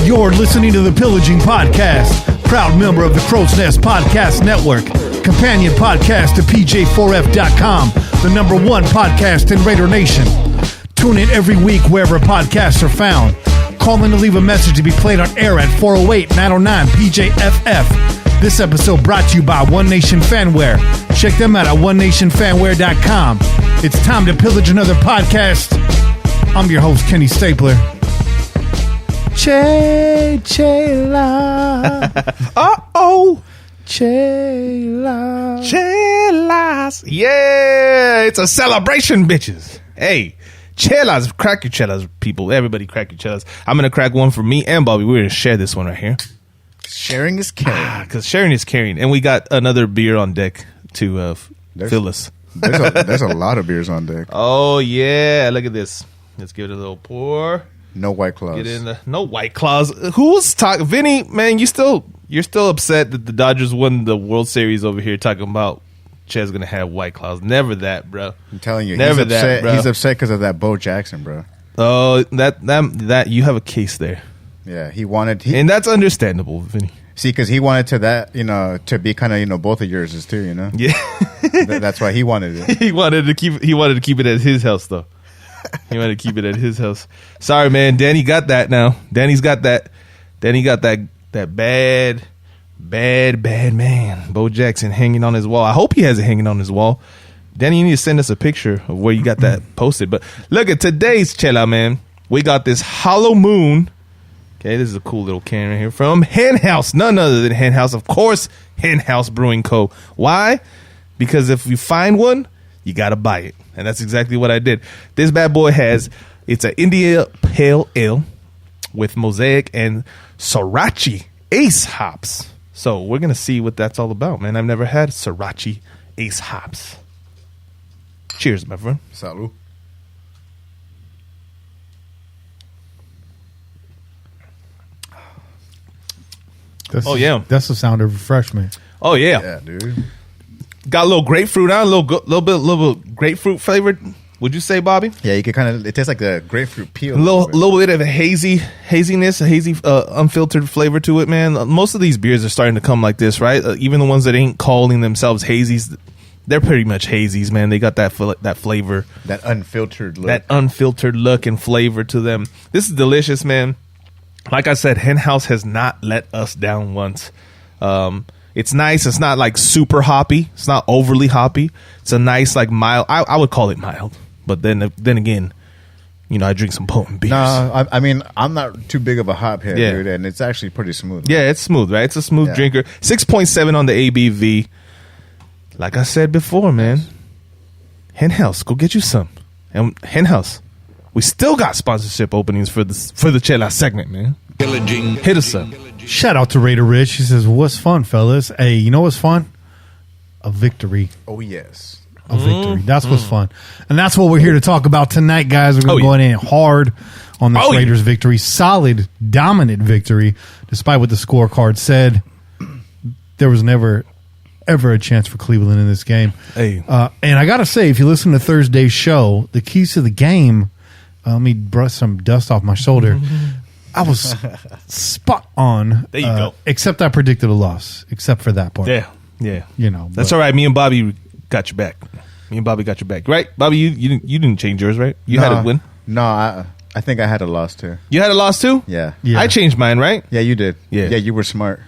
You're listening to the Pillaging Podcast, proud member of the Crow's Nest Podcast Network, companion podcast to PJ4F.com, the #1 podcast in Raider Nation. Tune in every week wherever podcasts are found. Call in to leave a message to be played on air at 408-909-PJFF. This episode brought to you by One Nation Fanwear. Check them out at onenationfanwear.com. It's time to pillage another podcast. I'm your host, Kenny Stapler. Che-la. Uh-oh. Che-la. Chelas. Yeah, it's a celebration, bitches. Hey, chelas. Crack your chelas, people. Everybody crack your chelas. I'm going to crack one for me and Bobby. We're going to share this one right here. Sharing is caring. Because sharing is caring. And we got another beer on deck to fill us. There's a lot of beers on deck. Oh, yeah. Look at this. Let's give it a little pour. No White Claws. Get in the no White Claws. Who's talking? Vinny, man, you're still upset that the Dodgers won the World Series over here talking about Chad's gonna have White Claws. Never that, bro. I'm telling you, never he's upset. that, bro. He's upset because of that Bo Jackson, bro. Oh, that you have a case there. Yeah, he wanted, and that's understandable, Vinny. See, because he wanted to be kind of both of yours too, Yeah, that's why he wanted it. He wanted to keep it at his house though. He wanted to keep it at his house. Sorry, man. Danny got that now. Danny's got that. Danny got that bad man. Bo Jackson hanging on his wall. I hope he has it hanging on his wall. Danny, you need to send us a picture of where you got that posted. But look at today's chela, man. We got this Hollow Moon. Okay, this is a cool little can right here from Hen House. None other than Hen House. Of course, Hen House Brewing Co. Why? Because if you find one, you got to buy it. And that's exactly what I did. This bad boy it's an India Pale Ale with Mosaic and Sriracha Ace hops. So we're going to see what that's all about, man. I've never had Sriracha Ace hops. Cheers, my friend. Salud. That's the sound of refreshment. Oh, yeah. Yeah, dude. Got a little grapefruit on, a little bit grapefruit flavored. Would you say, Bobby? Yeah, you can it tastes like a grapefruit peel. A little bit of a haziness, a hazy, unfiltered flavor to it, man. Most of these beers are starting to come like this, right? Even the ones that ain't calling themselves hazies, they're pretty much hazies, man. They got that flavor, that unfiltered look and flavor to them. This is delicious, man. Like I said, Hen House has not let us down once. It's nice. It's not like super hoppy. It's not overly hoppy. It's a nice, like mild. I would call it mild, but then again, I drink some potent beers. No, I mean I'm not too big of a hop head, dude, and it's actually pretty smooth. Yeah, it's smooth, right? It's a smooth drinker. 6.7 on the ABV. Like I said before, man, Hen House, go get you some. And Hen House, we still got sponsorship openings for the Chela segment, man. Pillaging. Hit us up. Shout out to Raider Rich. He says, what's fun, fellas? Hey, you know what's fun? A victory. Oh, yes. A victory. That's what's fun. And that's what we're here to talk about tonight, guys. We're going to go in hard on this Raiders victory. Solid, dominant victory. Despite what the scorecard said, there was never, ever a chance for Cleveland in this game. Hey. And I got to say, if you listen to Thursday's show, the keys to the game, let me brush some dust off my shoulder. I was spot on. There you go. Except I predicted a loss, except for that part. Yeah. That's but all right. Me and Bobby got your back. Right, Bobby? You didn't change yours, right? You had a win. No, I think I had a loss too. You had a loss too? Yeah. I changed mine, right? Yeah, you did. Yeah, you were smart.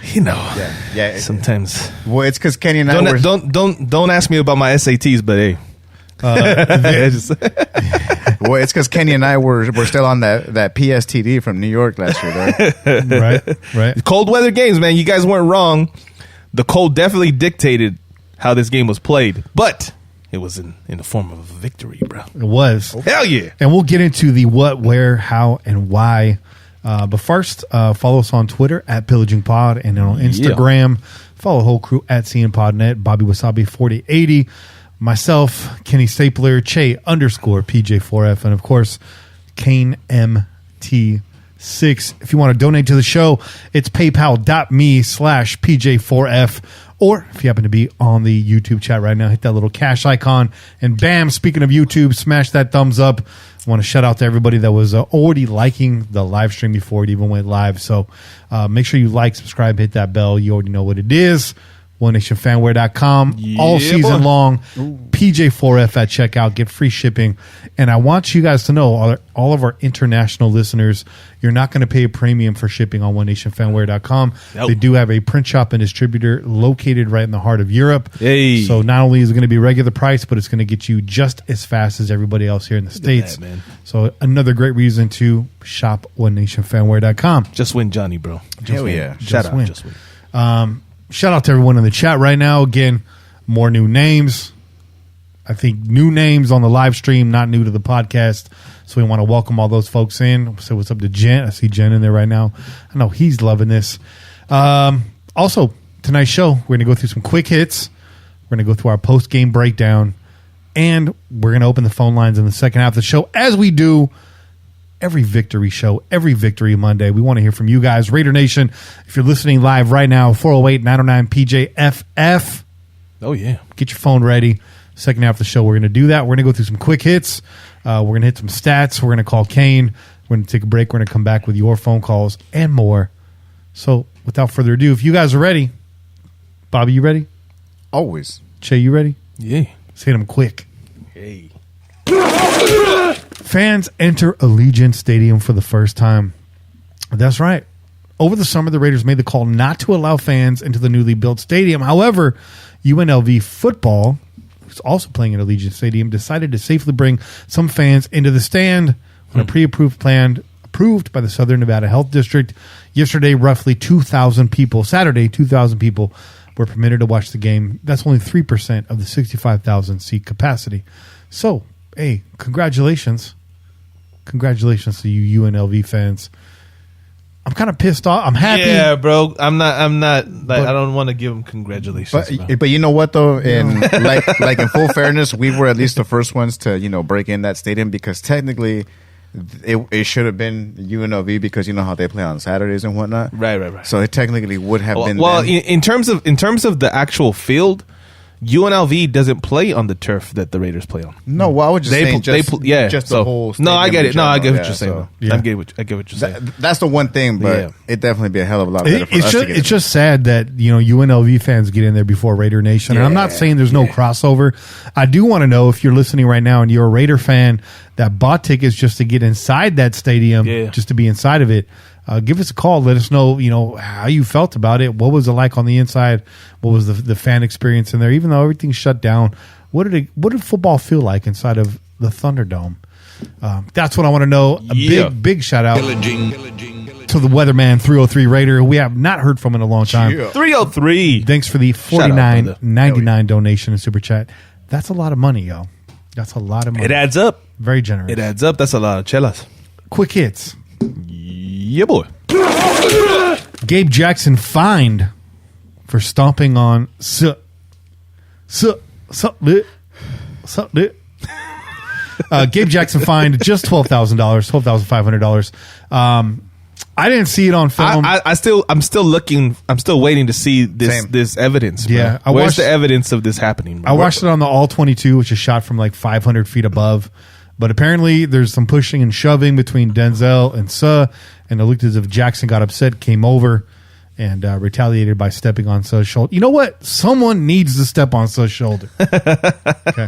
Yeah. Sometimes. Well, it's because Kenny and I don't ask me about my SATs, but hey. Well, it's because Kenny and I were still on that PSTD from New York last year, right? Right. Cold weather games, man. You guys weren't wrong. The cold definitely dictated how this game was played, but it was in the form of a victory, bro. It was. Hell yeah. And we'll get into the what, where, how, and why. But first, follow us on Twitter at PillagingPod, and then on Instagram, follow the whole crew at CNPodNet, Bobby Wasabi 4080. Myself, Kenny Stapler, Che _PJ4F, and of course, Kane MT If you want to donate to the show, it's paypal.me/PJ4F. Or if you happen to be on the YouTube chat right now, hit that little cash icon. And bam, speaking of YouTube, smash that thumbs up. I want to shout out to everybody that was already liking the live stream before it even went live. So make sure you like, subscribe, hit that bell. You already know what it is. OneNationFanwear.com all season long. PJ4F at checkout. Get free shipping. And I want you guys to know, all of our international listeners, you're not going to pay a premium for shipping on OneNationFanwear.com. Nope. They do have a print shop and distributor located right in the heart of Europe. Hey. So not only is it going to be regular price, but it's going to get you just as fast as everybody else here in the States. That, man. So another great reason to shop OneNationFanwear.com. Just win, Johnny, bro. Hell yeah. Shout out. win. Just win. Shout out to everyone in the chat right now. Again, more new names. I think new names on the live stream, not new to the podcast. So we want to welcome all those folks in. So what's up to Jen? I see Jen in there right now. I know he's loving this. Also, tonight's show, we're going to go through some quick hits. We're going to go through our post-game breakdown. And we're going to open the phone lines in the second half of the show, as we do every victory show, every victory Monday. We want to hear from you guys. Raider Nation, if you're listening live right now, 408-909-PJFF. Oh, yeah. Get your phone ready. Second half of the show, we're going to do that. We're going to go through some quick hits. We're going to hit some stats. We're going to call Kane. We're going to take a break. We're going to come back with your phone calls and more. So without further ado, if you guys are ready, Bobby, you ready? Always. Che, you ready? Yeah. Let's hit them quick. Hey. Fans enter Allegiant Stadium for the first time. That's right. Over the summer, the Raiders made the call not to allow fans into the newly built stadium. However, UNLV football, who's also playing at Allegiant Stadium, decided to safely bring some fans into the stand on a pre-approved plan approved by the Southern Nevada Health District. Yesterday, roughly 2,000 people, Saturday, 2,000 people were permitted to watch the game. That's only 3% of the 65,000 seat capacity. So, hey, congratulations. Congratulations to you UNLV fans. I'm kind of pissed off. I'm happy. Yeah, bro. I'm not like, I don't want to give them congratulations. But you know what though? In like in full fairness, we were at least the first ones to break in that stadium, because technically it should have been UNLV, because you know how they play on Saturdays and whatnot. Right. So it technically would have been. Well, them. in terms of the actual field, UNLV doesn't play on the turf that the Raiders play on. No, well, I was just saying just the whole no, I get it. No, I get what yeah, you're saying. so, Yeah. I get what you're saying. That's the one thing, but it'd definitely be a hell of a lot better for us to get it's just sad that UNLV fans get in there before Raider Nation. And I'm not saying there's no crossover. I do want to know, if you're listening right now and you're a Raider fan that bought tickets just to get inside that stadium, just to be inside of it, give us a call. Let us know, how you felt about it. What was it like on the inside? What was the fan experience in there? Even though everything's shut down, what did football feel like inside of the Thunderdome? That's what I want to know. A big shout out to the Weatherman 303 Raider, who we have not heard from in a long time. 303. Thanks for the $49.99 donation and super chat. That's a lot of money, yo. That's a lot of money. It adds up. Very generous. It adds up. That's a lot of chelas. Quick hits. Yeah, boy. Gabe Jackson fined for stomping on Gabe Jackson fined just $12,500. I didn't see it on film. I'm still waiting to see this evidence. Bro. Yeah, where's the evidence of this happening? Bro? I watched it on the All 22, which is shot from like 500 feet above. But apparently, there's some pushing and shoving between Denzel and Suh, and it looked as if Jackson got upset, came over, and retaliated by stepping on Suh's shoulder. You know what? Someone needs to step on Suh's shoulder. Okay.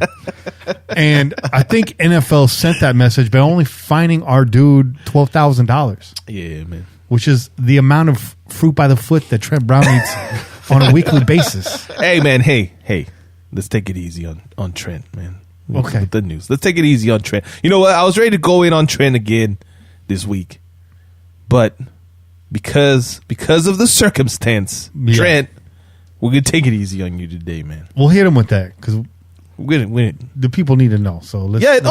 And I think NFL sent that message by only fining our dude $12,000. Yeah, man. Which is the amount of fruit by the foot that Trent Brown eats on a weekly basis. Hey, man. Hey. Let's take it easy on Trent, man. Okay. With the news. Let's take it easy on Trent. You know what? I was ready to go in on Trent again this week. But because of the circumstance, Trent, we're going to take it easy on you today, man. We'll hit him with that, because the people need to know. So let's hit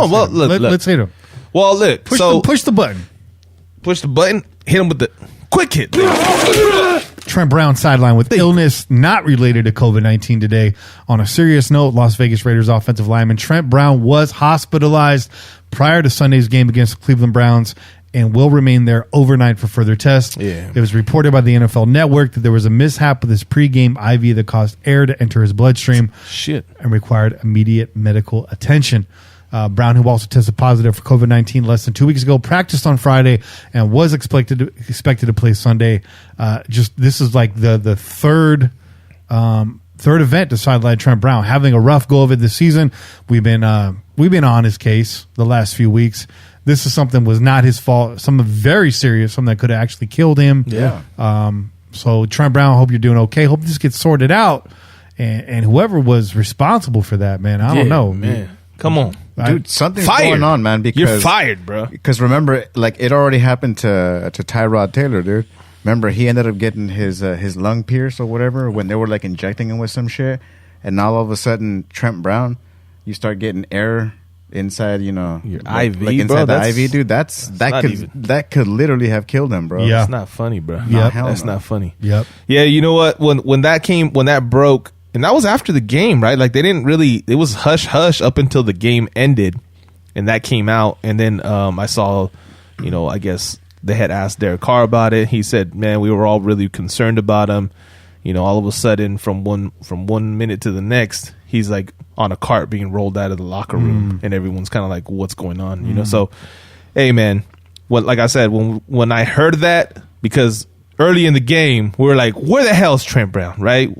him. Well, look. Push the button. Push the button. Hit him with the quick hit. Trent Brown sidelined with illness not related to COVID-19 today. On a serious note, Las Vegas Raiders offensive lineman Trent Brown was hospitalized prior to Sunday's game against the Cleveland Browns, and will remain there overnight for further tests. Yeah. It was reported by the NFL Network that there was a mishap with his pregame IV that caused air to enter his bloodstream. Shit. And required immediate medical attention. Brown, who also tested positive for COVID-19 less than 2 weeks ago, practiced on Friday and was expected to play Sunday. This is like the third event to sideline Trent Brown, having a rough go of it this season. We've been on his case the last few weeks. This is something was not his fault. Something very serious, something that could have actually killed him. Yeah. So Trent Brown, hope you're doing okay. Hope this gets sorted out. And whoever was responsible for that, man, I don't know, man. Come on, dude. Something's going on, man. Because you're fired, bro. Because remember, like it already happened to Tyrod Taylor, dude. Remember, he ended up getting his lung pierced or whatever when they were like injecting him with some shit, and now all of a sudden, Trent Brown, you start getting air inside, your like IV, inside bro. the IV, dude. That could literally have killed him, bro. Yeah. It's not funny, bro. Yep. That's not funny. Yep. Yeah, you know what? When that broke, and that was after the game, right? Like they didn't really. It was hush hush up until the game ended, and that came out. And then I saw, I guess they had asked Derek Carr about it. He said, "Man, we were all really concerned about him." All of a sudden, from one minute to the next, he's like on a cart being rolled out of the locker room, and everyone's kind of like, "What's going on?" So, hey, man, like I said, when I heard that, because early in the game we were like, "Where the hell's Trent Brown?" Right?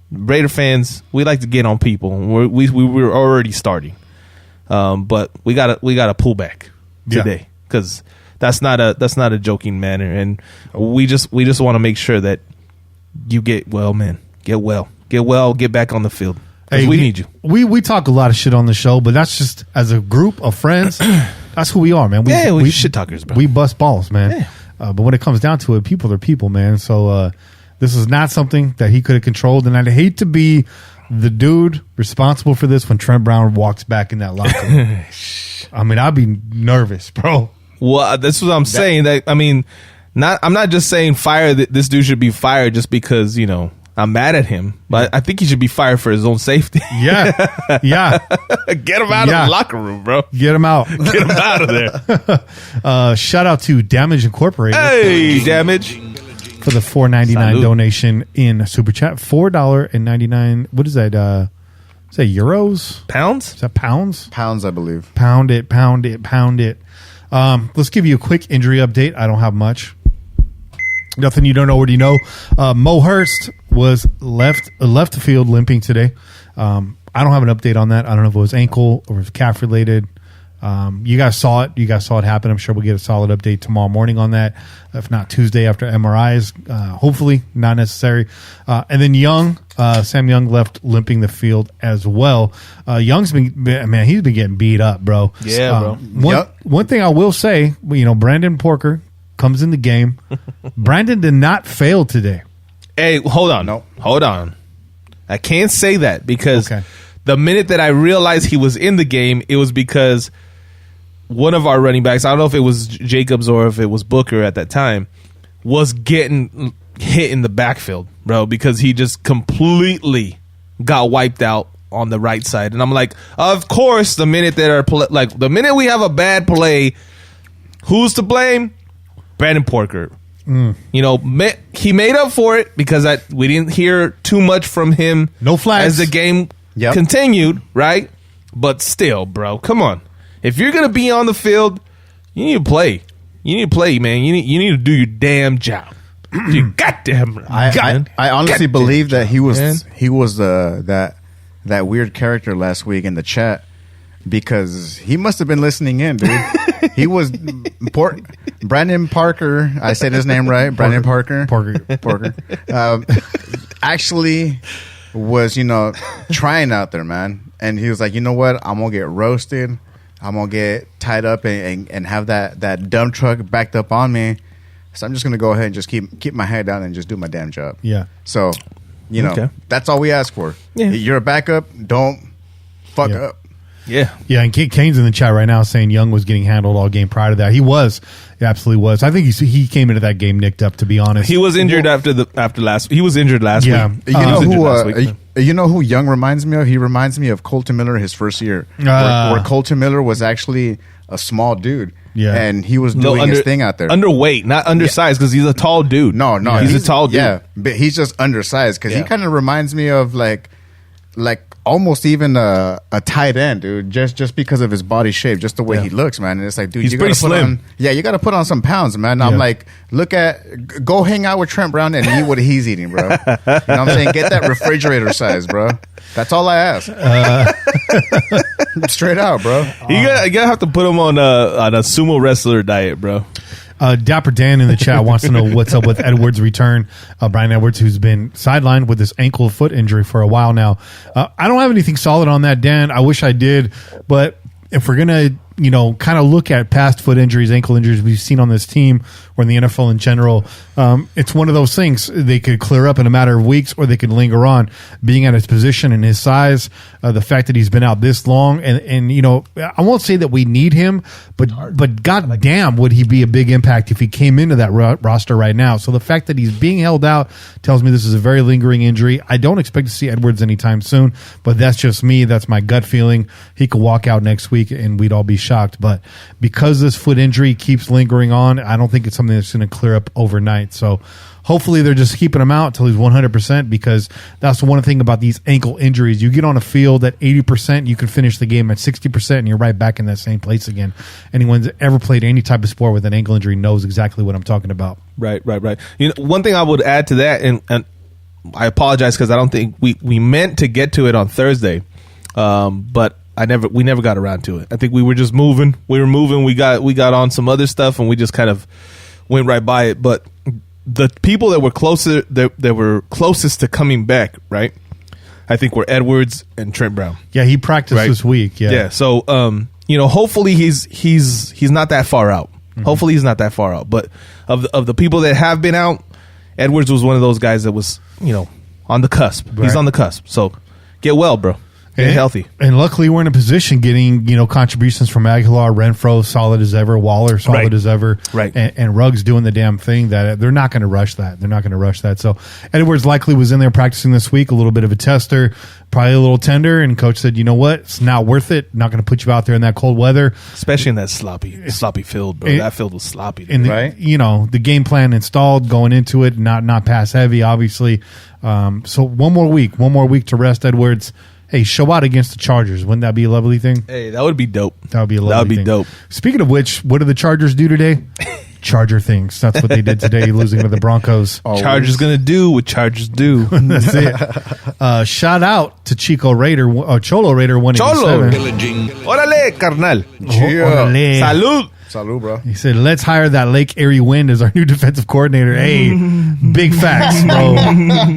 Raider fans, we like to get on people. We were already starting, but we gotta pull back today because that's not a joking manner, and we just want to make sure that you get well, man. Get well, get back on the field. Hey, we need you. We talk a lot of shit on the show, but that's just as a group of friends. That's who we are, man. We shit talkers, bro. We bust balls, man. Yeah. But when it comes down to it, people are people, man. So this is not something that he could have controlled, and I'd hate to be the dude responsible for this when Trent Brown walks back in that locker room. I mean, I'd be nervous, bro. Well, that's what I'm saying. I'm not just saying fire. That this dude should be fired just because I'm mad at him, but I think he should be fired for his own safety. Yeah. Get him out of the locker room, bro. Get him out. Get him out of there. Shout out to Damage Incorporated. Hey, Damage. For the $4.99 donation in Super Chat. $4.99. What is that? Is that euros? Pounds? Is that pounds? Pounds, I believe. Pound it. Let's give you a quick injury update. I don't have much. Nothing you don't already know. Mo Hurst was left the field limping today. I don't have an update on that. I don't know if it was ankle or if calf related. You guys saw it. You guys saw it happen. I'm sure we'll get a solid update tomorrow morning on that. If not Tuesday after MRIs, hopefully not necessary. And then Sam Young left limping the field as well. Young's he's been getting beat up, bro. Yeah, bro. One thing I will say, Brandon Porker comes in the game. Brandon did not fail today. Hey, hold on. Nope. Hold on. I can't say that because the minute that I realized he was in the game, it was because one of our running backs, I don't know if it was Jacobs or if it was Booker at that time, was getting hit in the backfield, bro, because he just completely got wiped out on the right side. And I'm like, of course, the minute the minute we have a bad play, who's to blame? Brandon Porker. He made up for it because we didn't hear too much from him. No flags as the game continued, right? But still, bro, come on. If you're gonna be on the field, you need to play. You need to play, man. You need to do your damn job. You goddamn. I honestly believe that he was that weird character last week in the chat because he must have been listening in, dude. He was Brandon Parker. I said his name right. Brandon Parker. Actually was trying out there, man, and he was like, you know what? I'm gonna get roasted. I'm gonna get tied up and have that dump truck backed up on me. So I'm just gonna go ahead and just keep my head down and just do my damn job. Yeah. So, that's all we ask for. Yeah. You're a backup. Don't fuck up. Yeah. Yeah, and Kane's in the chat right now saying Young was getting handled all game prior to that. He absolutely was. I think he came into that game nicked up, to be honest. He was injured after last. He was injured last week. You know who Young reminds me of? He reminds me of Colton Miller his first year, where Colton Miller was actually a small dude. Yeah. And he was doing his thing out there. Underweight, not undersized, because he's a tall dude. No, he's a tall dude. Yeah, but he's just undersized because he kind of reminds me of like almost even a tight end, dude. Just because of his body shape, just the way he looks, man. And it's like, dude, he's you pretty gotta put slim. you got to put on some pounds, man. I'm like, go hang out with Trent Brown and eat what he's eating, bro. You know what I'm saying? Get that refrigerator size, bro. That's all I ask. Straight out, bro. You gotta have to put him on a sumo wrestler diet, bro. Dapper Dan in the chat wants to know what's up with Edwards' return. Brian Edwards, who's been sidelined with this ankle foot injury for a while now. I don't have anything solid on that, Dan. I wish I did, but if we're gonna, kind of look at past foot injuries, ankle injuries we've seen on this team or in the NFL in general, it's one of those things. They could clear up in a matter of weeks, or they could linger on. Being at his position and his size, the fact that he's been out this long, and I won't say that we need him, but goddamn, would he be a big impact if he came into that roster right now? So the fact that he's being held out tells me this is a very lingering injury. I don't expect to see Edwards anytime soon, but that's just me. That's my gut feeling. He could walk out next week and we'd all be shocked. But because this foot injury keeps lingering on, I don't think it's something that's going to clear up overnight. So hopefully they're just keeping him out until he's 100%, because that's the one thing about these ankle injuries. You get on a field at 80%, you can finish the game at 60%, and you're right back in that same place again. Anyone that's ever played any type of sport with an ankle injury knows exactly what I'm talking about. Right. One thing I would add to that, and I apologize because I don't think we meant to get to it on Thursday, but we never got around to it. I think we were just moving. We got on some other stuff, and we just kind of went right by it. But the people that were closest to coming back, right, I think were Edwards and Trent Brown. Yeah, he practiced this week. Yeah. So hopefully he's not that far out. Mm-hmm. Hopefully he's not that far out. But of the people that have been out, Edwards was one of those guys that was on the cusp. Right. He's on the cusp. So get well, bro. Get healthy. And luckily we're in a position getting, contributions from Aguilar, Renfro, solid as ever, Waller, solid as ever. Right. And Ruggs doing the damn thing that they're not going to rush that. So Edwards likely was in there practicing this week, a little bit of a tester, probably a little tender, and coach said, you know what? It's not worth it. Not going to put you out there in that cold weather. Especially in that sloppy field, bro. That field was sloppy. And right? The game plan installed going into it, not pass heavy, obviously. So one more week to rest Edwards. Hey, show out against the Chargers. Wouldn't that be a lovely thing? Hey, that would be dope. That would be a lovely thing. Dope. Speaking of which, what do the Chargers do today? Charger things. That's what they did today, losing to the Broncos. Chargers going to do what Chargers do. That's it. Shout out to Cholo Raider 187. Cholo. Órale, carnal. Órale. Salud. Salud, bro. He said, let's hire that Lake Erie Wind as our new defensive coordinator. Hey, big facts, bro.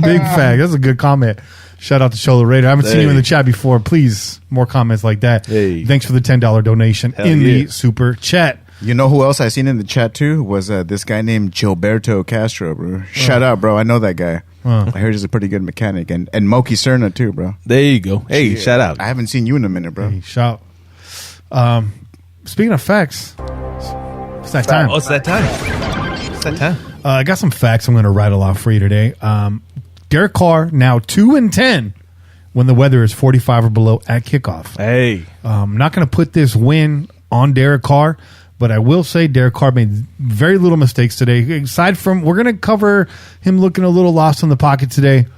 Big fact. That's a good comment. Shout out to Cholo Raider. I haven't seen you in the chat before. Please, more comments like that. Hey. Thanks for the $10 donation the super chat. You know who else I seen in the chat too was this guy named Gilberto Castro, bro. Shout out, bro. I know that guy. I heard he's a pretty good mechanic, and Moki Cerna too, bro. There you go. Hey, shout out. I haven't seen you in a minute, bro. Hey, shout. Speaking of facts, it's that time. Oh, it's that time. I got some facts I'm going to rattle off for you today. Derek Carr now 2-10 when the weather is 45 or below at kickoff. Hey, I'm not going to put this win on Derek Carr, but I will say Derek Carr made very little mistakes today. Aside from, we're going to cover him looking a little lost in the pocket today.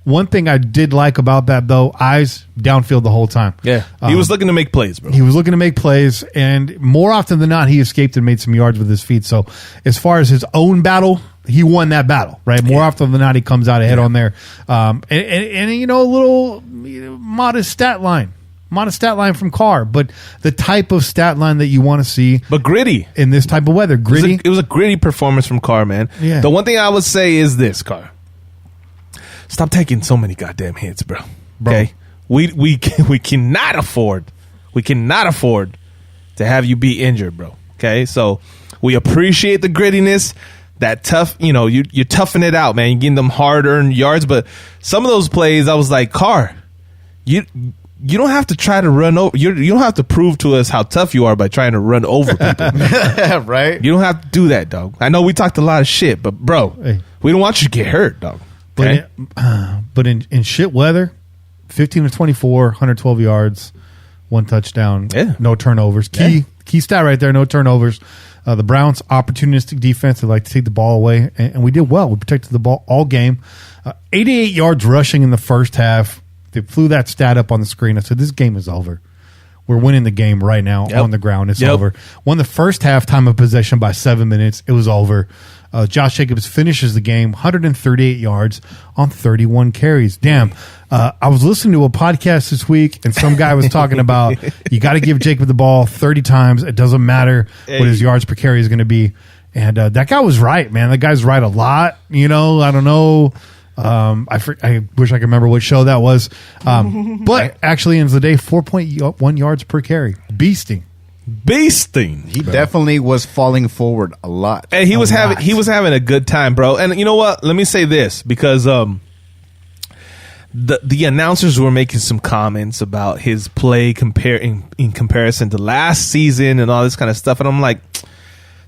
One thing I did like about that, though, eyes downfield the whole time. Yeah, he was looking to make plays, bro. He was looking to make plays, and more often than not, he escaped and made some yards with his feet. So as far as his own battle, he won that battle, right? More often than not, he comes out ahead on there. And a little modest stat line from Carr, but the type of stat line that you want to see. But gritty. In this type of weather. Gritty. It was a gritty performance from Carr, man. Yeah. The one thing I would say is this, Carr. Stop taking so many goddamn hits, bro. Okay? We cannot afford to have you be injured, bro. Okay? So we appreciate the grittiness. That tough, you toughen it out, man. You're getting them hard-earned yards, but some of those plays, I was like, Carr, you don't have to try to run over. You don't have to prove to us how tough you are by trying to run over people. Right? You don't have to do that, dog. I know we talked a lot of shit, but bro, we don't want you to get hurt, dog. Okay? But in shit weather, 15 to 24, 112 yards, one touchdown, no turnovers. Key key stat right there, no turnovers. The Browns, opportunistic defense. They like to take the ball away, and we did well. We protected the ball all game. 88 yards rushing in the first half. They flew that stat up on the screen. I said, this game is over. We're winning the game right now on the ground. It's over. Won the first half time of possession by 7 minutes. It was over. Josh Jacobs finishes the game, 138 yards on 31 carries. Damn. I was listening to a podcast this week, and some guy was talking about you got to give Jacob the ball 30 times. It doesn't matter what his yards per carry is going to be. And that guy was right, man. That guy's right a lot. I don't know. I wish I could remember what show that was. But actually, ends the day, 4.1 yards per carry. Beasting. He definitely was falling forward a lot. And he was having a good time, bro. And you know what? Let me say this, because the announcers were making some comments about his play in comparison to last season and all this kind of stuff. And I'm like,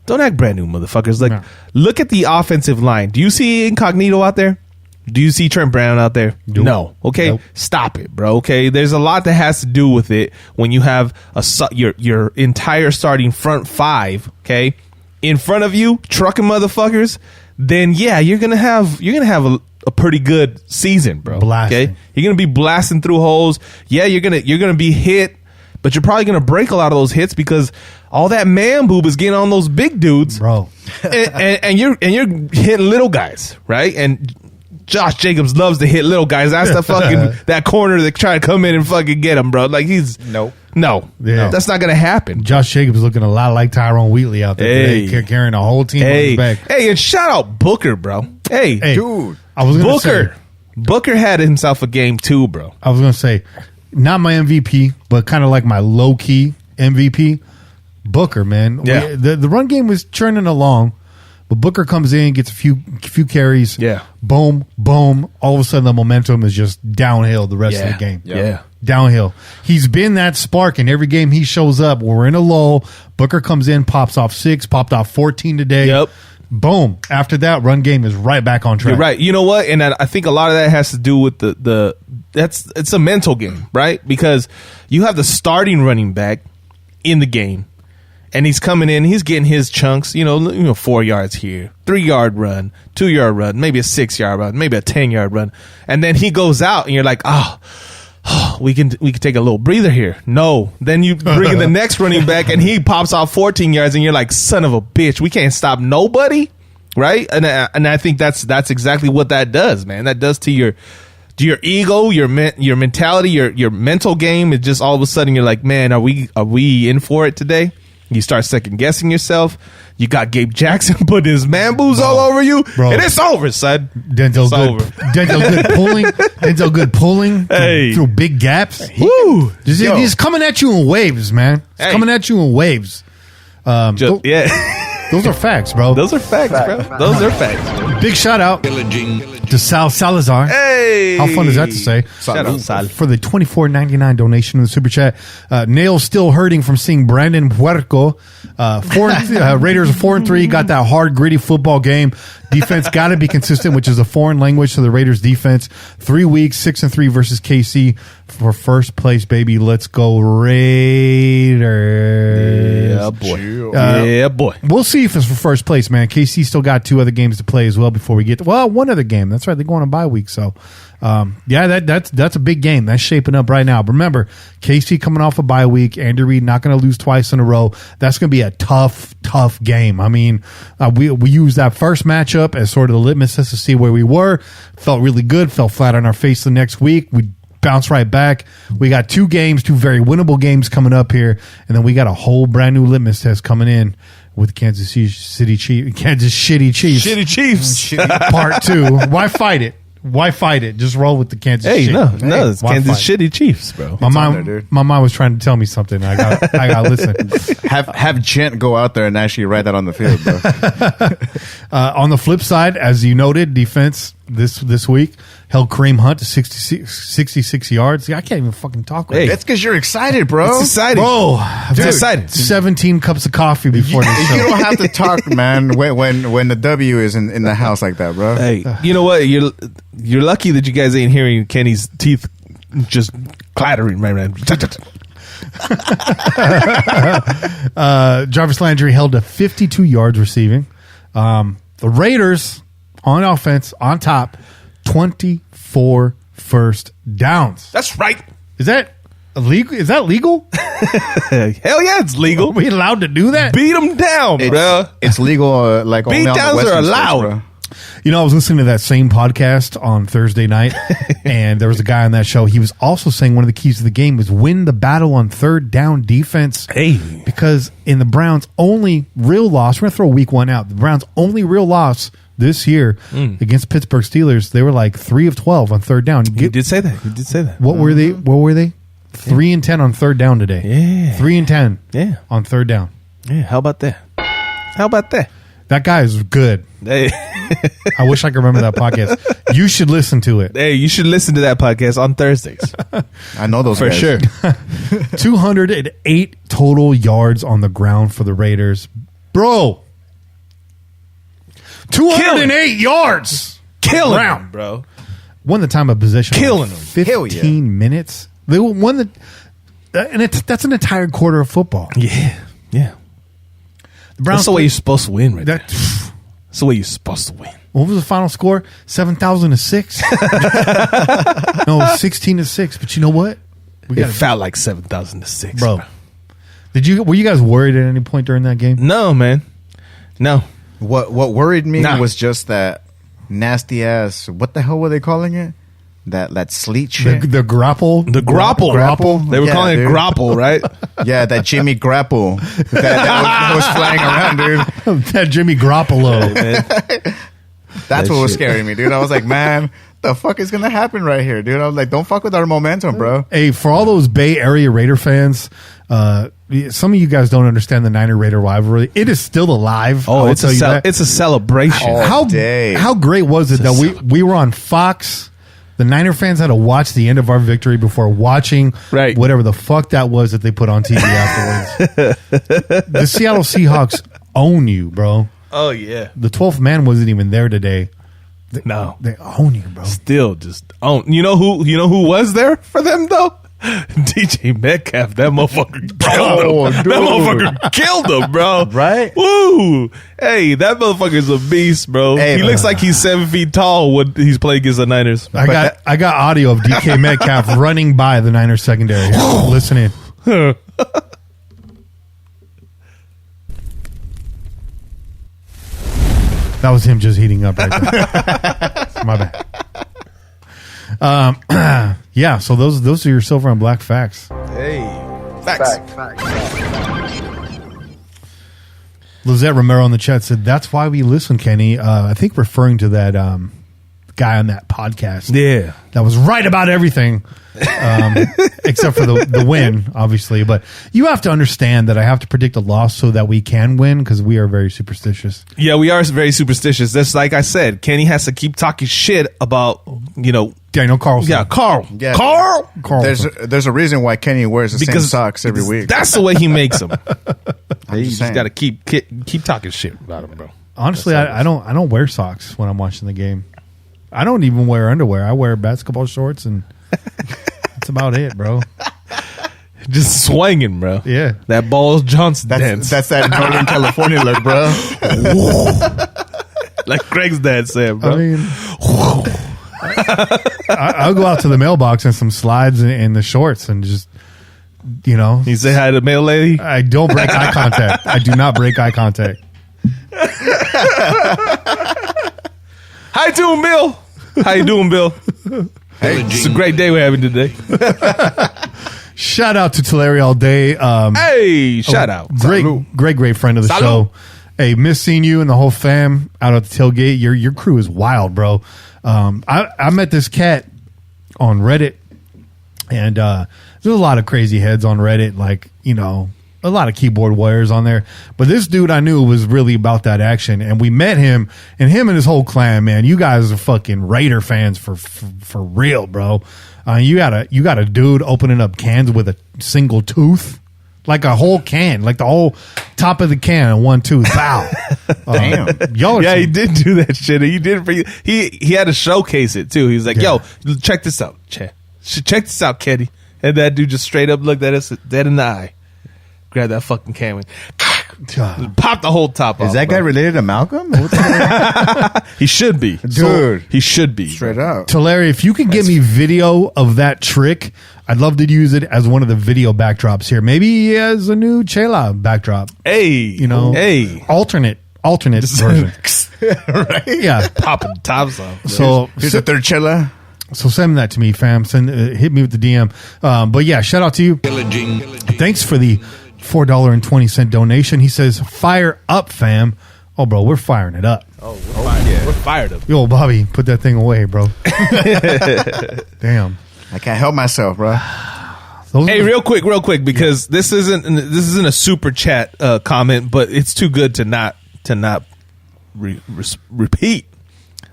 don't act brand new, motherfuckers. Like, look at the offensive line. Do you see Incognito out there? Do you see Trent Brown out there? Nope. No. Okay, Nope. Stop it, bro. Okay, there's a lot that has to do with it when you have your entire starting front five, okay, in front of you, trucking motherfuckers. Then yeah, you're gonna have a pretty good season, bro. Blasting. Okay, you're gonna be blasting through holes. Yeah, you're gonna be hit, but you're probably gonna break a lot of those hits because all that man boob is getting on those big dudes, Bro. and you're hitting little guys, right? And Josh Jacobs loves to hit little guys. That's the fucking that corner that try to come in and fucking get him, bro. Like no, that's not gonna happen. Josh Jacobs looking a lot like Tyrone Wheatley out there today, carrying a whole team on his back. Hey, and shout out Booker, bro. Hey, Dude. I was gonna say, Booker had himself a game too, bro. I was going to say, not my MVP, but kind of like my low-key MVP, Booker, man. Yeah. The run game was churning along, but Booker comes in, gets a few carries. Yeah. Boom, boom. All of a sudden, the momentum is just downhill the rest of the game. Yeah. Downhill. He's been that spark in every game he shows up. We're in a lull. Booker comes in, pops off 6, popped off 14 today. Yep. Boom. After that, run game is right back on track. You're right. You know what? And I think a lot of that has to do with it's a mental game, right? Because you have the starting running back in the game, and he's coming in, he's getting his chunks, 4 yards here, 3-yard run, 2-yard run, maybe a 6-yard run, maybe a 10-yard run. And then he goes out and you're like, we can take a little breather here. No. Then you bring in the next running back and he pops off 14 yards and you're like, son of a bitch, we can't stop nobody. Right? And I think that's exactly what that does, man. That does to your ego, your mentality, your mental game. It just all of a sudden you're like, man, are we in for it today? You start second guessing yourself. You got Gabe Jackson putting his man boobs all over you, and it's over, son. Denzel Good pulling through big gaps. Woo! He's coming at you in waves, man. He's coming at you in waves. Those are facts, bro. Those are facts, bro. Those are facts. Big shout out to Sal Salazar. Hey, how fun is that to say? Shout out Sal for the $24.99 donation in the super chat. Nail's still hurting from seeing Brandon Puerco. Raiders are 4-3. Got that hard, gritty football game. Defense got to be consistent, which is a foreign language to the Raiders defense. 3 weeks, 6-3 versus KC for first place, baby. Let's go Raiders. Yeah, boy. Yeah, boy. We'll see if it's for first place, man. KC still got 2 other games to play as well before we get to, one other game. That's right. They're going on a bye week. So, that's a big game. That's shaping up right now. But remember, KC coming off a bye week. Andy Reid not going to lose twice in a row. That's going to be a tough game. I mean, we used that first matchup as sort of the litmus test to see where we were. Felt really good. Fell flat on our face the next week. We bounce right back. We got 2 games, 2 very winnable games coming up here, and then we got a whole brand new litmus test coming in with Kansas Shitty Chiefs. Part 2. Why fight it? Just roll with the Kansas. It's Kansas Shitty Chiefs, bro. My mom was trying to tell me something. I got to listen. Have Gent go out there and actually write that on the field, bro. On the flip side, as you noted, defense this week held Kareem Hunt to 66 yards. See, I can't even fucking talk right now. That's because you're excited, bro. It's exciting. Bro, Dude, excited. 17 cups of coffee before this show. You don't have to talk, man, when the W is in the house like that, bro. Hey, you know what? You're lucky that you guys ain't hearing Kenny's teeth just clattering, right? Jarvis Landry held to 52 yards receiving. The Raiders on offense, on top, 24 first downs. That's right. Is that illegal? Is that legal? Hell yeah, it's legal. Are we allowed to do that? Beat them down, bro. It's legal. Like only on the Beatdowns Western are states, allowed. bro. You know, I was listening to that same podcast on Thursday night, and there was a guy on that show. He was also saying one of the keys to the game was win the battle on third down defense. Hey. Because in the Browns' only real loss, we're going to throw week one out. The Browns' only real loss this year against Pittsburgh Steelers, they were like 3 of 12 on third down. You did say that. You did say that. What were they? What were they? 3 and 10 on third down today. Yeah. 3 and 10 on third down. Yeah, how about that? How about that? That guy is good. Hey. I wish I could remember that podcast. You should listen to it. Hey, you should listen to that podcast on Thursdays. I know those For guys. sure. 208 total yards on the ground for the Raiders. Bro. 208 yards. Killing Ground. them, bro. Won the time of possession. Killing them. 15 minutes. They won the... And that's an entire quarter of football. Yeah. Yeah. The Browns That's the way you're supposed to win, right there. that, That's the way you're supposed to win. What was the final score? 7,006? No, 16-6. But you know what? We It felt like 7,006, bro. Were you guys worried at any point during that game? No, man. No. What worried me Nah. was just that nasty ass. What the hell were they calling it? That sleet shit. The Graupel? The Graupel. Grapple? They were Yeah, calling it dude. Graupel, right? Yeah, that Jimmy Grapple that was flying around, dude. That Jimmy Garoppolo. Man. That's That what was shit. scaring me, dude. I was like, man, the fuck is gonna happen right here, dude? I was like, don't fuck with our momentum, bro. Hey, for all those Bay Area Raider fans, some of you guys don't understand the Niner Raider rivalry. It is still alive. I Oh, will it's tell you that. it's a celebration. Oh. how day. how great was it that we were on Fox? The Niner fans had to watch the end of our victory before watching Right. whatever the fuck that was that they put on TV afterwards. The Seattle Seahawks own you, bro. Oh, yeah. The 12th man wasn't even there today. No. They own you, bro. Still just own. You know who was there for them, though? DJ Metcalf, that motherfucker killed him. That dude. motherfucker killed him, bro. Right? Woo! Hey, that motherfucker's a beast, bro. Hey, he looks like he's 7 feet tall when he's playing against the Niners. I got audio of DK Metcalf running by the Niners secondary. Listen in. That was him just heating up right there. My bad. Yeah, so those are your silver and black facts. Hey. Facts. Lizette Romero in the chat said, that's why we listen, Kenny. I think referring to that guy on that podcast. Yeah. That was right about everything, except for the win, obviously. But you have to understand that I have to predict a loss so that we can win because we are very superstitious. Yeah, we are very superstitious. That's like I said. Kenny has to keep talking shit about, Daniel Carlson. Yeah, Carl. Yeah. Carl. There's a reason why Kenny wears the same socks every because week. That's the way he makes them. You just just saying. got to keep talking shit about him, bro. Honestly, I don't wear socks when I'm watching the game. I don't even wear underwear. I wear basketball shorts, and that's about it, bro. Just swinging, bro. Yeah. That Balls Johnson dance. That's that Northern California look, bro. Like Craig's dad said, bro. I mean, I'll go out to the mailbox and some slides and the shorts and just, You say hi to the mail lady? I don't break eye contact. I do not break eye contact. Hi to him, Bill. How you doing, Bill? Hey, it's a great day we're having today. Shout out to Tulare all day. Hey, shout out. Great friend of the Salud. show. Hey, miss seeing you and the whole fam out at the tailgate. Your crew is wild, bro. I met this cat on Reddit, and there's a lot of crazy heads on Reddit, like, a lot of keyboard warriors on there. But this dude I knew was really about that action, and we met him, and his whole clan, man. You guys are fucking Raider fans for real, bro. You got a dude opening up cans with a single tooth. Like a whole can, like the whole top of the can and one tooth. Wow. Damn. Y'all are Yeah, some- he did do that shit. He did. He had to showcase it too. He was like, Yeah. "Yo, check this out. Check this out, Kenny. And that dude just straight up looked at us dead in the eye. Grabbed that fucking can and popped the whole top off. Is that guy related to Malcolm? He should be. Dude. He should be. Straight up. So, Larry, if you could give me video of that trick, I'd love to use it as one of the video backdrops here. Maybe as a new Chela backdrop. Hey. You know? Hey. Alternate version. Right? Yeah. Popping the tops off. So, Here's a third Chela. So send that to me, fam. Hit me with the DM. But yeah, shout out to you. Thanks for the $4.20 donation. He says, "Fire up, fam." Oh, bro, we're firing it up. Oh, we're fired. Yeah. We're fired up. Yo, Bobby, put that thing away, bro. Damn. I can't help myself, bro. Hey, real quick, because this isn't a super chat comment, but it's too good to not repeat.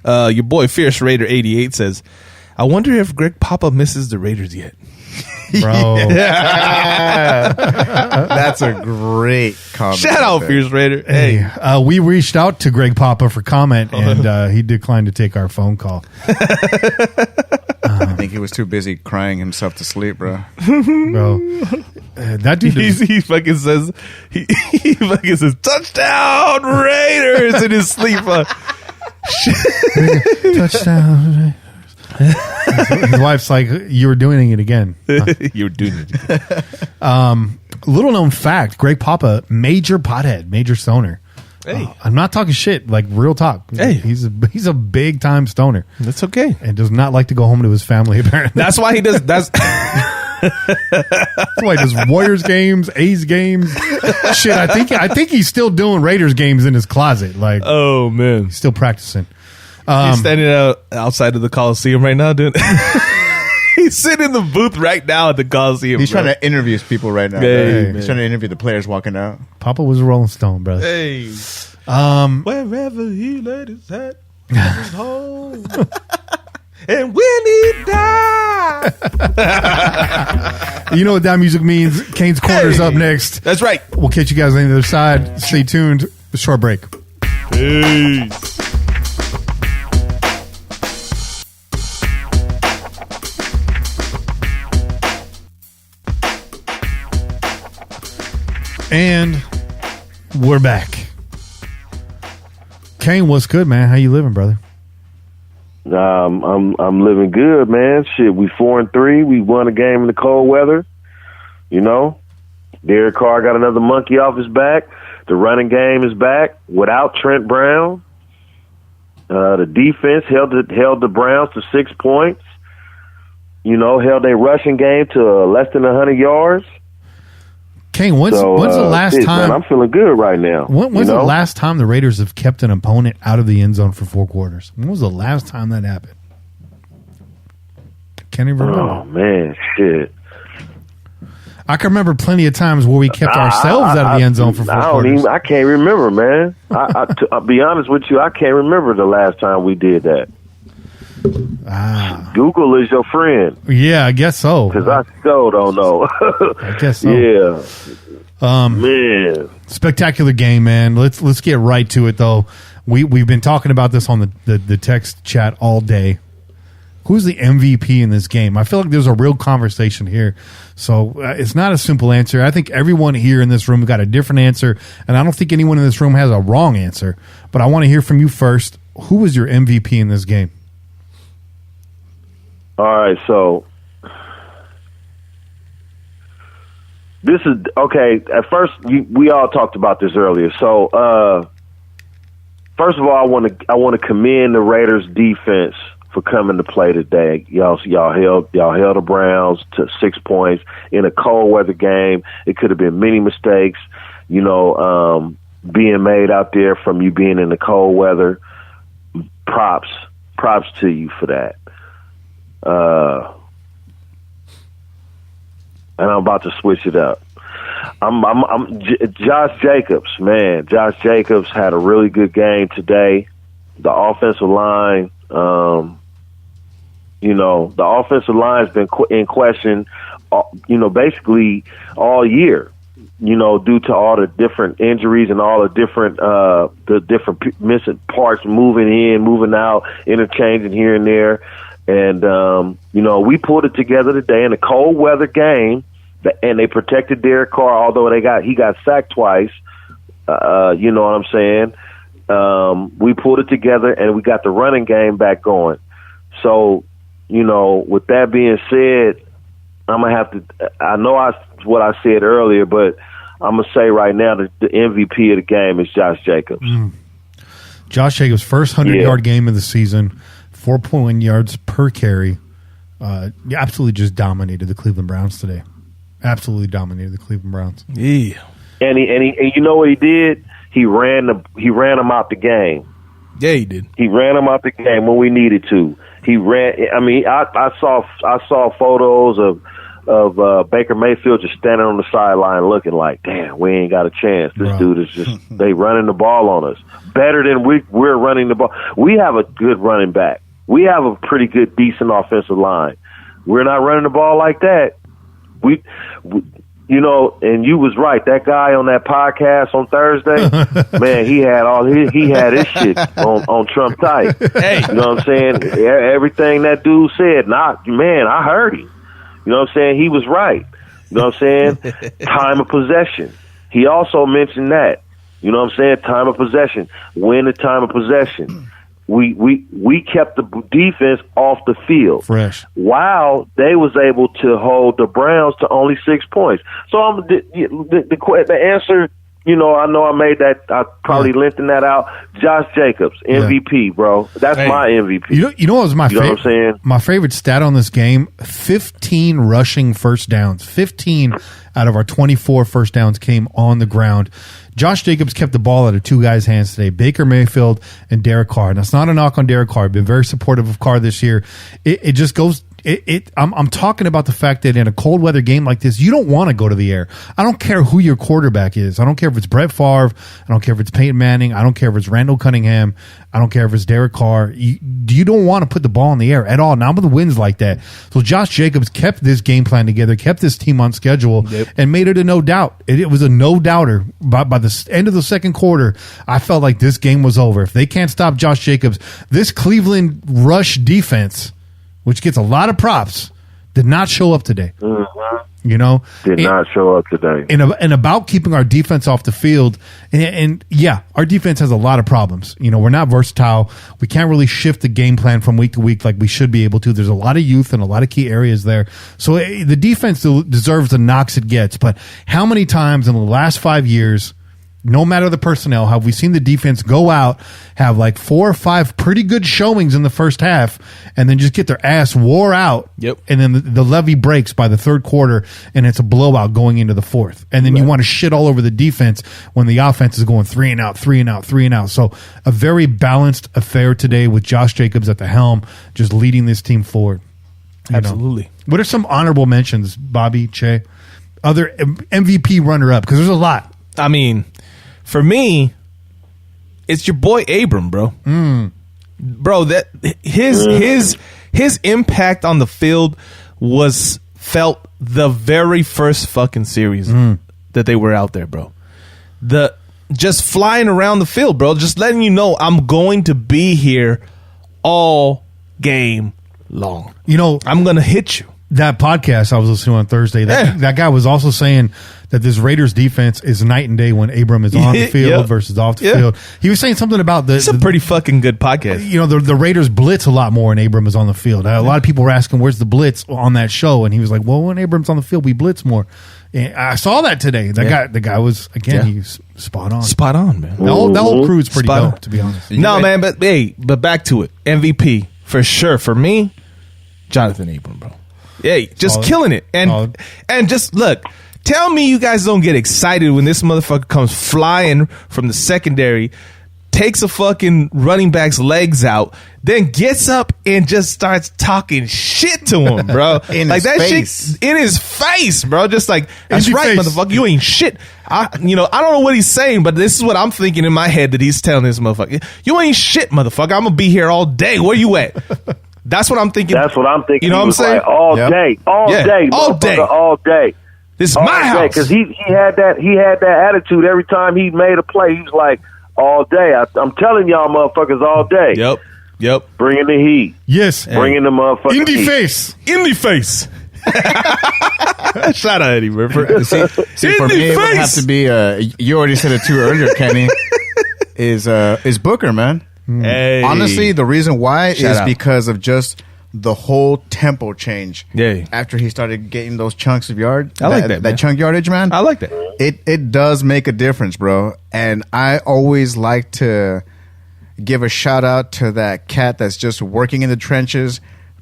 Your boy Fierce Raider 88 says, "I wonder if Greg Papa misses the Raiders yet." Bro. That's a great comment. Shout out, Fierce Raider. Hey, we reached out to Greg Papa for comment, and he declined to take our phone call. I think he was too busy crying himself to sleep, bro. Bro, that dude he fucking says he fucking says touchdown Raiders in his sleep. Touchdown. His wife's like, "You were doing it again." You're doing it again. Little known fact: Greg Papa, major pothead, major stoner. Hey, I'm not talking shit. Like real talk. Hey, he's a big time stoner. That's okay. And does not like to go home to his family. Apparently, that's why he does. That's why he does Warriors games, A's games. Shit, I think he's still doing Raiders games in his closet. Like, oh man, he's still practicing. He's standing outside of the Coliseum right now, dude. He's sitting in the booth right now at the Coliseum. He's trying to interview people right now. Hey, he's trying to interview the players walking out. Papa was a Rolling Stone, brother. Hey, wherever he laid his hat, his home. And when he died. You know what that music means. Kane's Corner's up next. That's right. We'll catch you guys on the other side. Stay tuned. A short break. Peace. And we're back. Kane, what's good, man? How you living, brother? I'm living good, man. Shit, we 4-3. We won a game in the cold weather. You know, Derek Carr got another monkey off his back. The running game is back without Trent Brown. The defense held the Browns to 6 points. You know, held a rushing game to less than 100 yards. Kane, when's the last time? Man, I'm feeling good right now. When's the last time the Raiders have kept an opponent out of the end zone for 4 quarters? When was the last time that happened? Can't even remember. Oh, man, shit. I can remember plenty of times where we kept ourselves out of the end zone for 4 quarters. I can't remember, man. I'll be honest with you, I can't remember the last time we did that. Google is your friend. Yeah, I guess so. Because I still don't know. I guess so. Yeah. Man. Spectacular game, man. Let's get right to it, though. We've been talking about this on the text chat all day. Who's the MVP in this game? I feel like there's a real conversation here. So it's not a simple answer. I think everyone here in this room got a different answer, and I don't think anyone in this room has a wrong answer. But I want to hear from you first. Who was your MVP in this game? All right, so this is okay. At first, we all talked about this earlier. So, first of all, I want to commend the Raiders defense for coming to play today. Y'all held the Browns to 6 points in a cold weather game. It could have been many mistakes, being made out there from you being in the cold weather. Props to you for that. And I'm about to switch it up. Josh Jacobs, man. Josh Jacobs had a really good game today. The offensive line, the offensive line's been in question, basically all year, due to all the different injuries and all the different missing parts, moving in, moving out, interchanging here and there. And, we pulled it together today in a cold weather game, and they protected Derek Carr, although he got sacked twice. You know what I'm saying? We pulled it together, and we got the running game back going. So, with that being said, I'm going to have to – I know what I said earlier, but I'm going to say right now that the MVP of the game is Josh Jacobs. Josh Jacobs' first 100-yard game of the season, 4.1 yards per carry. Absolutely just dominated the Cleveland Browns today. Absolutely dominated the Cleveland Browns. Yeah. And you know what he did? He ran them out the game. Yeah, he did. He ran them out the game when we needed to. He ran. I mean, I saw photos of Baker Mayfield just standing on the sideline looking like, damn, we ain't got a chance. This dude is just they running the ball on us better than we're running the ball. We have a good running back. We have a pretty good, decent offensive line. We're not running the ball like that. We and you was right. That guy on that podcast on Thursday, man, he had his shit on Trump tight. Hey, you know what I'm saying? Everything that dude said, I heard him. You know what I'm saying? He was right. You know what I'm saying? Time of possession. He also mentioned that. You know what I'm saying? Time of possession. Win the time of possession. We kept the defense off the field. Fresh. While they was able to hold the Browns to only 6 points. So the answer, I know I made that. I probably lengthened that out. Josh Jacobs, MVP, bro. That's my MVP. You know what was my favorite? What I'm saying? My favorite stat on this game: 15 rushing first downs. 15 out of our 24 first downs came on the ground. Josh Jacobs kept the ball out of two guys' hands today, Baker Mayfield and Derek Carr. And that's not a knock on Derek Carr. I've been very supportive of Carr this year. It just goes. I'm talking about the fact that in a cold weather game like this, you don't want to go to the air. I don't care who your quarterback is. I don't care if it's Brett Favre. I don't care if it's Peyton Manning. I don't care if it's Randall Cunningham. I don't care if it's Derek Carr. You don't want to put the ball in the air at all. Not with the winds like that. So Josh Jacobs kept this game plan together, kept this team on schedule, and made it a no doubt. It was a no doubter. By the end of the second quarter, I felt like this game was over. If they can't stop Josh Jacobs, this Cleveland rush defense, which gets a lot of props, did not show up today. Mm-hmm. Did not show up today. And about keeping our defense off the field, and our defense has a lot of problems. We're not versatile. We can't really shift the game plan from week to week like we should be able to. There's a lot of youth and a lot of key areas there. So the defense deserves the knocks it gets. But how many times in the last 5 years, no matter the personnel, have we seen the defense go out, have like 4 or 5 pretty good showings in the first half, and then just get their ass wore out. Yep. And then the levee breaks by the third quarter, and it's a blowout going into the fourth. And then you want to shit all over the defense when the offense is going 3 and out, 3 and out, 3 and out. So a very balanced affair today with Josh Jacobs at the helm, just leading this team forward. Absolutely. What are some honorable mentions, Bobby, Che? Other MVP runner-up? Because there's a lot. I mean, for me, it's your boy Abram, bro. Bro, that his impact on the field was felt the very first fucking series that they were out there, bro. Just flying around the field, bro. Just letting you know I'm going to be here all game long. I'm going to hit you. That podcast I was listening to on Thursday, that guy was also saying that this Raiders defense is night and day when Abram is on the field versus off the field. He was saying something about it's a pretty fucking good podcast. The Raiders blitz a lot more when Abram is on the field. A lot of people were asking, where's the blitz on that show? And he was like, well, when Abram's on the field, we blitz more. And I saw that today. The guy was, again, he's spot on. Spot on, man. The whole crew is pretty dope, to be honest. No, man, but back to it. MVP, for sure. For me, Jonathan Abram, bro. Hey, just killing it. And just look, tell me you guys don't get excited when this motherfucker comes flying from the secondary, takes a fucking running back's legs out, then gets up and just starts talking shit to him, bro. Shit in his face, bro. Just like, that's right, motherfucker. You ain't shit. I don't know what he's saying, but this is what I'm thinking in my head that he's telling this motherfucker. You ain't shit, motherfucker. I'm gonna be here all day. Where you at? That's what I'm thinking. That's what I'm thinking. You know what I'm saying? Like, all day, all day. This is my house. Because he had that attitude every time he made a play. He was like, all day. I'm telling y'all, motherfuckers, all day. Yep. Yep. Bringing the heat. Yes. Bringing the motherfucking Indie heat. face. Indie face. Shout out Eddie Murphy. See, for me, it would have to be. You already said it too earlier, Kenny. Is Booker, man? Hey. Honestly, the reason why Shout is out. because of just the whole tempo change. Yeah. After he started getting those chunks of yard, I like that, man. that chunk yardage, man. I like that. It does make a difference, bro. And I always like to give a shout out to that cat that's just working in the trenches,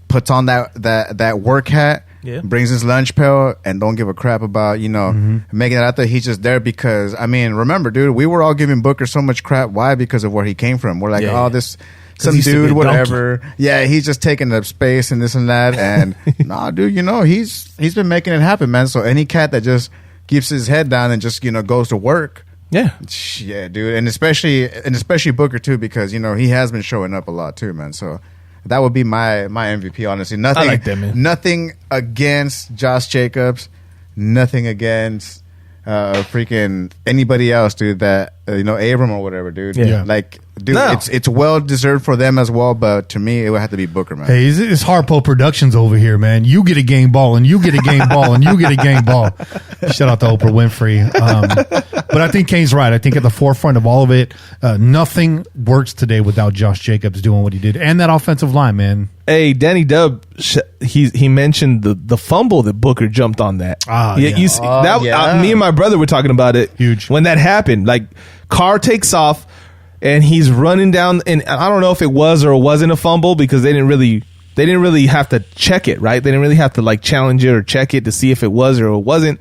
puts on that work hat, brings his lunch pail, and don't give a crap about, making it out there. He's just there because, I mean, remember, dude, we were all giving Booker so much crap. Why? Because of where he came from. We're like, this some he's dude, a whatever. Yeah, he's just taking up space and this and that. And nah, dude, he's been making it happen, man. So any cat that just keeps his head down and just, goes to work. Yeah. Yeah, dude. And especially Booker too, because, he has been showing up a lot too, man. So that would be my MVP, honestly. Nothing, I like that, man. Nothing against Josh Jacobs. Nothing against freaking anybody else, dude. That Abram or whatever, dude. Yeah. Like, dude, No. it's well deserved for them as well. But to me, it would have to be Booker, man. Hey, it's Harpo Productions over here, man. You get a game ball, and you get a game ball, and you get a game ball. Shout out to Oprah Winfrey. But I think Kane's right. I think at the forefront of all of it, nothing works today without Josh Jacobs doing what he did, and that offensive line, man. Hey, Danny Dub, he mentioned the fumble that Booker jumped on that. You see, me and my brother were talking about it. Huge. When that happened, like, car takes off and he's running down, and I don't know if it was or it wasn't a fumble because they didn't really have to check it, right? They didn't really have to like challenge it or check it to see if it was or it wasn't,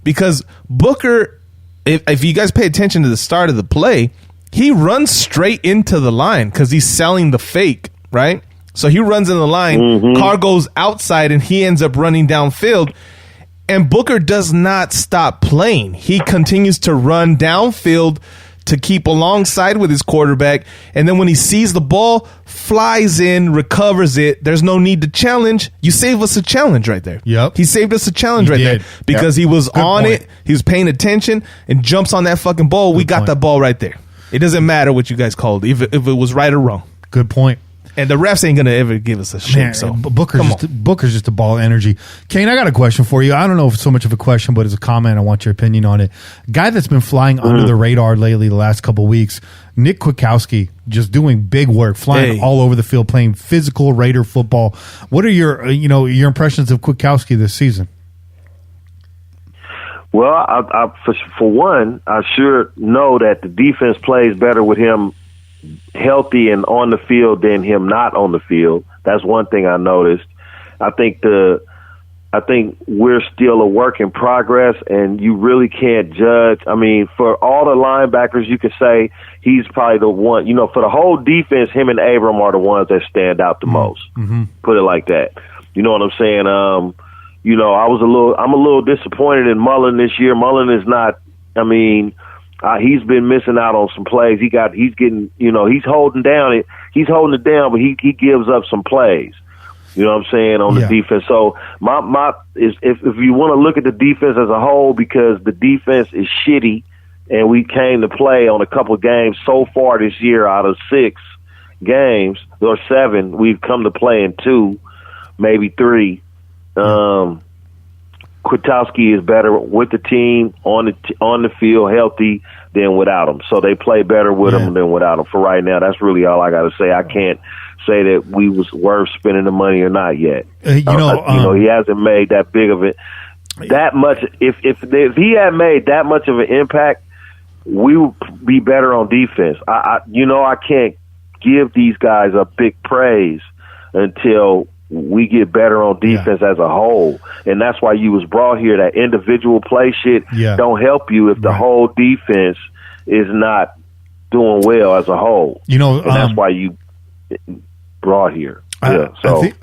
because Booker, if you guys pay attention to the start of the play, he runs straight into the line because he's selling the fake, right? So he runs in the line, car goes outside, and he ends up running downfield. And Booker does not stop playing. He continues to run downfield to keep alongside with his quarterback. And then when he sees the ball, flies in, recovers it. There's no need to challenge. You save us a challenge right there. Yep. He saved us a challenge He right did. there because he was Good on point. it. He was paying attention and jumps on that fucking ball. We got point. that ball right there. It doesn't matter what you guys called, if it was right or wrong. Good point. And the refs ain't gonna ever give us a shit. Man, So Booker's just a ball of energy. Kane, I got a question for you. I don't know if it's so much of a question, but it's a comment. I want your opinion on it. Guy that's been flying under the radar lately the last couple of weeks, Nick Kwiatkowski, just doing big work, flying all over the field, playing physical Raider football. What are your impressions of Kwiatkowski this season? Well, I for one, I sure know that the defense plays better with him healthy and on the field than him not on the field. That's one thing I noticed. I think we're still a work in progress, and you really can't judge. I mean, for all the linebackers, you could say he's probably the one. For the whole defense, him and Abram are the ones that stand out the most. Put it like that. You know what I'm saying? I'm a little disappointed in Mullen this year. Mullen is not. I mean, he's been missing out on some plays. He's getting. He's holding it down, but he gives up some plays. You know what I'm saying, on the defense. So my is if you want to look at the defense as a whole, because the defense is shitty, and we came to play on a couple of games so far this year. Out of 6 games or 7, we've come to play in 2, maybe 3. Kwiatkowski is better with the team on the field, healthy, than without him. So they play better with him than without him. For right now, that's really all I got to say. I can't say that we was worth spending the money or not yet. He hasn't made that big of it. That much. If he had made that much of an impact, we would be better on defense. I can't give these guys a big praise until we get better on defense as a whole. And that's why you was brought here. That individual play shit don't help you if the whole defense is not doing well as a whole. And that's why you brought here. I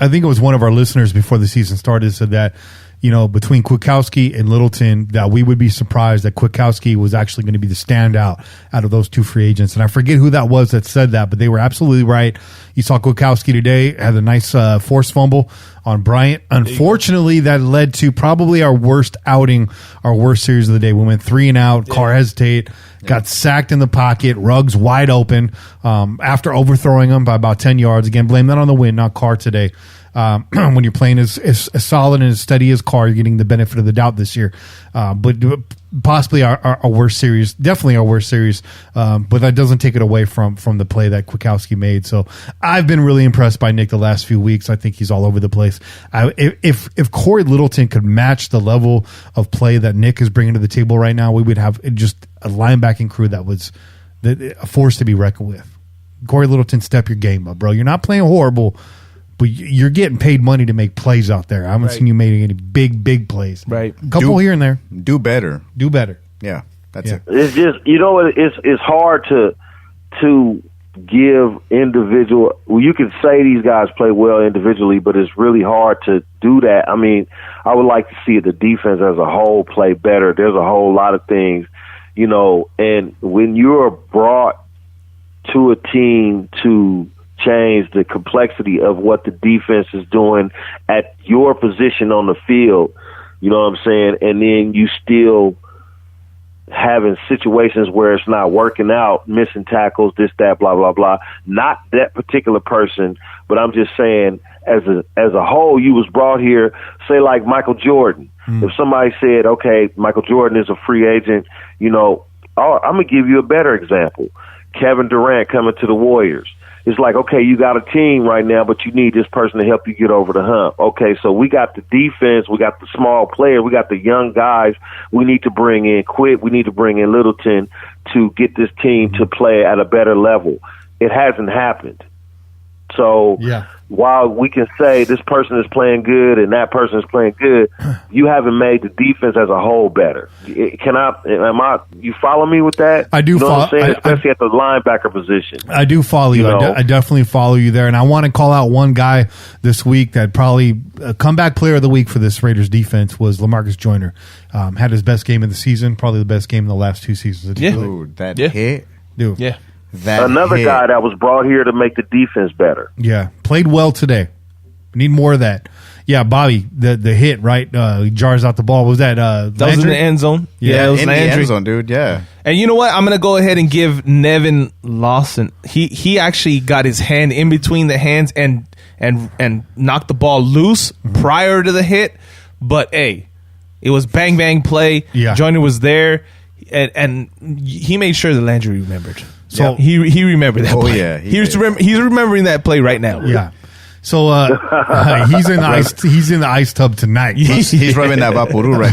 think it was one of our listeners before the season started said that between Kwiatkowski and Littleton, that we would be surprised that Kwiatkowski was actually going to be the standout out of those two free agents. And I forget who that was that said that, but they were absolutely right. You saw Kwiatkowski today had a nice forced fumble on Bryant. Unfortunately, that led to probably our worst outing, our worst series of the day. We went 3 and out, Carr hesitate, got sacked in the pocket, Ruggs wide open after overthrowing him by about 10 yards. Again, blame that on the wind, not Carr today. When you're playing as solid and as steady as Carr, you're getting the benefit of the doubt this year. But possibly our worst series, definitely our worst series. But that doesn't take it away from the play that Kwiatkowski made. So I've been really impressed by Nick the last few weeks. I think he's all over the place. If Corey Littleton could match the level of play that Nick is bringing to the table right now, we would have just a linebacking crew that was a force to be reckoned with. Corey Littleton, step your game up, bro. You're not playing horrible, but you're getting paid money to make plays out there. I haven't seen you make any big plays. Right. A couple here and there. Do better. Do better. Yeah, that's it. It's just, it's hard to give individual. Well, you can say these guys play well individually, but it's really hard to do that. I mean, I would like to see the defense as a whole play better. There's a whole lot of things, and when you're brought to a team to change the complexity of what the defense is doing at your position on the field, you know what I'm saying? And then you still having situations where it's not working out, missing tackles, this, that, blah, blah, blah. Not that particular person, but I'm just saying as a whole, you was brought here, say like Michael Jordan. If somebody said, okay, Michael Jordan is a free agent, I'm going to give you a better example. Kevin Durant coming to the Warriors. It's like, okay, you got a team right now, but you need this person to help you get over the hump. Okay, so we got the defense, we got the small players, we got the young guys. We need to bring in Quick, we need to bring in Littleton to get this team to play at a better level. It hasn't happened. So while we can say this person is playing good and that person is playing good, you haven't made the defense as a whole better. You follow me with that? I do follow, especially at the linebacker position. I do follow you. I definitely follow you there. And I want to call out one guy this week that probably comeback player of the week for this Raiders defense was LaMarcus Joyner. Had his best game of the season, probably the best game in the last 2 seasons. Dude, that hit. Dude. Yeah. Another guy that was brought here to make the defense better. Yeah, played well today. Need more of that. Yeah, Bobby, the hit, right? He jars out the ball. Was that that was in the end zone? Yeah, it was in the end zone, dude. Yeah. And you know what? I'm gonna go ahead and give Nevin Lawson. He actually got his hand in between the hands and knocked the ball loose prior to the hit. But hey, it was bang bang play. Yeah, Joyner was there, and he made sure that Landry remembered. So he remembered that play. Oh yeah, he's remembering that play right now. Yeah. So he's in the ice tub tonight. He's rubbing that Vaporub right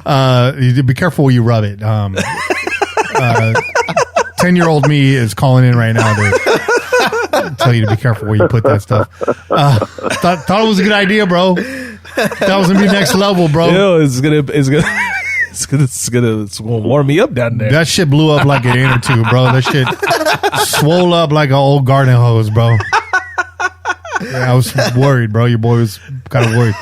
now. Be careful where you rub it. 10-year-old me is calling in right now to tell you to be careful where you put that stuff. Thought it was a good idea, bro. That was gonna be next level, bro. Yo, it's gonna warm me up down there. That shit blew up like an inch or two, bro. That shit swole up like an old garden hose, bro. Yeah, I was worried, bro. Your boy was kind of worried.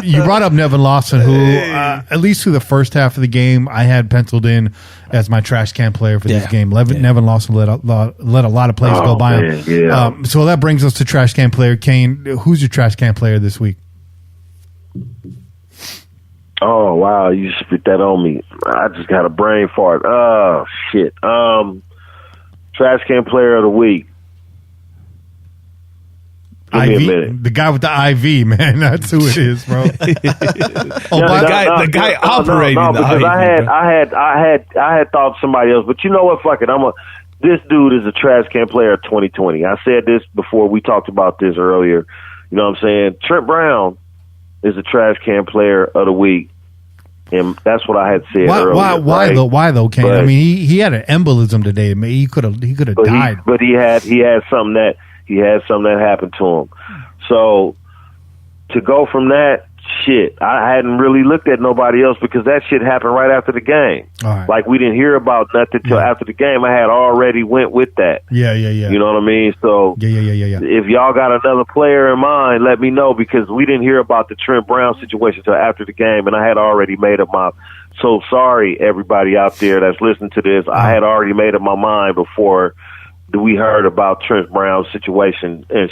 You brought up Nevin Lawson, who, at least through the first half of the game, I had penciled in as my trash can player for this game. Nevin Lawson let a lot of plays go by him. Yeah. So that brings us to trash can player. Kane, who's your trash can player this week? Oh, wow. You spit that on me. I just got a brain fart. Oh, shit. Trash can player of the week. Give me a minute. The guy with the IV, man. That's who it is, bro. The guy operating the because IV. I had thought of somebody else, but you know what? Fuck it. This dude is a trash can player of 2020. I said this before. We talked about this earlier. You know what I'm saying? Trent Brown is a trash can player of the week. And that's what I had said earlier. Why though, Kane? I mean, he had an embolism today. Man, he could have died. But he had something that happened to him. So to go from that, shit, I hadn't really looked at nobody else because that shit happened right after the game. All right. Like, we didn't hear about nothing till after the game. I had already went with that. Yeah. You know what I mean? So Yeah. if y'all got another player in mind, let me know, because we didn't hear about the Trent Brown situation till after the game, and I had already made up my. So sorry, everybody out there that's listening to this. I had already made up my mind before we heard about Trent Brown's situation, and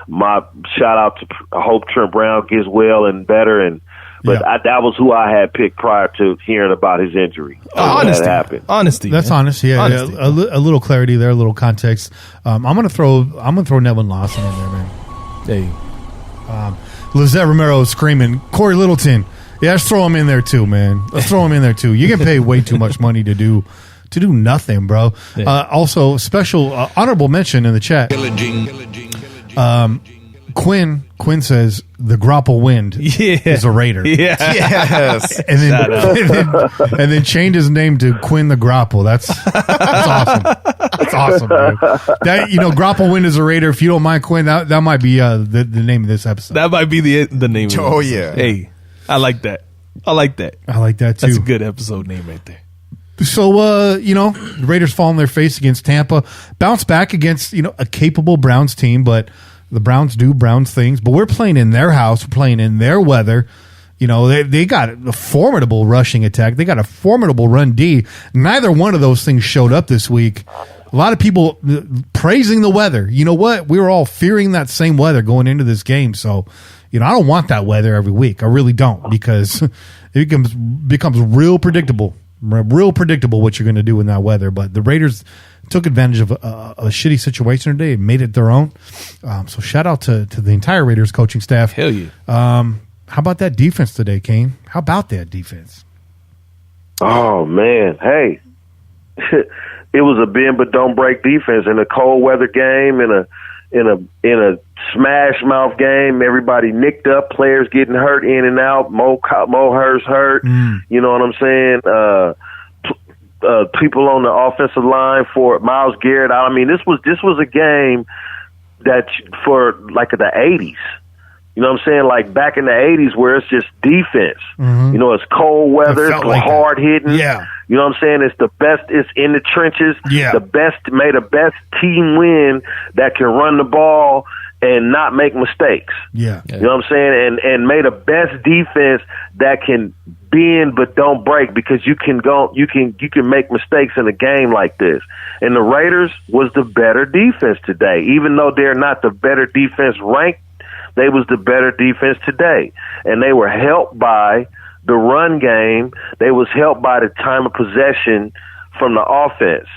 my shout out to. I hope Trent Brown gets well and better, but that was who I had picked prior to hearing about his injury. Honesty, that happened. Honesty. That's man. honest. Yeah, Honesty. a little clarity there, a little context. I'm gonna throw Nevin Lawson in there, man. Hey, Lizette Romero is screaming, Corey Littleton. Yeah, let's throw him in there too, man. Let's throw him in there too. You get paid way too much money to do nothing, bro. Yeah. Also, special honorable mention in the chat. Quinn says the Graupel wind is a Raider. Yeah. Yes. And then changed his name to Quinn the Graupel. That's awesome. That's awesome, dude. That Graupel wind is a Raider. If you don't mind, Quinn, that might be the name of this episode. That might be the name. Oh, of it. yeah. Hey, I like that. I like that. I like that too. That's a good episode name right there. So, the Raiders fall on their face against Tampa, bounce back against, a capable Browns team, but the Browns do Browns things. But we're playing in their house, we're playing in their weather. They got a formidable rushing attack. They got a formidable run D. Neither one of those things showed up this week. A lot of people praising the weather. You know what? We were all fearing that same weather going into this game. So, I don't want that weather every week. I really don't, because it becomes real predictable. Real predictable what you're going to do in that weather. But the Raiders took advantage of a shitty situation today and made it their own. So shout out to the entire Raiders coaching staff. Hell yeah. How about that defense today, Kane? How about that defense? Oh man, hey, it was a bend but don't break defense in a cold weather game, in a smash mouth game. Everybody nicked up, players getting hurt in and out. Mo Hurst hurt. You know what I'm saying? People on the offensive line for Myles Garrett. I mean, this was a game that for like the 80s. You know what I'm saying? Like back in the 80s where it's just defense. It's cold weather, it's like hard hitting. Yeah. You know what I'm saying? It's the best. It's in the trenches. Yeah. The best team win that can run the ball and not make mistakes. Yeah. You know what I'm saying? And made a best defense that can bend but don't break, because you can make mistakes in a game like this. And the Raiders was the better defense today. Even though they're not the better defense ranked, they was the better defense today. And they were helped by the run game. They was helped by the time of possession from the offense.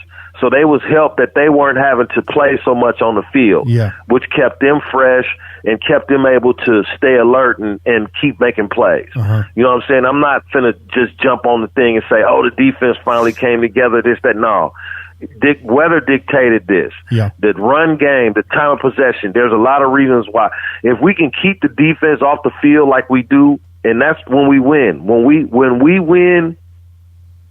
So they was helped that they weren't having to play so much on the field, which kept them fresh and kept them able to stay alert and keep making plays. You know what I'm saying? I'm not finna just jump on the thing and say, oh, the defense finally came together, this, that. No. Weather dictated this. Yeah. The run game, the time of possession, there's a lot of reasons why. If we can keep the defense off the field like we do, and that's when we win. When we win,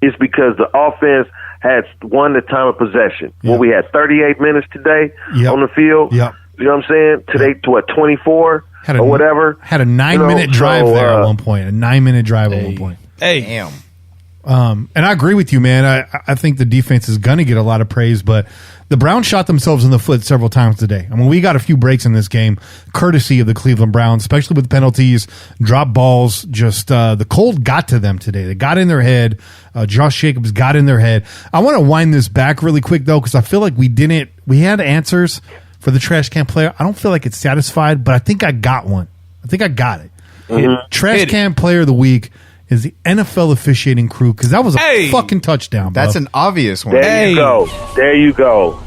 it's because the offense had won the time of possession. When we had 38 minutes today on the field, you know what I'm saying? Today to what, 24 or whatever? Had a 9-minute drive there at one point. A 9-minute drive at one point. Hey. Damn. And I agree with you, man. I think the defense is going to get a lot of praise, but the Browns shot themselves in the foot several times today. I mean, we got a few breaks in this game, courtesy of the Cleveland Browns, especially with penalties, drop balls. Just the cold got to them today. They got in their head. Josh Jacobs got in their head. I want to wind this back really quick, though, because I feel like we had answers for the trash can player. I don't feel like it's satisfied, but I think I got one. I think I got it. Trash can player of the week is the NFL officiating crew, because that was a fucking touchdown, bro. That's an obvious one. There you go.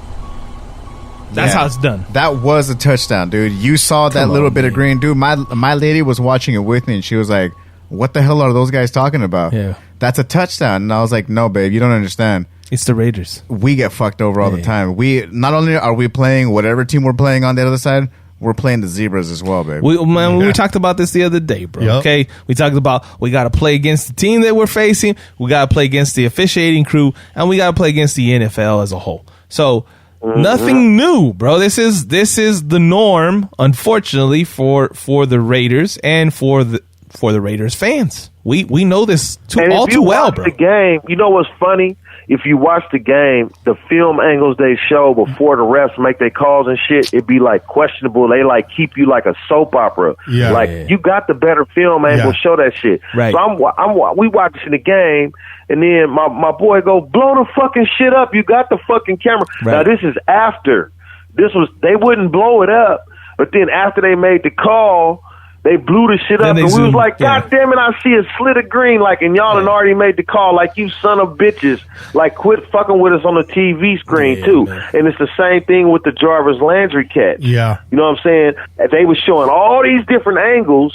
That's how it's done. That was a touchdown, dude. You saw that little bit of green. Dude, my lady was watching it with me, and she was like, what the hell are those guys talking about? Yeah. That's a touchdown. And I was like, no, babe, you don't understand. It's the Raiders. We get fucked over all the time. We not only are we playing whatever team we're playing on the other side, we're playing the Zebras as well, baby. We talked about this the other day, bro. Yep. Okay, we talked about we got to play against the team that we're facing. We got to play against the officiating crew, and we got to play against the NFL as a whole. So nothing new, bro. This is the norm, unfortunately, for the Raiders and for for the Raiders fans. We know this all too well, bro. The game, you know what's funny? If you watch the game, the film angles they show before the refs make their calls and shit, it'd be like questionable. They like keep you like a soap opera. Yeah. Like you got the better film angle, show that shit. Right. So we watching the game, and then my boy go, blow the fucking shit up. You got the fucking camera. Right. Now this is after. They wouldn't blow it up, but then after they made the call, they blew the shit up, and we was like, God damn it, I see a slit of green, like, and y'all had already made the call, like, you son of bitches, like, quit fucking with us on the TV screen, too. Man. And it's the same thing with the Jarvis Landry catch. Yeah. You know what I'm saying? They was showing all these different angles,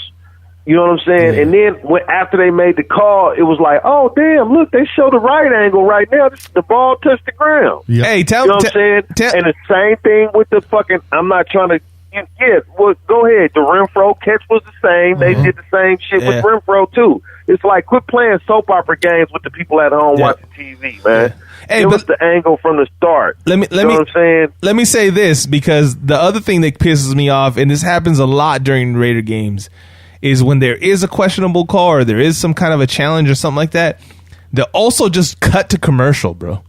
you know what I'm saying? Yeah. And then after they made the call, it was like, oh, damn, look, they show the right angle right now. The ball touched the ground. Yeah. Hey, you know what I'm saying? And the same thing with the fucking, I'm not trying to, yeah, well, go ahead. The Renfro catch was the same. They did the same shit with Renfro, too. It's like, quit playing soap opera games with the people at home watching TV, man. Hey, it was the angle from the start. Let me what I'm saying? Let me say this, because the other thing that pisses me off, and this happens a lot during Raider games, is when there is a questionable call or there is some kind of a challenge or something like that, they'll also just cut to commercial, bro.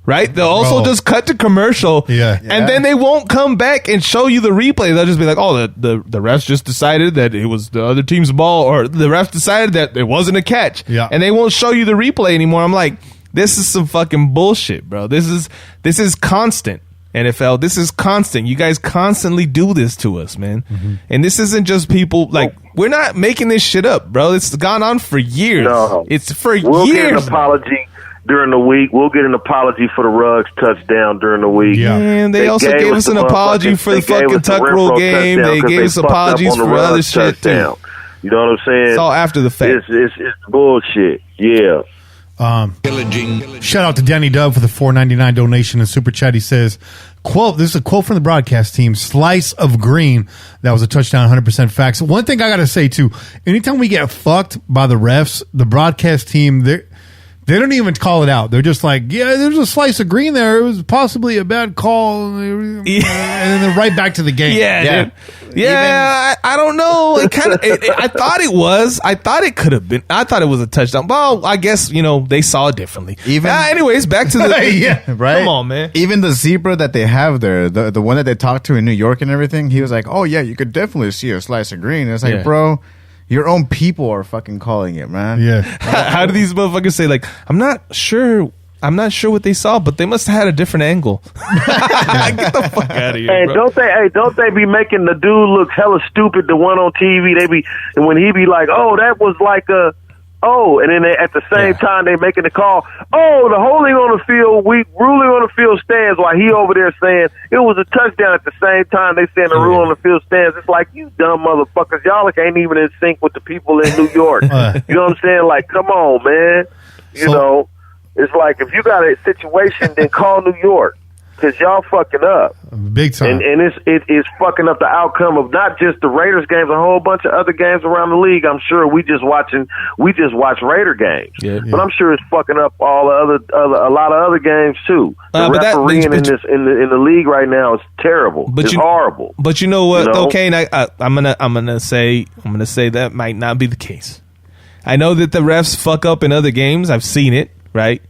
Right? They'll also just cut to commercial, and then they won't come back and show you the replay. They'll just be like, oh, the refs just decided that it was the other team's ball, or the refs decided that it wasn't a catch. Yeah. And they won't show you the replay anymore. I'm like, this is some fucking bullshit, bro. This is constant, NFL. This is constant. You guys constantly do this to us, man. Mm-hmm. And this isn't just people, like, we're not making this shit up, bro. It's gone on for years. No. It's for years. We'll get an apology during the week. We'll get an apology for the Ruggs touchdown during the week. Yeah. And they also gave us an apology for the fucking Tuck Rule game. They gave us apologies for other shit, too. You know what I'm saying? It's all after the fact. It's bullshit. Yeah. Shout out to Danny Dove for the $4.99 donation and super chat. He says, quote, this is a quote from the broadcast team, slice of green. That was a touchdown, 100% facts. One thing I got to say, too, anytime we get fucked by the refs, the broadcast team, they don't even call it out. They're just like, yeah, there's a slice of green there. It was possibly a bad call. And then they're right back to the game. Yeah. I don't know. I thought it was. I thought it could have been. I thought it was a touchdown. Well, I guess, they saw it differently. Anyways, back to the... yeah, right? Come on, man. Even the zebra that they have there, the one that they talked to in New York and everything, he was like, oh, yeah, you could definitely see a slice of green. And it's like, bro... Your own people are fucking calling it, man. Yeah. How do these motherfuckers say, like, I'm not sure what they saw, but they must have had a different angle. Get the fuck out of here, Hey, bro. don't they be making the dude look hella stupid, the one on TV? And when he be like, oh, that was like a... Oh, and then at the same time they making the call. Oh, the holding on the field, ruling on the field stands, while he over there saying it was a touchdown. At the same time they saying the rule on the field stands. It's like, you dumb motherfuckers, y'all ain't even in sync with the people in New York. You know what I'm saying? Like, come on, man. You know, it's like, if you got a situation, then call New York, because y'all fucking up. Big time. And it's fucking up the outcome of not just the Raiders games, a whole bunch of other games around the league. I'm sure we just watch Raider games. But I'm sure it's fucking up all the a lot of other games too. The refereeing in the league right now is terrible. It's horrible. But you know what? Okay, and I'm gonna say that might not be the case. I know that the refs fuck up in other games. I've seen it, right?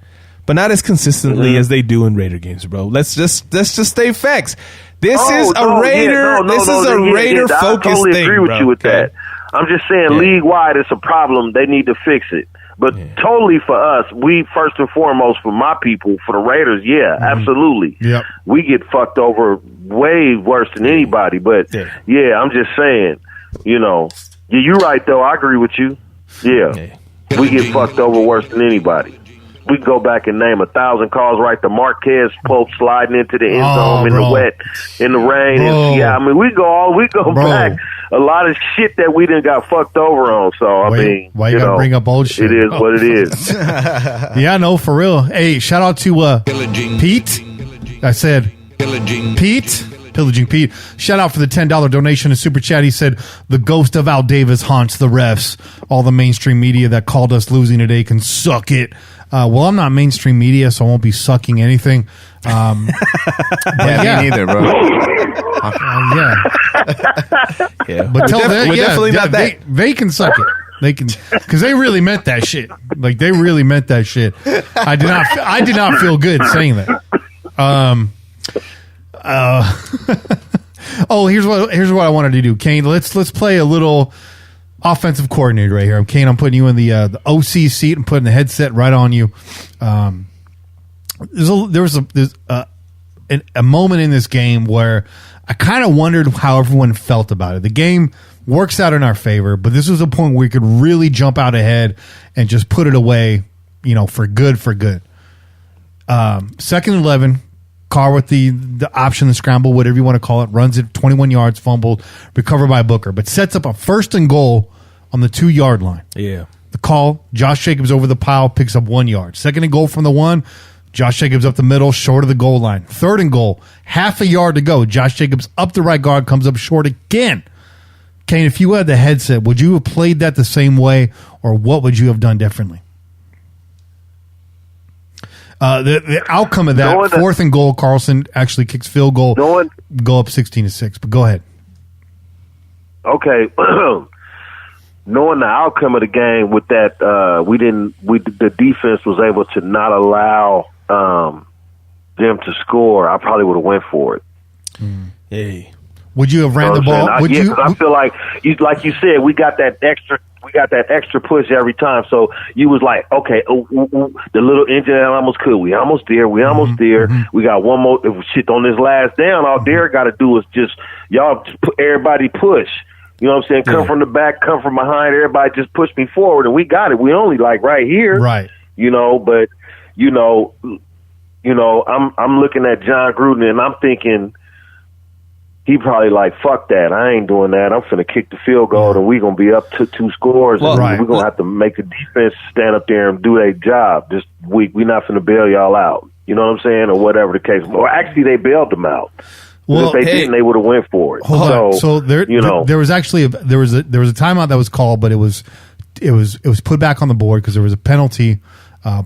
But not as consistently as they do in Raider games, bro. Let's just stay facts. This is a Raider. This is a Raider focused thing. I totally agree with you with that. I'm just saying, league wide, it's a problem. They need to fix it. But totally for us, we first and foremost, for my people, for the Raiders, absolutely. Yep. We get fucked over way worse than anybody. But I'm just saying, you're right though. I agree with you. Yeah. We get fucked over worse than anybody. We can go back and name 1,000 calls, right? The Marquez Pope sliding into the end zone in the wet, in the rain. And, we go back a lot of shit that we done got fucked over on. So, why you gotta bring up old shit? It is what it is. Yeah, no, for real. Hey, shout out to Pete. I said Pete. Pillaging Pete. Shout out for the $10 donation and super chat. He said, the ghost of Al Davis haunts the refs. All the mainstream media that called us losing today can suck it. Well, I'm not mainstream media, so I won't be sucking anything. Me neither, bro. But tell them, definitely not that. They can suck it. They can, because they really meant that shit. Like they really meant that shit. I did not feel good saying that. Oh, here's what I wanted to do, Kane. Let's play a little offensive coordinator right here. Kane, I'm putting you in the OC seat and putting the headset right on you. There was a moment in this game where I kind of wondered how everyone felt about it. The game works out in our favor, but this was a point where we could really jump out ahead and just put it away, for good. 2nd and 11, Carr with the option, the scramble, whatever you want to call it, runs it 21 yards, fumbled, recovered by Booker, but sets up a 1st and goal on the 2-yard line. Yeah. The call, Josh Jacobs over the pile, picks up 1 yard. 2nd and goal from the 1, Josh Jacobs up the middle, short of the goal line. 3rd and goal, half a yard to go. Josh Jacobs up the right guard, comes up short again. Kane, if you had the headset, would you have played that the same way, or what would you have done differently? The outcome of that, 4th and goal, Carlson actually kicks field goal, go up 16-6. But go ahead. Okay. Knowing the outcome of the game with that, the defense was able to not allow them to score. I probably would have went for it. Hey, would you have ran the ball? I feel like you said, we got that extra push every time. So you was like, okay, the little engine almost could. We almost there. We got one more shit on this last down. All Derek got to do is just everybody push. You know what I'm saying? Come from the back, come from behind. Everybody just push me forward, and we got it. We only right here, right? But I'm looking at John Gruden, and I'm thinking he probably fuck that. I ain't doing that. I'm finna kick the field goal, and we gonna be up to 2 scores, and we're gonna have to make the defense stand up there and do their job this week. We're not finna bail y'all out. You know what I'm saying, or whatever the case. Or actually, they bailed them out. Well, if they didn't, they would have went for it. So there was actually there was a timeout that was called, but it was put back on the board because there was a penalty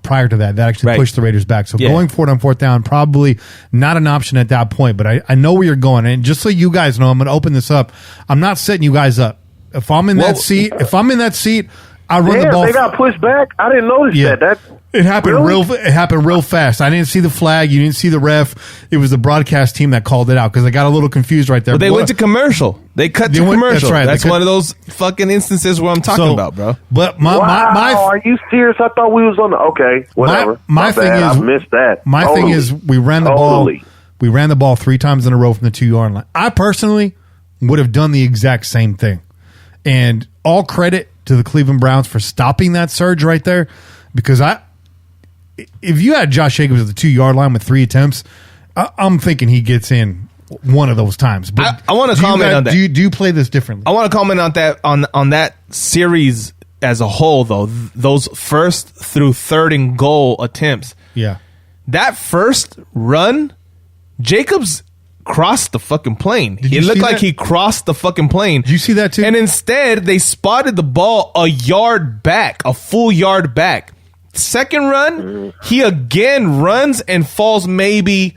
prior to that actually pushed the Raiders back. So going for it on 4th down, probably not an option at that point. But I know where you're going, and just so you guys know, I'm going to open this up. I'm not setting you guys up. If I'm in that seat, I run the ball. They got pushed back. I didn't notice that. It happened It happened real fast. I didn't see the flag. You didn't see the ref. It was the broadcast team that called it out because I got a little confused right there. But they went to commercial. They cut to commercial. That's one of those fucking instances where I'm talking about, bro. But are you serious? I thought we was on the whatever. My thing is, I missed that. My thing is, we ran the ball. We ran the ball 3 times in a row from the 2-yard line. I personally would have done the exact same thing, and all credit to the Cleveland Browns for stopping that surge right there, because if you had Josh Jacobs at the 2-yard line with 3 attempts, I'm thinking he gets in one of those times. But I want to comment on that. Do you play this differently? I want to comment on that on that series as a whole, though. Those 1st through 3rd and goal attempts. Yeah. That first run, Jacobs crossed the fucking plane. It looked like he crossed the fucking plane. Did you see that too? And instead, they spotted the ball a full yard back. 2nd run, he again runs and falls maybe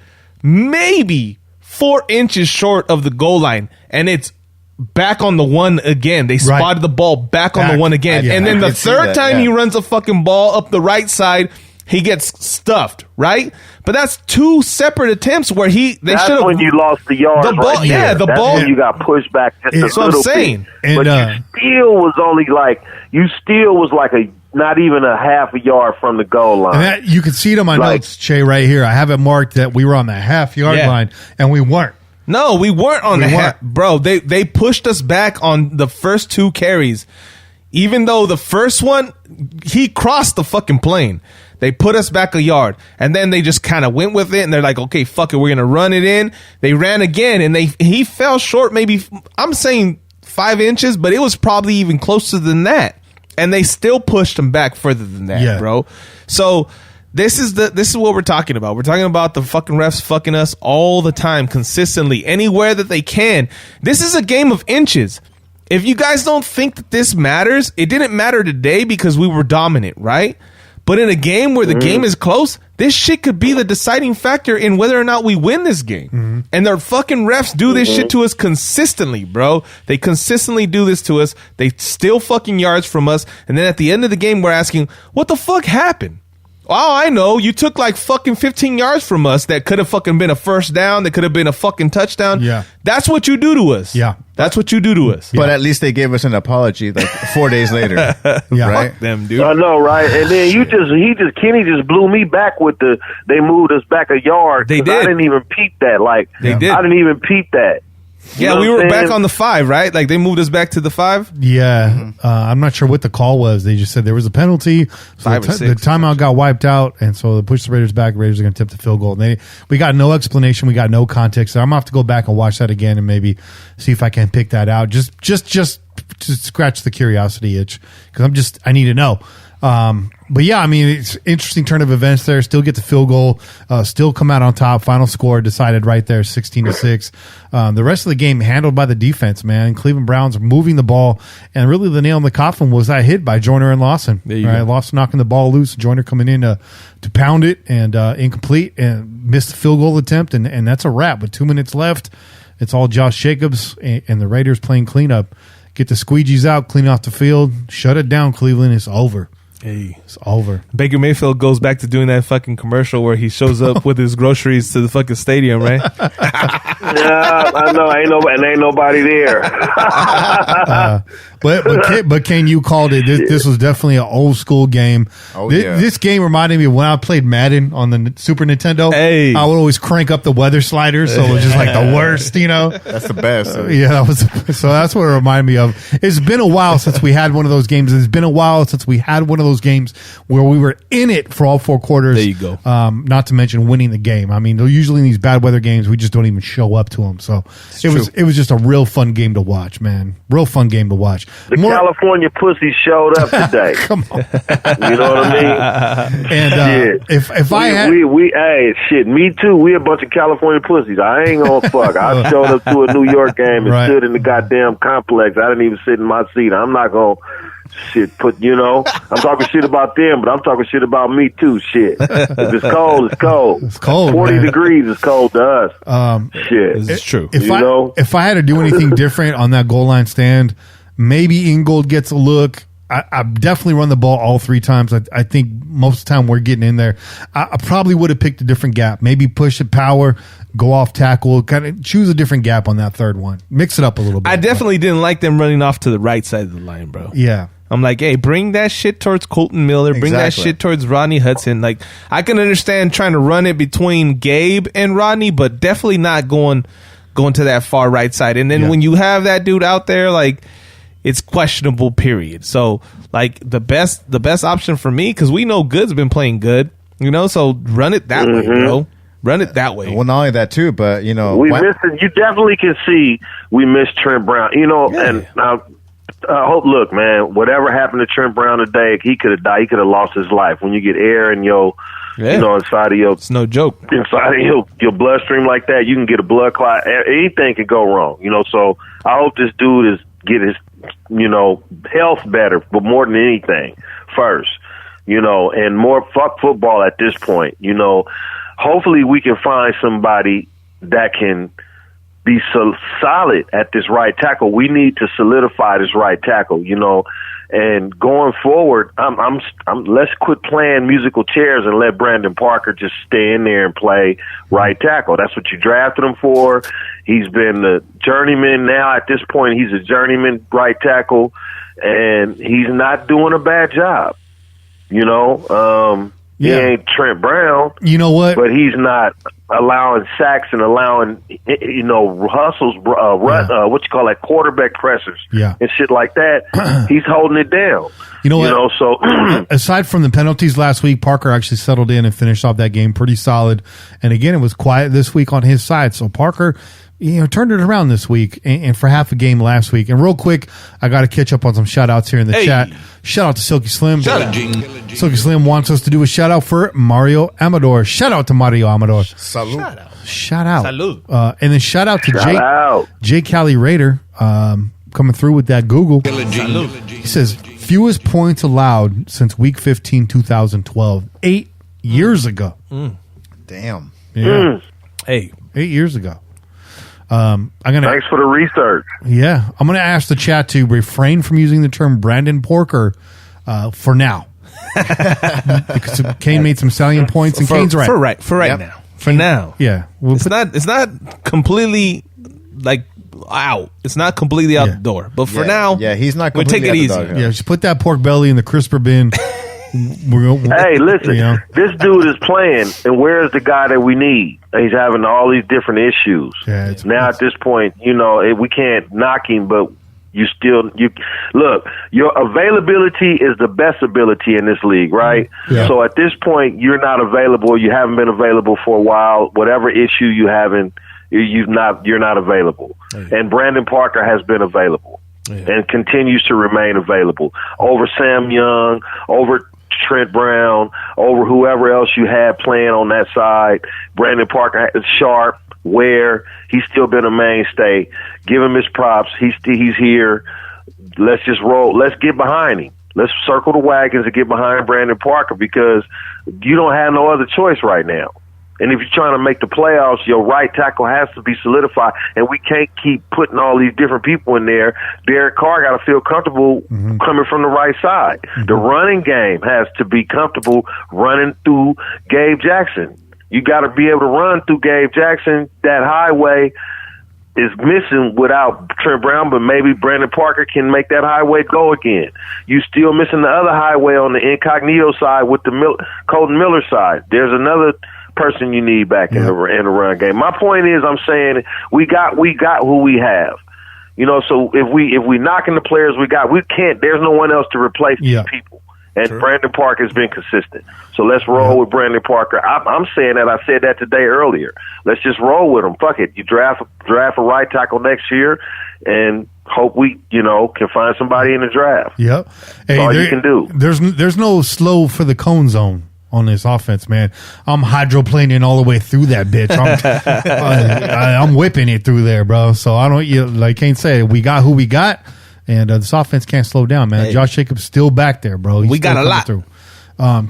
4 inches short of the goal line, and it's back on the 1 again. They spotted the ball back on the 1 again. And then the 3rd time he runs a fucking ball up the right side, he gets stuffed, right? But that's 2 separate attempts where they should have. That's when you lost the yard. The ball, the ball. When you got pushed back just a little I'm saying. bit. But you still was not even a half a yard from the goal line. And you can see it on my notes, Che, right here. I have it marked that we were on the half-yard line, and we weren't. No, we weren't on the half. Bro, they pushed us back on the first 2 carries. Even though the first one, he crossed the fucking plane. They put us back a yard, and then they just kind of went with it, and they're like, okay, fuck it, we're going to run it in. They ran again, and he fell short maybe, I'm saying 5 inches, but it was probably even closer than that. And they still pushed him back further than that, bro. So this is what we're talking about. We're talking about the fucking refs fucking us all the time, consistently, anywhere that they can. This is a game of inches. If you guys don't think that this matters, it didn't matter today because we were dominant, right? But in a game where the game is close, this shit could be the deciding factor in whether or not we win this game. And their fucking refs do this shit to us consistently, bro. They consistently do this to us. They steal fucking yards from us. And then at the end of the game, we're asking, what the fuck happened? Oh, I know. You took like fucking 15 yards from us that could have fucking been a first down. That could have been a fucking touchdown. Yeah. That's what you do to us. Yeah. That's what you do to us. But at least they gave us an apology like 4 days later. Yeah. Right? Fuck them, dude. I know, right? And then Kenny just blew me back with they moved us back a yard. They 'cause did. I didn't even peep that. Like, They did. I didn't even peep that. You Yeah, know we what were I'm back saying? on the 5, right? Like they moved us back to the 5. Yeah, I'm not sure what the call was. They just said there was a penalty. So 5 or 6, the timeout got wiped out, and so they pushed the Raiders back. Raiders are going to tip the field goal. And we got no explanation. We got no context. So I'm going to have to go back and watch that again and maybe see if I can pick that out. Just to scratch the curiosity itch because I need to know. But yeah, I mean, it's interesting turn of events there. Still get the field goal, still come out on top. Final score decided right there, 16-6. The rest of the game handled by the defense, man. Cleveland Browns moving the ball, and really the nail in the coffin was that hit by Joyner and Lawson. There you right, go. Lawson knocking the ball loose, Joyner coming in to pound it and incomplete and missed the field goal attempt, and that's a wrap. With 2 minutes left, it's all Josh Jacobs and the Raiders playing cleanup. Get the squeegees out, clean off the field, shut it down, Cleveland. It's over. Hey. It's over. Baker Mayfield goes back to doing that fucking commercial where he shows up with his groceries to the fucking stadium, right? Yeah, I know. Ain't nobody there. But Kane, you called it. This was definitely an old school game. Oh, This game reminded me of when I played Madden on the Super Nintendo. Hey. I would always crank up the weather slider, so it was just like the worst, you know. That's the best. Yeah, so that's what it reminded me of. It's been a while since we had one of those games. It's been a while since we had one of those games where we were in it for all 4 quarters. There you go. Not to mention winning the game. I mean, usually in these bad weather games, we just don't even show up to them. So it was just a real fun game to watch, man. Real fun game to watch. The California pussy showed up today. Come on. You know what I mean? And if I had, hey, shit, me too. We a bunch of California pussies. I ain't gonna fuck. I showed up to a New York game and Right. stood in the goddamn complex. I didn't even sit in my seat. I'm not gonna I'm talking shit about them, but I'm talking shit about me too. Shit. If it's cold, it's cold. It's cold, 40 man. degrees is cold to us. Shit. This is true. If I had to do anything different on that goal line stand, maybe Ingold gets a look. I definitely run the ball all 3 times. I think most of the time we're getting in there. I probably would have picked a different gap. Maybe push it power, go off tackle, kind of choose a different gap on that third one. Mix it up a little bit. I definitely didn't like them running off to the right side of the line, bro. Yeah. I'm like, hey, bring that shit towards Colton Miller. Bring that Exactly. shit towards Rodney Hudson. Like, I can understand trying to run it between Gabe and Rodney, but definitely not going to that far right side. And then when you have that dude out there, like, it's questionable, period. So, like, the best option for me, because we know Good's been playing good, you know, so run it that way, bro. Run it that way. Well, not only that too, but you know, We missed it. You definitely can see we missed Trent Brown. You know, and hope. Look, man, whatever happened to Trent Brown today, he could have died. He could have lost his life. When you get air in your, inside of your, It's no joke. inside of your bloodstream like that, you can get a blood clot. Anything could go wrong. You know, so I hope this dude is get his, health better, but more than anything, first, and more fuck football at this point. Hopefully we can find somebody that can be so solid at this right tackle. We need to solidify this right tackle, and going forward, I'm let's quit playing musical chairs and let Brandon Parker just stay in there and play right tackle. That's what you drafted him for. He's been the journeyman now. At this point, he's a journeyman right tackle, and he's not doing a bad job. He ain't Trent Brown. You know what? But he's not allowing sacks and allowing, hustles, quarterback pressures and shit like that. He's holding it down. You know what? So aside from the penalties last week, Parker actually settled in and finished off that game pretty solid. And again, it was quiet this week on his side. So Parker, turned it around this week and for half a game last week. And real quick, I got to catch up on some shout outs here in the chat. Shout out to Silky Slim. Silky Slim wants us to do a shout out for Mario Amador. Shout out to Mario Amador. Salud. Shout out. Salud. And then shout out to Jay Cali Raider coming through with that Google. He says, fewest points allowed since week 15, 2012. 8 years ago. Damn. Yeah. Hey, 8 years ago. I'm gonna. Thanks for the research. Yeah, I'm gonna ask the chat to refrain from using the term Brandon Porker for now, because Kane made some salient points, and Kane's right. For right now. For now. Yeah, It's not completely like out. It's not completely out the door. But for now, he's not. We'll take it easy. Yeah, just put that pork belly in the crisper bin. Hey, listen, this dude is playing, and where's the guy that we need? He's having all these different issues. Yeah, now at this point, we can't knock him, but you look, your availability is the best ability in this league, right? Yeah. So at this point, you're not available. You haven't been available for a while. Whatever issue you having, you're not available. And Brandon Parker has been available and continues to remain available over Sam Young, over Trent Brown, over whoever else you had playing on that side. Brandon Parker is sharp. Where he's still been a mainstay. Give him his props. He's here. Let's just roll. Let's get behind him. Let's circle the wagons and get behind Brandon Parker, because you don't have no other choice right now. And if you're trying to make the playoffs, your right tackle has to be solidified, and we can't keep putting all these different people in there. Derek Carr got to feel comfortable coming from the right side. The running game has to be comfortable running through Gabe Jackson. You got to be able to run through Gabe Jackson. That highway is missing without Trent Brown, but maybe Brandon Parker can make that highway go again. You still missing the other highway on the incognito side with the Colton Miller side. There's another person you need back in the run game. My point is, I'm saying we got who we have. So if we knocking the players we got, we can't. There's no one else to replace these people. And Brandon Parker has been consistent. So let's roll with Brandon Parker. I'm saying that. I said that today earlier. Let's just roll with him. Fuck it. You draft a right tackle next year, and hope we can find somebody in the draft. Yep. That's all you can do. There's no slow for the cone zone on this offense, man. I'm hydroplaning all the way through that bitch. I'm whipping it through there, bro. So I don't, like Kane said, we got who we got, and this offense can't slow down, man. Hey. Josh Jacobs still back there, bro. We got a lot. Through.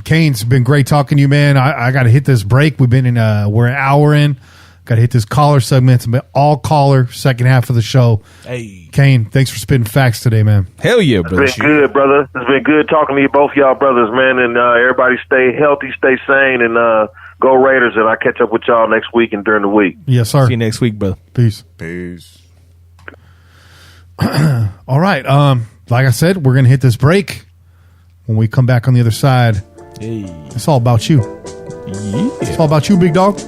Kane's been great talking to you, man. I got to hit this break. We're an hour in. Got to hit this caller segment. It's all caller, second half of the show. Hey, Kane, thanks for spitting facts today, man. Hell yeah, brother. It's been good, brother. It's been good talking to you, both y'all brothers, man. And everybody stay healthy, stay sane, and go Raiders. And I'll catch up with y'all next week and during the week. Yes, sir. See you next week, brother. Peace. All right. Like I said, we're going to hit this break. When we come back on the other side, it's all about you. Yeah. It's all about you, big dog.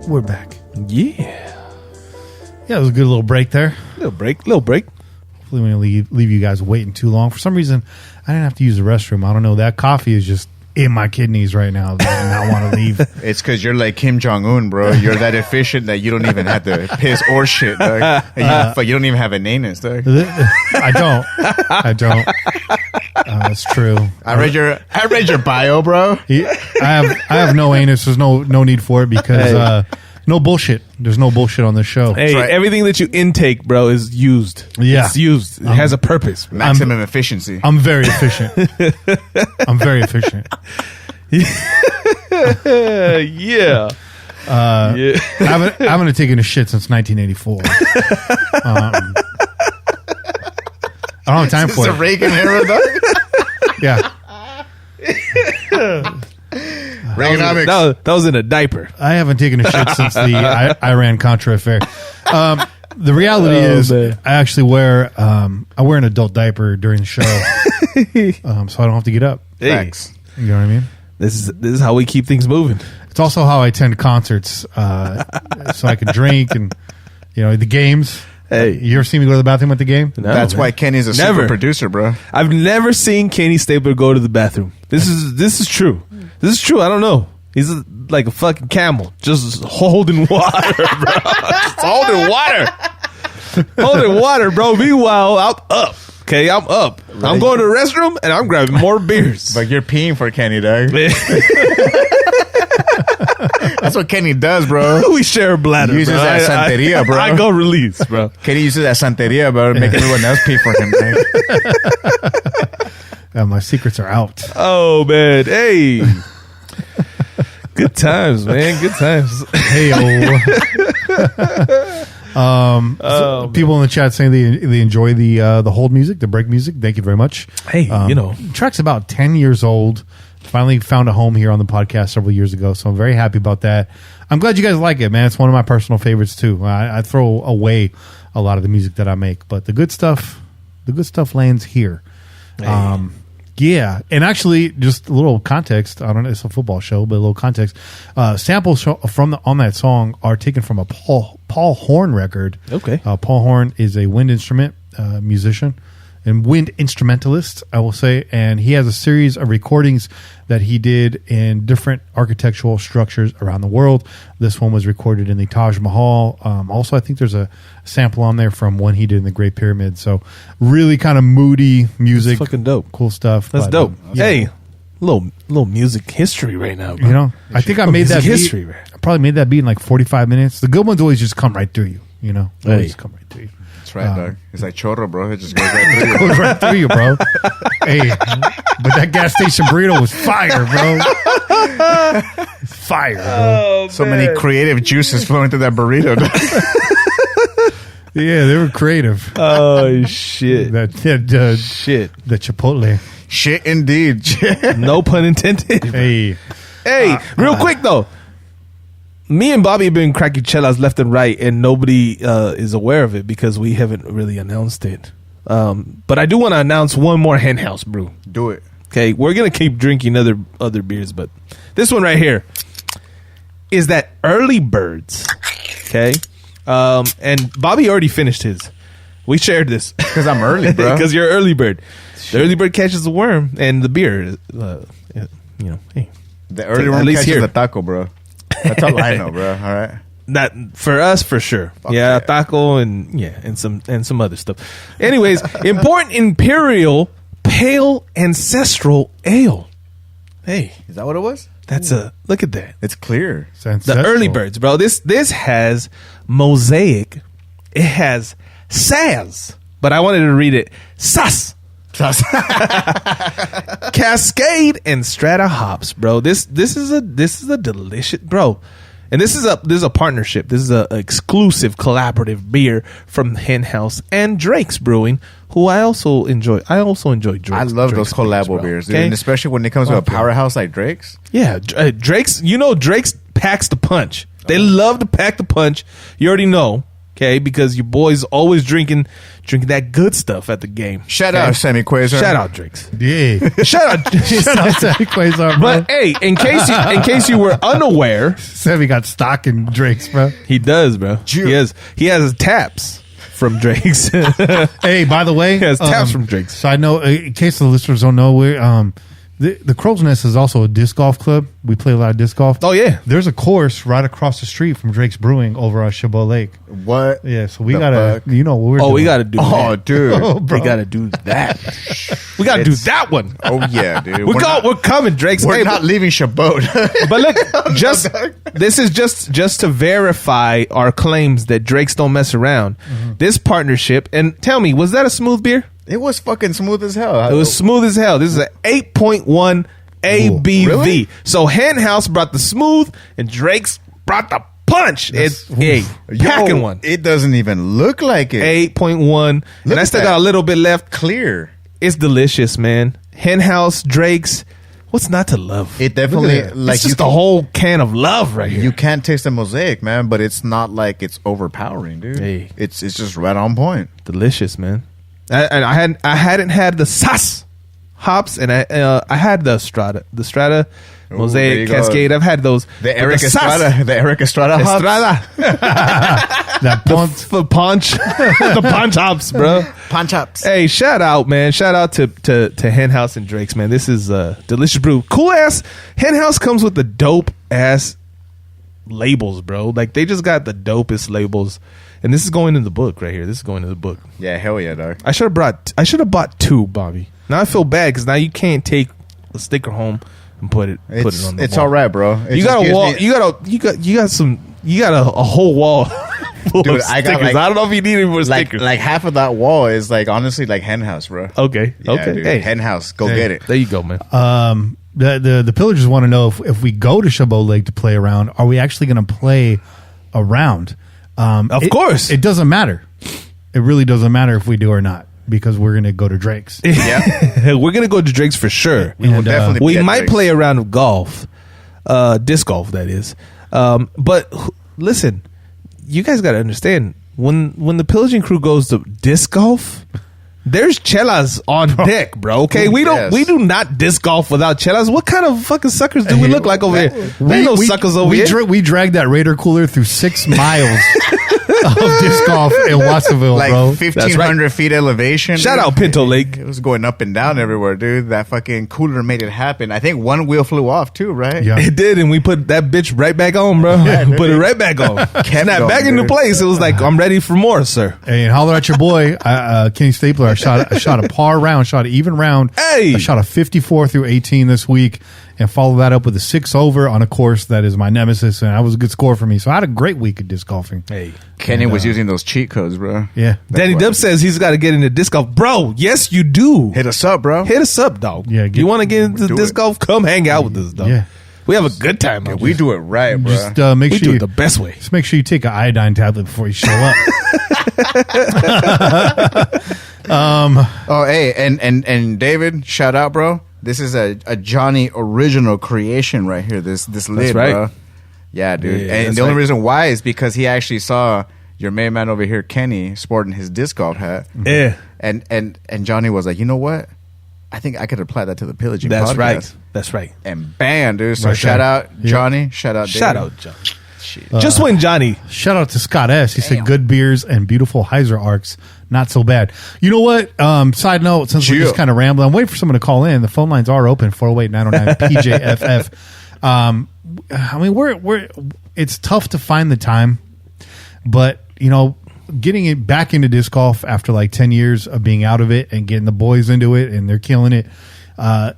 We're back. Yeah, it was a good little break there. Little break. Hopefully we didn't leave you guys waiting too long. For some reason, I didn't have to use the restroom. I don't know. That coffee is just in my kidneys right now. I do not want to leave. It's because you're like Kim Jong-un, bro. You're that efficient that you don't even have to piss or shit, dog. You don't even have an anus, dog. I don't. That's true. I read your bio, bro. I have no anus. There's no need for it because No bullshit. There's no bullshit on this show. Hey, right. everything that you intake, bro, is used. Yeah. It's used. It has a purpose. Bro. Maximum efficiency. I'm very efficient. I'm very efficient. Yeah. Yeah. I haven't taken a shit since 1984. I don't have time for It's a it. Reagan era, dog. Yeah. Reaganomics. That was in a diaper. I haven't taken a shit since the Iran-Contra affair. The reality is, man. I actually wear I wear an adult diaper during the show, so I don't have to get up. Hey, Facts. You know what I mean? this is how we keep things moving. It's also how I attend concerts, so I can drink and the games. Hey. You ever see me go to the bathroom at the game? No, That's man. why Kenny's a Never. super producer, bro. I've never seen Kenny Stabler go to the bathroom. This is true. This is true. I don't know. He's like a fucking camel, just holding water, bro. Just holding water. Holding water, bro. Meanwhile, I'm up. Okay, I'm up. I'm going to the restroom and I'm grabbing more beers. But you're peeing for Kenny, dog. That's what Kenny does, bro. We share a bladder. Uses bro. that santeria, bro. I go release, bro. Kenny uses that santeria, bro, to make everyone else pee for him, dog. My secrets are out. Oh man, hey. Good times, man. Good times. Hey, people in the chat saying they enjoy the hold music, the break music. Thank you very much. Hey, track's about 10 years old. Finally found a home here on the podcast several years ago, so I'm very happy about that. I'm glad you guys like it, man. It's one of my personal favorites too. I throw away a lot of the music that I make, but the good stuff lands here. Hey. Yeah, and actually, just a little context. I don't know, it's a football show, but a little context. Samples on that song are taken from a Paul Horn record. Okay. Paul Horn is a wind instrument musician and wind instrumentalist, I will say, and he has a series of recordings that he did in different architectural structures around the world. This one was recorded in the Taj Mahal. Also, I think there's a sample on there from one he did in the Great Pyramid. So, really kind of moody music. That's fucking dope. Cool stuff. That's but, dope. yeah. Hey, little music history right now, bro. I think I made that Music beat. history, man. I probably made that beat in like 45 minutes. The good ones always just come right through you. They Hey. always come right through you. That's right, dog. It's like chorro, bro. It just goes right through you. Goes right through you, bro. Hey, but that gas station burrito was fire, bro. It's fire, bro. So many creative juices flowing through that burrito, dog. Yeah, they were creative. Oh shit. Shit. The Chipotle. Shit, indeed. No pun intended. Hey. Hey, real quick though. Me and Bobby have been cracking chelas left and right, and nobody is aware of it because we haven't really announced it. But I do want to announce one more hen house brew. Do it. Okay, we're gonna keep drinking other beers, but this one right here is that Early Birds. Okay, and Bobby already finished his. We shared this Because I'm early, bro. because you're early bird. The early bird catches the worm, and the beer. Hey, The early At one least catches here. the taco, bro. That's all I know, bro. All right. that for us for sure. Fuck Yeah, yeah. taco and some other stuff. Anyways, important imperial pale ancestral ale. Hey, Is that what it was? that's a look at that. It's clear. The early birds, bro. This has mosaic. It has saz, but I wanted to read it sas. Cascade and strata hops, bro. This is a delicious, bro. And this is a partnership. This is a exclusive collaborative beer from Hen House and Drake's Brewing, who I also enjoy. I also enjoy Drake's. I love those Drake's collabo bro. beers, dude. Okay? And especially when it comes to a Okay. powerhouse like Drake's. Yeah, Drake's. Drake's packs the punch. They love to pack the punch. You already know, okay? Because your boys always drinking that good stuff at the game. Shout okay? out, Sammy Quasar. Shout out, Drake's. Yeah. Shout out, Shout out to Quasar, bro. But hey, in case you were unaware, Said we got stock in Drake's, bro. he does, bro. He has taps from Drake's. Hey, by the way, He has taps from Drake's. Side note, in case the listeners don't know, we're The Crow's Nest is also a disc golf club. We play a lot of disc golf. Oh yeah. There's a course right across the street from Drake's Brewing over on Chabot Lake. What? Yeah, so we The gotta, fuck? you know, what we're Oh, doing. we got to do. Oh, that. dude. Oh, bro. We got to do that. We got to do that one. Oh, yeah, dude. We're coming, Drake. We're not leaving Chabot. But look, this is just to verify our claims that Drakes don't mess around. This partnership, and tell me, was that a smooth beer? It was fucking smooth as hell. It was smooth as hell. This is an 8.1 ABV. Really? So Henhouse brought the smooth, and Drake's brought the punch. It's packing one. It doesn't even look like it. 8.1, and I at still that. got a little bit left. Clear. It's delicious, man. Henhouse, Drake's. What's not to love? It definitely, Look at like, It's just a whole can of love right here. you can't taste the mosaic, man, but it's not like it's overpowering, dude. Hey. It's just right on point. Delicious, man. I hadn't had the sauce hops, and I had the Strata there Mosaic you go. Cascade. I've had those. The But Eric sauce- Estrada. The Eric Estrada hops. Estrada. that punt. The punch. The punch hops, bro. Punch ups. Hey, shout out, man. Shout out to Henhouse and Drake's, man. This is delicious brew. Cool ass. Henhouse comes with the dope ass labels, bro. Like, they just got the dopest labels. And this is going in the book right here. This is going in the book. Yeah, hell yeah, dog. I should have bought two, Bobby. Now I feel bad because now you can't take a sticker home and put it on the It's wall. all right, bro. It You just got a gives wall. me- You got a whole wall full Dude, of I stickers. got, like- I don't know if you need any more stickers. like half of that wall is like honestly like Henhouse, bro. Okay. Yeah, Okay. dude. Hey, Henhouse, go Hey. get it. there you go, man. The pillagers want to know if we go to Chabot Lake to play around, are we actually going to play around? Of course. It doesn't matter. It really doesn't matter if we do or not because we're going to go to Drake's. Yeah, We're gonna go to Drake's for sure. we will And, definitely. We be at might Drake's. play a round of golf, disc golf, that is. But listen, you guys got to understand when the pillaging crew goes to disc golf, there's chelas on deck, bro. Okay, we do not disc golf without chelas. What kind of fucking suckers do we look like over here? We ain't no suckers over here. We dragged that Raider cooler through 6 miles of disc golf in Watsonville, like bro. 1,500 feet elevation. Shout dude. out Pinto Lake. It was going up and down everywhere, dude. That fucking cooler made it happen. I think one wheel flew off too, right? Yeah. It did, and we put that bitch right back on, bro. Put it right back on. Snap going, back into dude. place. It was like, I'm ready for more, sir. Hey, and holler at your boy, Kenny Stapler. I shot a par round, shot an even round. Hey! I shot a 54 through 18 this week, and followed that up with a 6 over on a course that is my nemesis, and that was a good score for me. So I had a great week of disc golfing. Hey. Kenny was using those cheat codes, bro. Yeah, Danny why. Dub says he's got to get into disc golf. Bro, yes, you do. Hit us up, bro. Hit us up, dog. Yeah, you want to get into do disc it. golf? Come hang out with us, dog. Yeah. We have a good time. out We here. do it right, bro. just make We sure do you, it the best way. just make sure you take an iodine tablet before you show up. Oh, hey, and David, shout out, bro. This is a Johnny original creation right here. This lid, right. bro. Yeah, dude. Yeah, and that's the only right. reason why is because he actually saw your main man over here, Kenny, sporting his disc golf hat. Yeah, And Johnny was like, you know what? I think I could apply that to the pillaging that's podcast. right. That's right. And bam, dude. So Right shout there. out Yeah. Johnny. Shout out David. Shout out, John. Just win, Johnny. Shout out to Scott S. He said good beers and beautiful hyzer arcs. Not so bad. You know what? Side note, since we're Chill. just kind of rambling, I'm waiting for someone to call in. The phone lines are open, 408-909-PJFF. I mean, it's tough to find the time, but, you know, getting it back into disc golf after like 10 years of being out of it and getting the boys into it and they're killing it.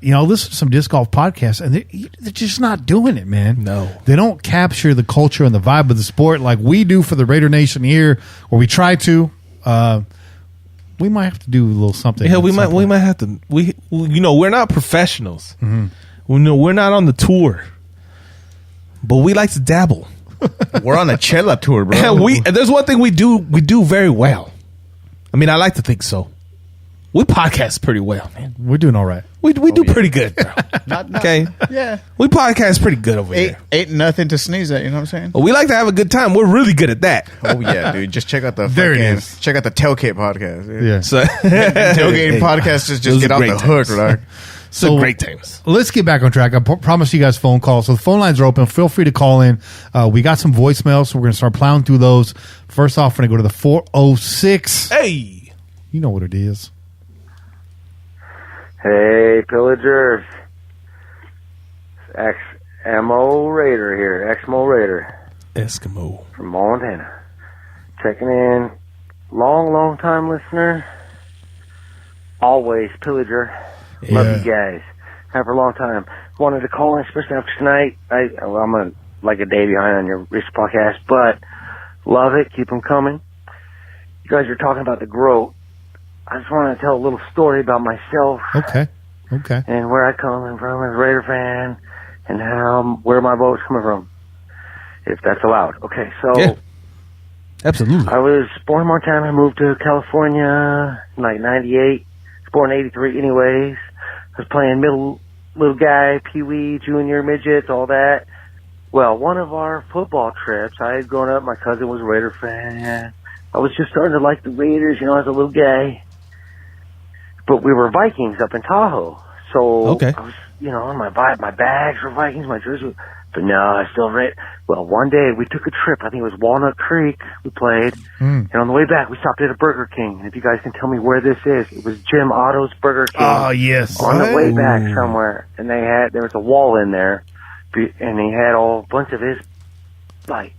You know, listen to some disc golf podcasts, and they're just not doing it, man. No. They don't capture the culture and the vibe of the sport like we do for the Raider Nation here, or we try to. We might have to do a little something. Yeah, at we some might point. have to. We're not professionals. We're not on the tour, but we like to dabble. We're on a chill up tour, bro. And there's one thing we do very well. I mean, I like to think so. We podcast pretty well, man. We're doing all right. We do pretty good, bro. Okay, Yeah. we podcast pretty good over here. Ain't nothing to sneeze at, you know what I'm saying? But we like to have a good time. We're really good at that. Oh yeah, dude. Just check out the There it fucking, is. check out the Tailgate podcast. Dude. Yeah. So Tailgating podcast is Those just are get off great the hook, times. dog. So great times. Let's get back on track. I promised you guys phone calls. So the phone lines are open. Feel free to call in. We got some voicemails, so we're going to start plowing through those. First off, we're going to go to the 406. Hey, You know what it is. Hey, pillagers. Ex-MO Raider here. Ex-MO Raider. Eskimo. From Montana. Checking in. Long time listener. Always pillager. Love you guys. Have for a long time. Wanted to call in, especially after tonight. I'm like a day behind on your recent podcast, but love it. Keep them coming. You guys are talking about the growth. I just want to tell a little story about myself. Okay. And where I come from as a Raider fan, and where my vote's coming from, if that's allowed. Okay, so Yeah. Absolutely. I was born in Montana. I moved to California in like 98. I was born in 83 anyways. I was playing little guy, peewee, junior, midgets, all that. Well, one of our football trips, I had grown up, my cousin was a Raider fan. I was just starting to like the Raiders, as a little guy. But we were Vikings up in Tahoe. So Okay. I was, my bags were Vikings, my jersey. But no, I still read. Well, one day we took a trip. I think it was Walnut Creek. We played. And on the way back, we stopped at a Burger King. And if you guys can tell me where this is, it was Jim Otto's Burger King. Oh, yes. On the way back somewhere. And there was a wall in there. And he had a bunch of his,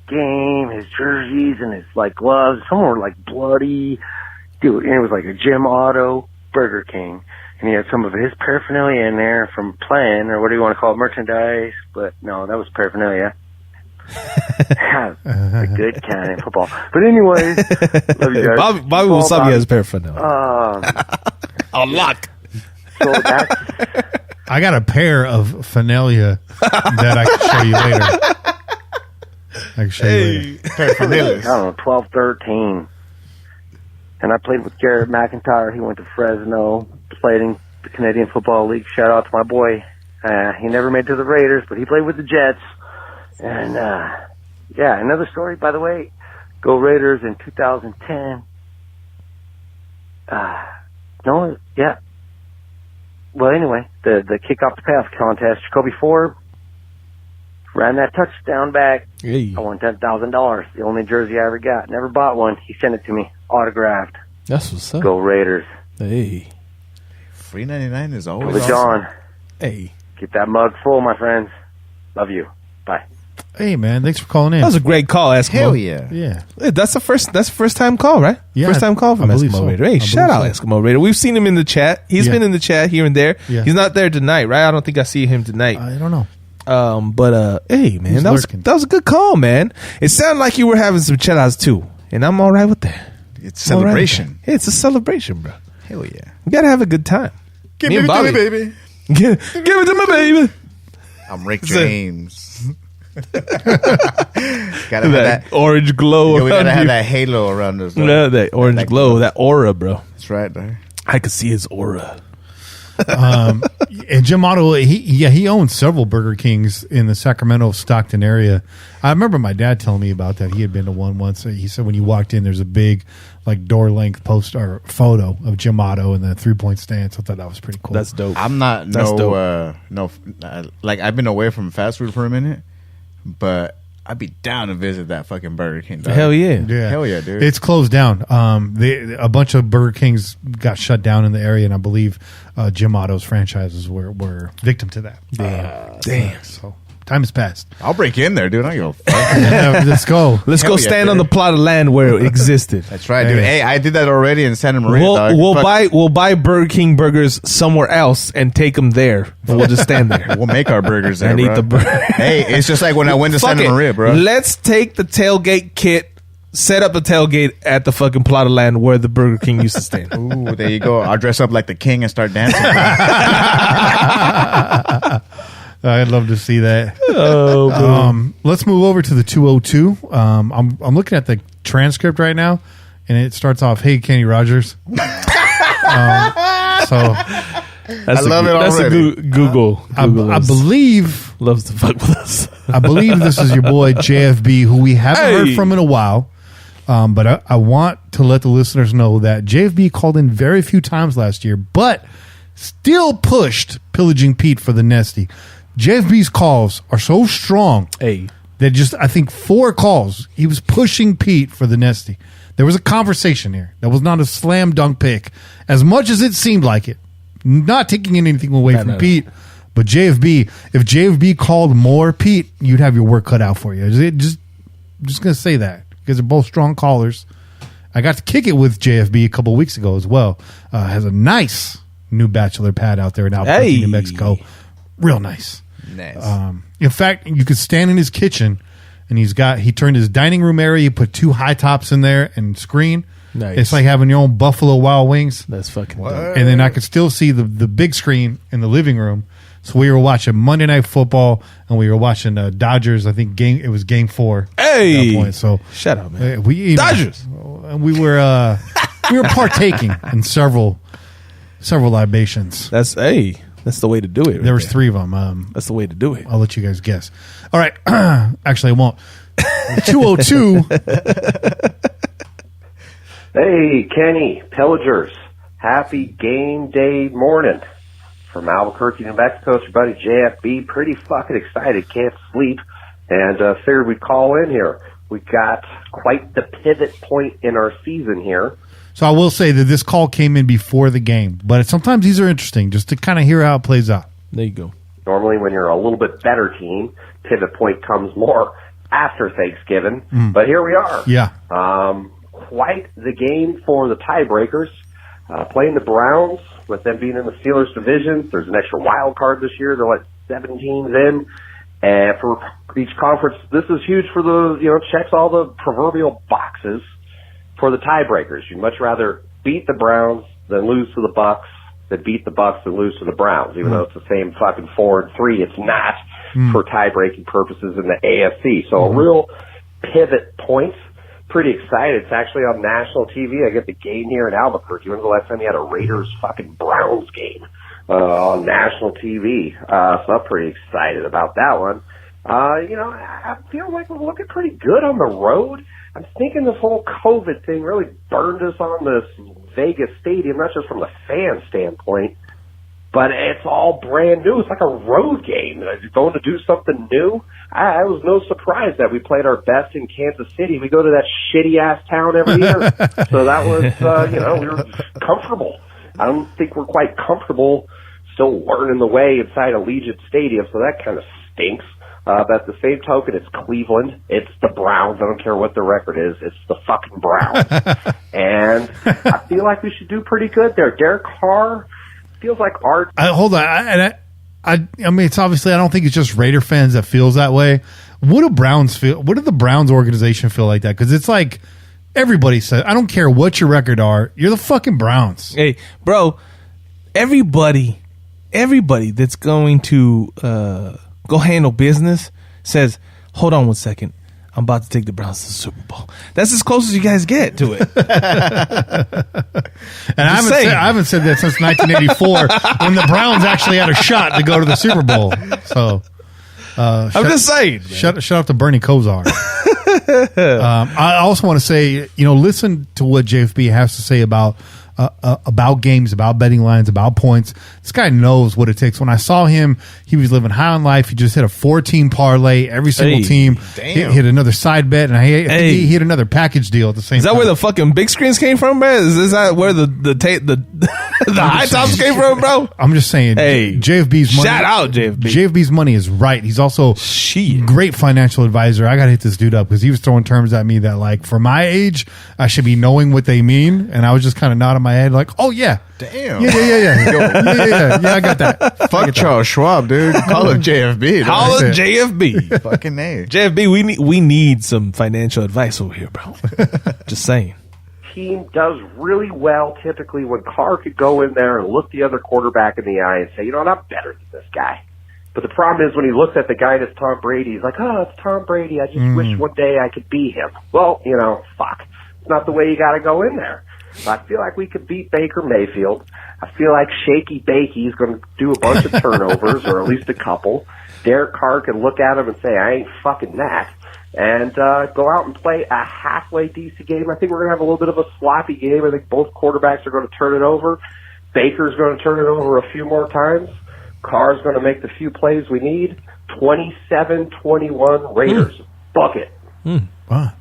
game, his jerseys, and his, gloves. Some were, bloody. Dude, and it was like a Jim Otto Burger King. And he had some of his paraphernalia in there from playing, or what do you want to call it, merchandise. But no, that was paraphernalia. A good kind of football. But anyways, love you guys. Bobby will sub you as paraphernalia. A lot. So that's... I got a pair of Finalia that I can show you later. I can show you later. I don't know, 12, 13. And I played with Garrett McIntyre. He went to Fresno, played in the Canadian Football League. Shout out to my boy. He never made it to the Raiders, but he played with the Jets. And, another story, by the way. Go Raiders in 2010. Well, anyway, the kickoff to pass contest, Jacoby Ford ran that touchdown back. Hey. I won $10,000. The only jersey I ever got. Never bought one. He sent it to me, autographed. That's what's up. Go Raiders. Hey. Free 99 is always With awesome. John. Hey. Keep that mug full, my friends. Love you. Bye. Hey, man, thanks for calling in. That was a great call, Eskimo. Hell yeah. Yeah. Hey, that's the first time call, right? Yeah, first time call from I believe Eskimo so. Raider. Hey, I shout out believe so. Eskimo Raider. We've seen him in the chat. He's Yeah. been in the chat here and there. Yeah. He's not there tonight, right? I don't think I see him tonight. I don't know. Hey, man, He's that lurking. was a good call, man. It sounded like you were having some chill-outs too, and I'm all right with that. It's I'm all right with celebration. that. Yeah, it's a celebration, bro. Hell yeah. We gotta have a good time. Give Me it and to me, Bobby. baby. Give it to my baby. I'm Rick It's a- James. Gotta have That that. orange glow. We gotta around have you. that halo around us. Yeah, that orange That glow, that aura, bro. That's right. There. I could see his aura. And Jim Otto, he owns several Burger Kings in the Sacramento, Stockton area. I remember my dad telling me about that. He had been to one once. He said when you walked in, there's a big, door length post or photo of Jim Otto in the 3-point stance. I thought that was pretty cool. That's dope. I'm not That's I've been away from fast food for a minute, but I'd be down to visit that fucking Burger King. dog. Hell yeah. Yeah. Hell yeah, dude. It's closed down. A bunch of Burger Kings got shut down in the area, and I believe Jim Otto's franchises were victim to that. Damn. So time has passed. I'll break in there, dude. I don't give a fuck. Yeah, let's go. Let's Hell go yeah, stand on dude. the plot of land where it existed. That's right, dude. Yeah. Hey, I did that already in Santa Maria. dog. We'll buy Burger King burgers somewhere else and take them there, and we'll just stand there. We'll make our burgers there, And eat bro. the burger. Hey, it's just like when I went to Fuck Santa it. Maria, bro. Let's take the tailgate kit, set up the tailgate at the fucking plot of land where the Burger King used to stand. Ooh, there you go. I'll dress up like the king and start dancing. I'd love to see that. Oh, Let's move over to the 202. I'm looking at the transcript right now, and it starts off, "Hey, Kenny Rogers." that's love it That's already. a Google. I believe loves to fuck with us. I believe this is your boy JFB, who we haven't Hey. heard from in a while. But I want to let the listeners know that JFB called in very few times last year, but still pushed Pillaging Pete for the Nesty. JFB's calls are so strong Hey, that just, I think, 4 calls, he was pushing Pete for the Nesty. There was a conversation here. That was not a slam dunk pick, as much as it seemed like it. Not taking anything away from no. Pete, But JFB, if JFB called more, Pete, you'd have your work cut out for you. Just going to say that because they're both strong callers. I got to kick it with JFB a couple weeks ago as well. Has a nice new bachelor pad out there in Albuquerque, New Mexico. Real nice. Nice. In fact, you could stand in his kitchen, and he turned his dining room area. He put 2 high tops in there and screen. Nice. It's like having your own Buffalo Wild Wings. That's fucking dope. And then I could still see the big screen in the living room. So we were watching Monday Night Football, and we were watching Dodgers. I think it was Game 4. Hey, at that point. So shut up, man. Dodgers. And we were partaking in several libations. That's the way to do it. There was 3 of them. That's the way to do it. I'll let you guys guess. All right. Actually, I won't. 202. Hey, Kenny, Pillagers. Happy game day morning. From Albuquerque, New Mexico, it's your buddy JFB. Pretty fucking excited. Can't sleep. And figured we'd call in here. We got quite the pivot point in our season here. So I will say that this call came in before the game. But sometimes these are interesting just to kind of hear how it plays out. There you go. Normally when you're a little bit better team, pivot point comes more after Thanksgiving. But here we are. Yeah. Quite the game for the tiebreakers. Playing the Browns, with them being in the Steelers division. There's an extra wild card this year. They're like 7 teams in. And for each conference, this is huge for checks all the proverbial boxes for the tiebreakers. You'd much rather beat the Browns than lose to the Bucks, than beat the Bucks and lose to the Browns. Even though it's the same fucking 4-3, it's not for tie-breaking purposes in the AFC. So a real pivot point. Pretty excited. It's actually on national TV. I get the game here in Albuquerque. When's the last time you had a Raiders fucking Browns game on national TV? So I'm pretty excited about that one. I feel like we're looking pretty good on the road. I'm thinking this whole COVID thing really burned us on this Vegas stadium, not just from the fan standpoint, but it's all brand new. It's like a road game. Going to do something new. I was no surprise that we played our best in Kansas City. We go to that shitty-ass town every year. So that was, we were comfortable. I don't think we're quite comfortable still learning the way inside Allegiant Stadium, so that kind of stinks. But at the same token, it's Cleveland. It's the Browns. I don't care what the record is. It's the fucking Browns. And I feel like we should do pretty good there. Derek Carr feels like art. Hold on. I mean, it's obviously, I don't think it's just Raider fans that feels that way. What do Browns feel? What did the Browns organization feel like that? Because it's like everybody says, I don't care what your record are, you're the fucking Browns. Hey, bro, everybody that's going to go handle business says, hold on 1 second. I'm about to take the Browns to the Super Bowl. That's as close as you guys get to it. And I haven't said that since 1984 when the Browns actually had a shot to go to the Super Bowl. So I'm just saying. Shut up to Bernie Kosar. I also want to say, listen to what JFB has to say about games, about betting lines, about points. This guy knows what it takes. When I saw him, he was living high on life. He just hit a 4-team parlay. Every single team hit another side bet, and I think he hit another package deal at the same time. Is that where the fucking big screens came from, man? Is that where the high tops came from, bro? I'm just saying. Hey, JFB's money. Shout out, JFB. JFB's money is right. He's also great financial advisor. I got to hit this dude up because he was throwing terms at me that, like, for my age, I should be knowing what they mean, and I was just kind of nodding my head like, oh, yeah. Damn. Yeah. Yeah, I got that. Fuck Charles Schwab, dude. Call him JFB. Call him JFB. Fucking name. JFB, we need some financial advice over here, bro. Just saying. Team does really well typically when Carr could go in there and look the other quarterback in the eye and say, I'm better than this guy. But the problem is when he looks at the guy that's Tom Brady, he's like, oh, it's Tom Brady. I just wish one day I could be him. Well, fuck. It's not the way you got to go in there. I feel like we could beat Baker Mayfield. I feel like Shaky Bakey's going to do a bunch of turnovers, or at least a couple. Derek Carr can look at him and say, I ain't fucking that. And go out and play a halfway decent game. I think we're going to have a little bit of a sloppy game. I think both quarterbacks are going to turn it over. Baker's going to turn it over a few more times. Carr's going to make the few plays we need. 27-21 Raiders. Bucket. Wow.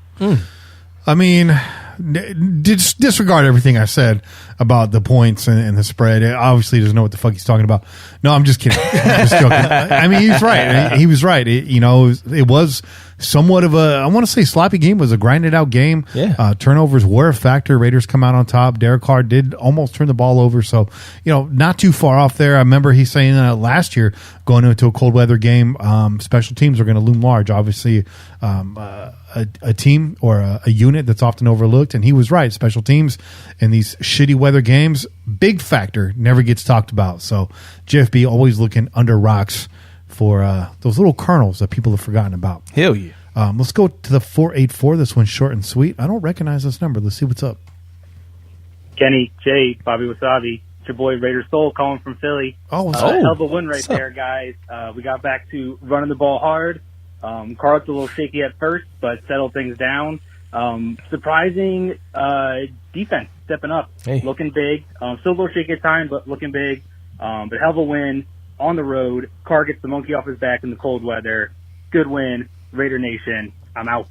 I mean, disregard everything I said about the points and the spread. Obviously, he doesn't know what the fuck he's talking about. No, I'm just kidding. I'm just joking. I mean, he's right. He was right. It was somewhat of a, I want to say sloppy game. It was a grinded out game. Yeah. Turnovers were a factor. Raiders come out on top. Derek Carr did almost turn the ball over. So, not too far off there. I remember he saying last year going into a cold weather game, special teams are going to loom large. Obviously, a team or a unit that's often overlooked, and he was right. Special teams in these shitty weather games, big factor, never gets talked about. So JFB always looking under rocks for those little kernels that people have forgotten about. Hell yeah. Let's go to the 484. This one's short and sweet. I don't recognize this number. Let's see what's up. Kenny, Jay, Bobby Wasabi, it's your boy Raider Soul calling from Philly. Oh, what's hell up? of a win right there, guys. We got back to running the ball hard. Carl's a little shaky at first, but settled things down. Surprising defense stepping up, looking big. Still a little shaky at time, but looking big. But hell of a win on the road. Carr gets the monkey off his back in the cold weather. Good win, Raider Nation. I'm out.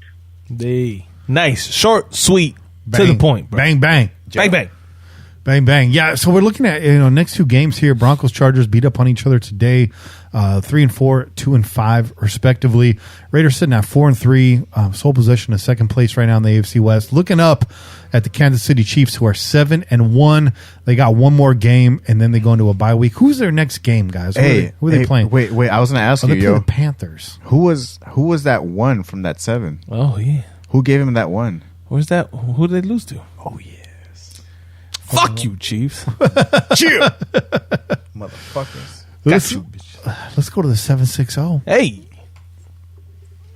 Nice, short, sweet, Bang, to the point, bro. Bang, bang. Bang, bang. Bang, bang. Yeah, so we're looking at next two games here. Broncos, Chargers beat up on each other today, 3-4, 2-5, respectively. Raiders sitting at 4-3, sole possession of second place right now in the AFC West. Looking up at the Kansas City Chiefs, who are 7-1. They got one more game, and then they go into a bye week. Who's their next game, guys? Who are they playing? Wait. I was going to ask you, they play the Panthers. Who was that one from that 7? Oh, yeah. Who gave him that one? Where's that? Who did they lose to? Oh, yes. Fuck you, Chiefs. Chill. Motherfuckers. Let's go to the 760. Hey.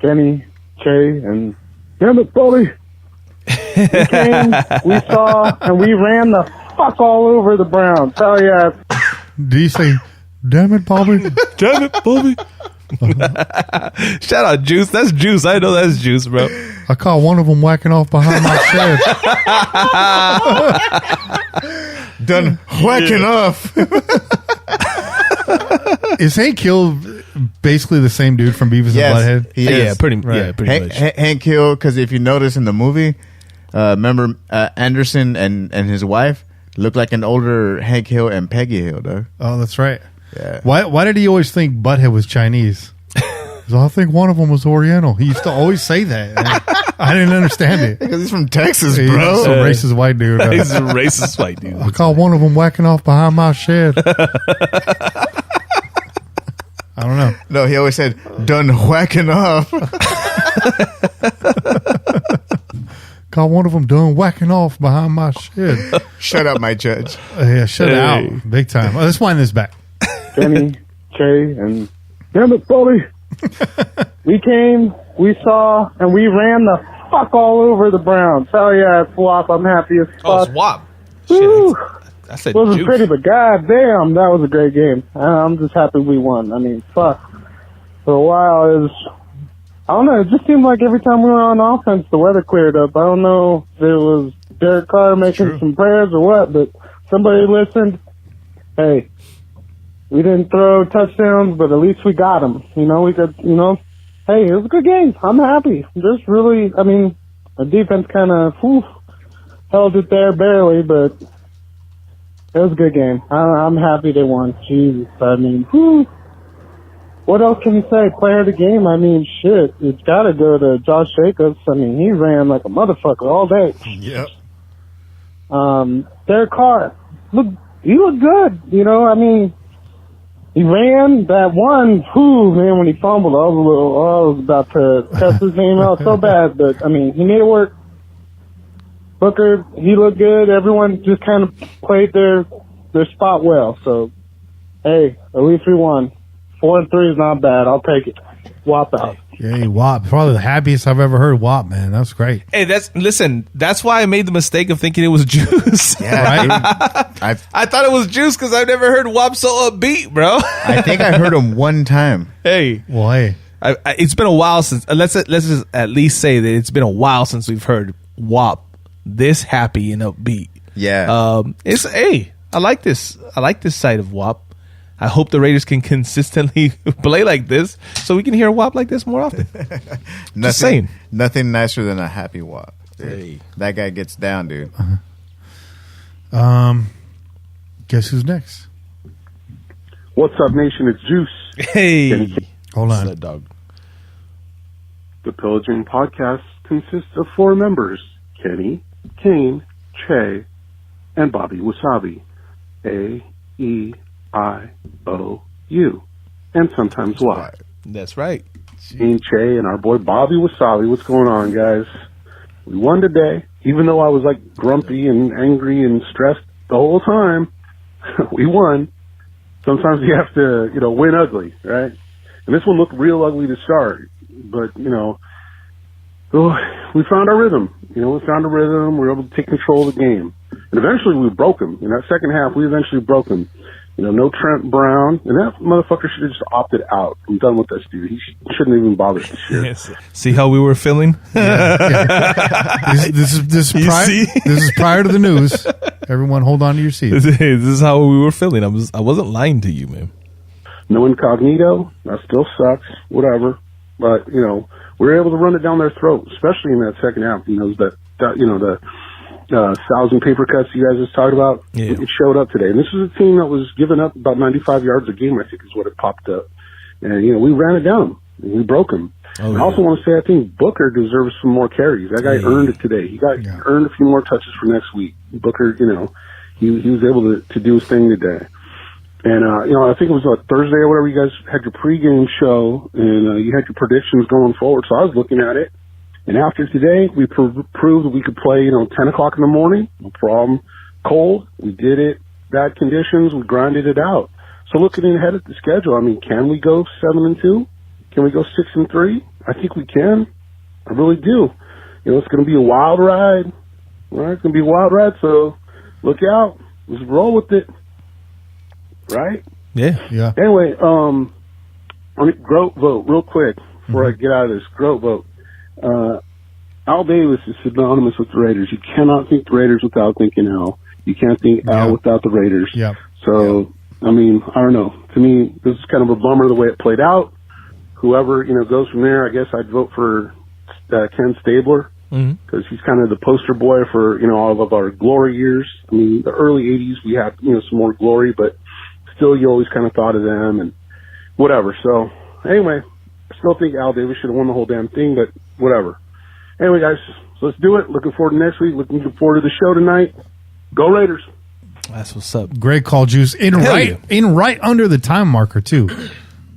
Kenny, Jay, and damn it, Bully. We came, we saw, and we ran the fuck all over the Browns. Hell yeah. Do you say, damn it, Bobby? Damn it, Bobby. Shout out Juice. That's Juice. I know that's Juice, bro. I caught one of them whacking off behind my shed. Done whacking off. Is Hank Hill basically the same dude from Beavis and Butthead? He is. Yeah, pretty Hank, much. Hank Hill, because if you notice in the movie, remember Anderson and his wife looked like an older Hank Hill and Peggy Hill, though. Oh, that's right. Yeah. Why did he always think Butthead was Chinese? I think one of them was Oriental. He used to always say that. I didn't understand it. Because he's from Texas, He's bro. some racist white dude. He's a racist white dude. I caught one of them whacking off behind my shed. I don't know. No, he always said, done whacking off. Caught one of them done whacking off behind my shed. Shut up, my judge. Yeah, shut it out. Big time. Let's wind this back. Kenny, Jay, and damn it, Bully. We came, we saw, and we ran the fuck all over the Browns. Hell yeah, it's WAP. I'm happy as fuck. Oh, swap. Woo. I said Wasn't Juice. pretty, but goddamn, that was a great game. I'm just happy we won. I mean, fuck. For a while, I don't know, it just seemed like every time we were on offense, the weather cleared up. I don't know if it was Derek Carr making some prayers or what, but somebody listened. Hey, we didn't throw touchdowns, but at least we got them. We could, hey, it was a good game. I'm happy. Just really, I mean, the defense kind of held it there barely, but it was a good game. I'm happy they won. Jesus, I mean, what else can you say? Player of the game? I mean, shit, it's got to go to Josh Jacobs. I mean, he ran like a motherfucker all day. Yep. Derek Carr, he looked good. I mean, he ran that one. Man, when he fumbled, I was about to cuss his name out so bad. But I mean, he made it work. Booker, he looked good. Everyone just kind of played their spot well. So, hey, at least we won. 4-3 is not bad. I'll take it. WAP out. Yay, WAP. Probably the happiest I've ever heard WAP, man. That's great. Hey, that's why I made the mistake of thinking it was Juice. Yeah, Right? I thought it was Juice because I've never heard WAP so upbeat, bro. I think I heard him one time. Hey, Well, hey. it's been a while since. Let's just at least say that it's been a while since we've heard WAP this happy and upbeat. Yeah. I like this. I like this side of WAP. I hope the Raiders can consistently play like this so we can hear WAP like this more often. Nothing, saying. nothing nicer than a happy WAP. Hey. That guy gets down, dude. Guess who's next? What's up, nation? It's Juice. Hey. Hold on. That dog. The Pillaging Podcast consists of 4 members: Kenny, Kane, Che, and Bobby Wasabi. AEIOU. And sometimes Y. That's right. Gene, Che, and our boy Bobby Wasabi. What's going on, guys? We won today. Even though I was like grumpy and angry and stressed the whole time, we won. Sometimes you have to, win ugly, right? And this one looked real ugly to start. But, we found our rhythm. We found a rhythm. We were able to take control of the game. And eventually we broke him. In that second half, we eventually broke him. No Trent Brown. And that motherfucker should have just opted out. I'm done with this dude. He shouldn't even bother this year. Yes. See how we were feeling? This is prior to the news. Everyone hold on to your seats. This is how we were feeling. I wasn't lying to you, man. No incognito. That still sucks. Whatever. But, we were able to run it down their throat, especially in that second half. The 1,000 paper cuts you guys just talked about, It showed up today. And this was a team that was giving up about 95 yards a game, I think is what it popped up. And, we ran it down. And we broke them. I also want to say I think Booker deserves some more carries. That guy earned it today. He earned a few more touches for next week. Booker, he was able to do his thing today. And, I think it was Thursday or whatever, you guys had your pregame show, and you had your predictions going forward. So I was looking at it. And after today, we proved that we could play, 10 o'clock in the morning, no problem. Cold, we did it. Bad conditions, we grinded it out. So looking ahead at the schedule, can we go 7-2? Can we go 6-3? I think we can. I really do. It's going to be a wild ride. Right? It's going to be a wild ride, so look out. Let's roll with it. Right? Yeah. Anyway, Grote vote, real quick, before I get out of this. Grote vote. Al Davis is synonymous with the Raiders. You cannot think the Raiders without thinking Al. You can't think Al without the Raiders. Yeah. So, I don't know. To me, this is kind of a bummer the way it played out. Whoever, goes from there, I guess I'd vote for Ken Stabler, because he's kind of the poster boy for, all of our glory years. The early 80s, we had, some more glory, but still you always kind of thought of them and whatever. So, anyway, I still think Al Davis should have won the whole damn thing, but whatever. Anyway, guys, so let's do it. Looking forward to next week. Looking forward to the show tonight. Go Raiders. That's what's up. Great call, Juice. In right under the time marker, too.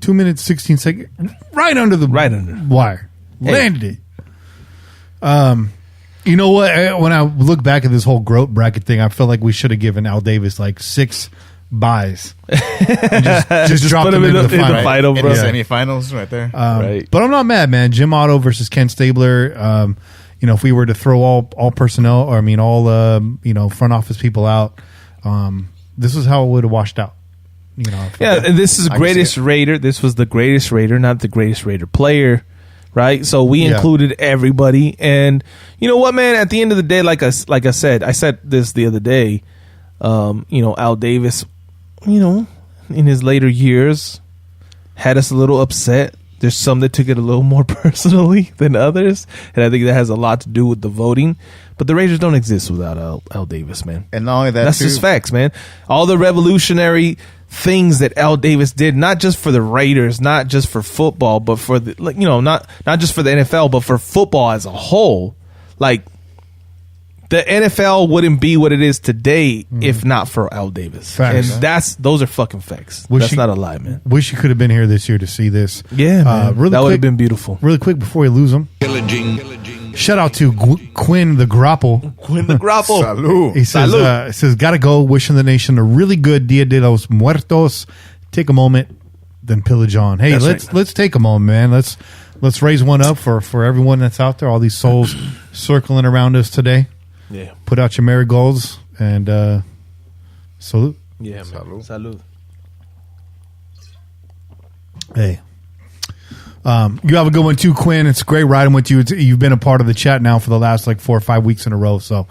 2 minutes, 16 seconds. Right under the wire. Hey. Landed it. You know what? When I look back at this whole Grote bracket thing, I feel like we should have given Al Davis 6 buys. just dropped him into the final, bro. In the semifinals right there. Right. But I'm not mad, man. Jim Otto versus Ken Stabler. If we were to throw all personnel, or all front office people out, this is how it would have washed out. And this is greatest Raider. This was the greatest Raider, not the greatest Raider player, right? So we included everybody. And you know what, man? At the end of the day, like I said this the other day. Al Davis, in his later years, had us a little upset. There's some that took it a little more personally than others, and I think that has a lot to do with the voting. But the Raiders don't exist without Al Davis, man. And not only that, that's just facts, man. All the revolutionary things that Al Davis did, not just for the Raiders, not just for football, but for the not just for the NFL, but for football as a whole. The NFL wouldn't be what it is today if not for Al Davis. Facts. And those are fucking facts. That's not a lie, man. Wish you could have been here this year to see this. Yeah, man. That would have been beautiful. Really quick before we lose them. Shout out to Quinn the Graupel. Quinn the Graupel. Salud. He says, gotta go. Wishing the nation a really good Dia de los Muertos. Take a moment, then pillage on. Hey, let's take a moment, man. Let's raise one up for everyone that's out there. All these souls circling around us today. Yeah. Put out your marigolds and salute. Yeah, man. Salud. Hey. You have a good one too, Quinn. It's great riding with you. You've been a part of the chat now for the last 4 or 5 weeks in a row. So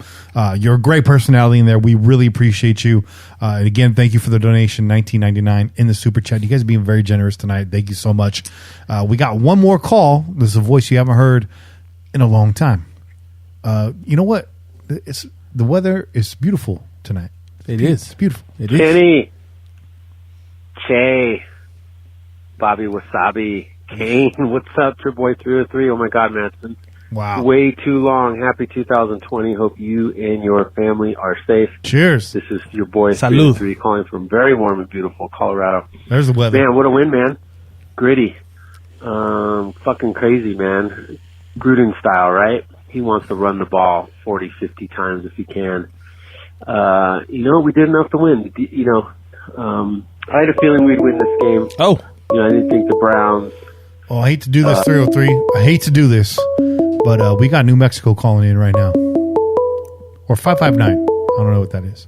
you're a great personality in there. We really appreciate you. And again, thank you for the donation, $19.99 in the super chat. You guys are being very generous tonight. Thank you so much. We got one more call. This is a voice you haven't heard in a long time. You know what? The weather is beautiful tonight. It's beautiful. It is. Kenny, Che, Bobby Wasabi, Kane, what's up? Triple 303. Oh my God, man, it's been way too long. Happy 2020. Hope you and your family are safe. Cheers. This is your boy Salud. 303 calling from very warm and beautiful Colorado. There's the weather. Man, what a win, man. Gritty. Fucking crazy, man. Gruden style, right? He wants to run the ball 40, 50 times if he can. We did enough to win. I had a feeling we'd win this game. Oh. I didn't think the Browns. Oh, I hate to do this, 303. I hate to do this, but we got New Mexico calling in right now. Or 559. I don't know what that is.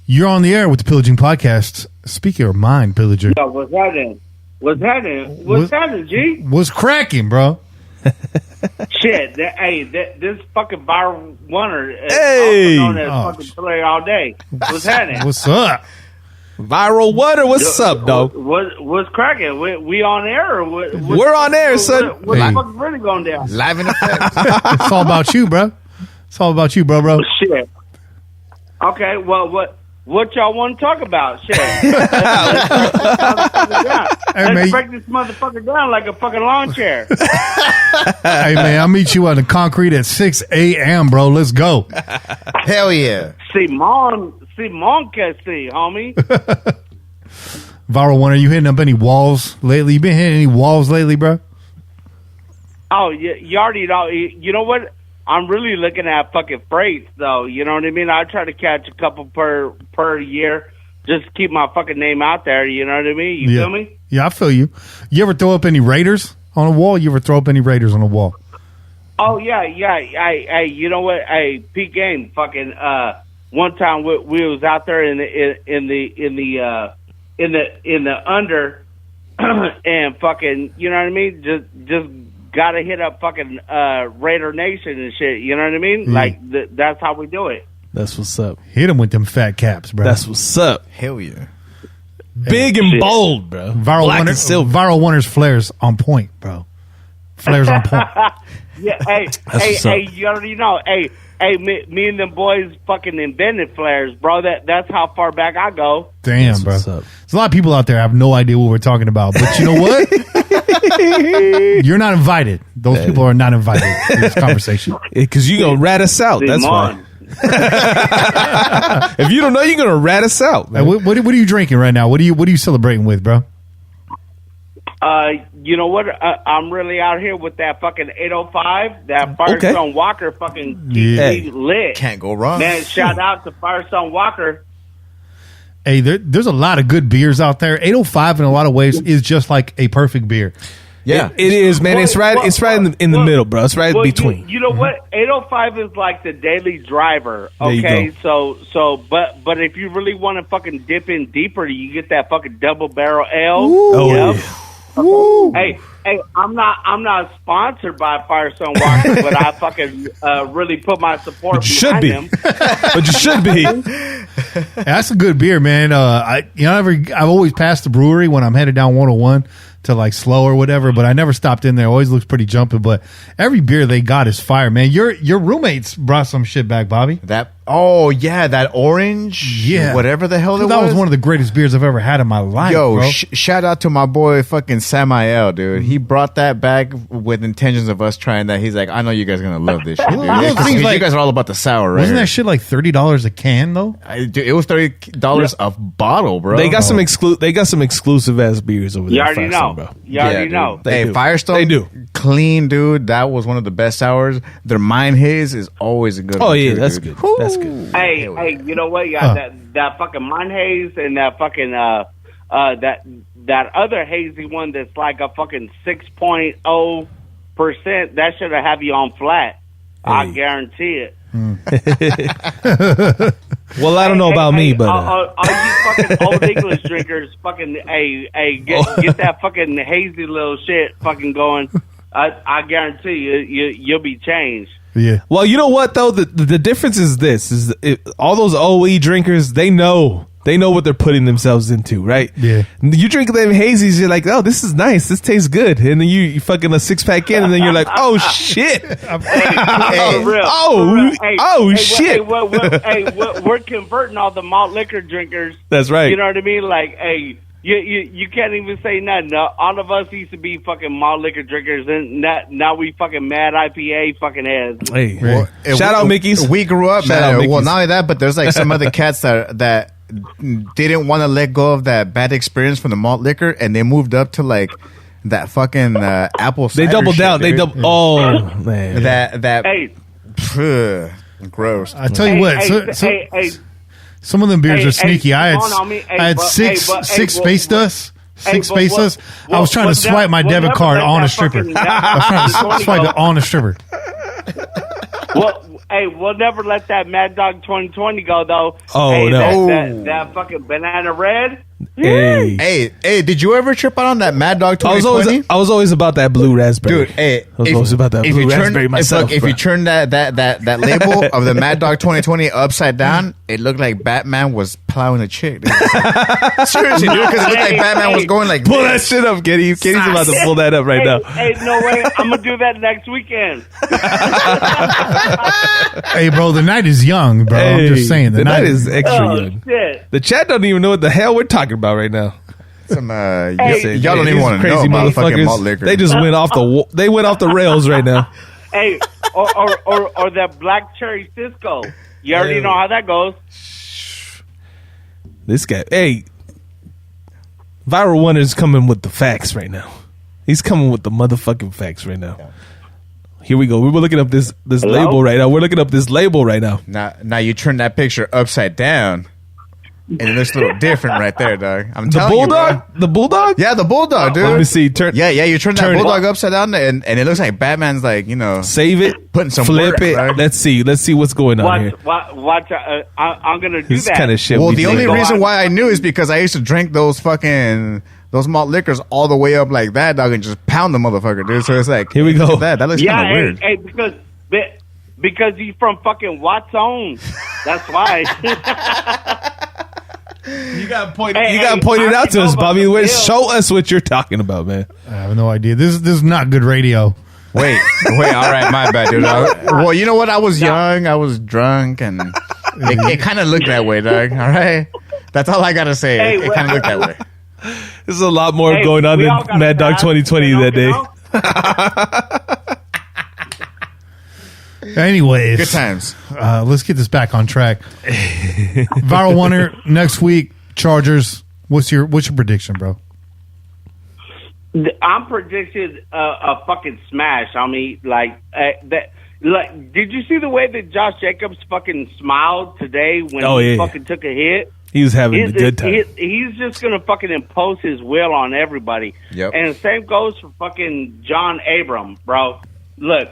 You're on the air with the Pillaging Podcast. Speak your mind, Pillager. Yo, what's happening? What's happening, G? What's cracking, bro? Shit, this fucking viral wonder is Hey! also known as fucking Play All Day. What's happening? What's up? Viral water, what's up, dog? What's cracking? We on air? Or We're on air, son. What's the fuck really going down? Live in effect. It's all about you, bro. It's all about you, bro. Shit. Okay, well, what y'all want to talk about? Shit. Let's break this motherfucker down like a fucking lawn chair. Hey, man, I'll meet you on the concrete at 6 a.m., bro. Let's go. Hell yeah. Simon can see, homie. Viral one, are you hitting up any walls lately? You been hitting any walls lately, bro? Oh, you already know. You know what? I'm really looking at fucking freights, though. You know what I mean? I try to catch a couple per year, just to keep my fucking name out there. You know what I mean? You feel me? Yeah, I feel you. You ever throw up any Raiders on a wall? You ever throw up any Raiders on a wall? Oh yeah. You know what? Hey, peak game. Fucking one time we was out there in the under, and fucking, you know what I mean? Just gotta hit up fucking Raidersnation and shit. You know what I mean? Like that's how we do it. That's what's up. Hit him with them fat caps, bro. That's what's up. Hell yeah. Big and bold, bro. Viral Wonders flares on point, bro. Flares on point. Yeah, hey, you already know. Hey, me and them boys fucking invented flares, bro. That's how far back I go. Damn, bro. There's a lot of people out there have no idea what we're talking about, but you know what? You're not invited. Those people are not invited to this conversation. Because you're going to rat us out. That's why. If you don't know, you're going to rat us out. Hey, what are you drinking right now? What are you celebrating with, bro? You know what? I'm really out here with that fucking 805. That Firestone Walker fucking lit. Can't go wrong. Man, shout out to Firestone Walker. Hey, there's a lot of good beers out there. 805 in a lot of ways is just like a perfect beer. Yeah, it is, man. It's right in the middle, bro. It's right in between. You know what? 805 is like the daily driver. Okay, so but if you really want to fucking dip in deeper, you get that fucking double barrel ale. Woo. Hey, I'm not sponsored by Firestone Walker, but I fucking really put my support behind them. But you should be. That's a good beer, man. I've always passed the brewery when I'm headed down 101 to like Slow or whatever, but I never stopped in there. Always looks pretty jumping, but every beer they got is fire, man. Your roommates brought some shit back, Bobby. That orange, whatever the hell that was one of the greatest beers I've ever had in my life. Yo, bro. Shout out to my boy fucking Samael, dude. He brought that back with intentions of us trying that. He's like, I know you guys are gonna love this shit, dude. You guys are all about the sour, right? Wasn't that shit like $30 a can though? Dude, it was $30 a bottle, bro. They got some exclusive ass beers over there. You already know. Bro. You already know. Hey, Firestone, they do clean, dude. That was one of the best sours. Their Mind Haze is always a good. Oh one yeah, too, that's dude. good. That's good. Hey, you know what? You got that fucking Mind Haze and that fucking that other hazy one that's like a fucking 6.0%. That should have you on flat. I guarantee it. Well, I don't know about me, but all you fucking old English drinkers, fucking get that fucking hazy little shit fucking going. I guarantee you'll be changed. Yeah. Well, you know what though, the difference is this: all those OE drinkers, they know They know what they're putting themselves into, right? Yeah. You drink them hazies, you're like, oh, this is nice. This tastes good. And then you fucking a 6-pack in, and then you're like, oh, shit. Shit. We're converting all the malt liquor drinkers. That's right. You know what I mean? Like, hey, you can't even say nothing. All of us used to be fucking malt liquor drinkers, and now we fucking mad IPA fucking heads. Hey, well, shout out Mickey's. We grew up, man. Well, not only that, but there's like some other cats that didn't want to let go of that bad experience from the malt liquor, and they moved up to like that fucking apple cider. They doubled shit, down. dude. They double. Oh man, that. Hey, gross. I tell you what. Some of them beers are sneaky. I had six space dust. I was trying to swipe my debit card on a stripper. I was trying to swipe it on a stripper. Well, hey, we'll never let that Mad Dog 2020 go, though. Oh, hey, no. That fucking banana red. Hey, did you ever trip out on that Mad Dog 2020? I was always about that blue raspberry. Dude, hey, I was always about that blue raspberry myself. If you turn that label of the Mad Dog 2020 upside down, it looked like Batman was plowing a chick. Dude. Seriously, dude, because it looked like Batman was going like pull that shit up, Kitty. Kitty's about to pull that up right now. Hey, no way. I'm gonna do that next weekend. Hey, bro, the night is young, bro. I'm just saying the night is extra young. Shit. The chat don't even know what the hell we're talking about right now. Some y'all don't even want to know about fucking malt liquor. They just went off the rails right now. Hey, or that black cherry Cisco. You already know how that goes. This guy, hey, Viral One is coming with the facts right now. He's coming with the motherfucking facts right now. Here we go. We were looking up this label right now. We're looking up this label right now. Now you turn that picture upside down, and it looks a little different right there, dog. I'm telling bulldog? you, bro. The bulldog? Yeah, the bulldog, dude. Let me see. Yeah, you turn that bulldog upside down, and it looks like Batman's like, save it, putting some flip work, it. right? Let's see what's going on here. Watch. I'm gonna do This that. kind of shit. Well, the only reason why I knew is because I used to drink those malt liquors all the way up like that, dog, and just pound the motherfucker, dude. So it's like, here we go. That looks kind of weird. Hey, because he's from fucking Watts Own. That's why. You got to point it out to us, Bobby. Show us what you're talking about, man. I have no idea. This is not good radio. Wait. All right, my bad, dude. Well, you know what? I was young, I was drunk, and it kind of looked that way, dog. All right, that's all I gotta say. Hey, it kind of looked that way. There's a lot more going on than Mad Dog 2020 that day. Anyways, good times. Let's get this back on track. Viral Wonder next week. Chargers. What's your prediction, bro? I'm predicting a fucking smash. I mean, that. Like, did you see the way that Josh Jacobs fucking smiled today when he fucking took a hit? He was having a good time. He's just gonna fucking impose his will on everybody. Yep. And the same goes for fucking John Abram, bro. Look.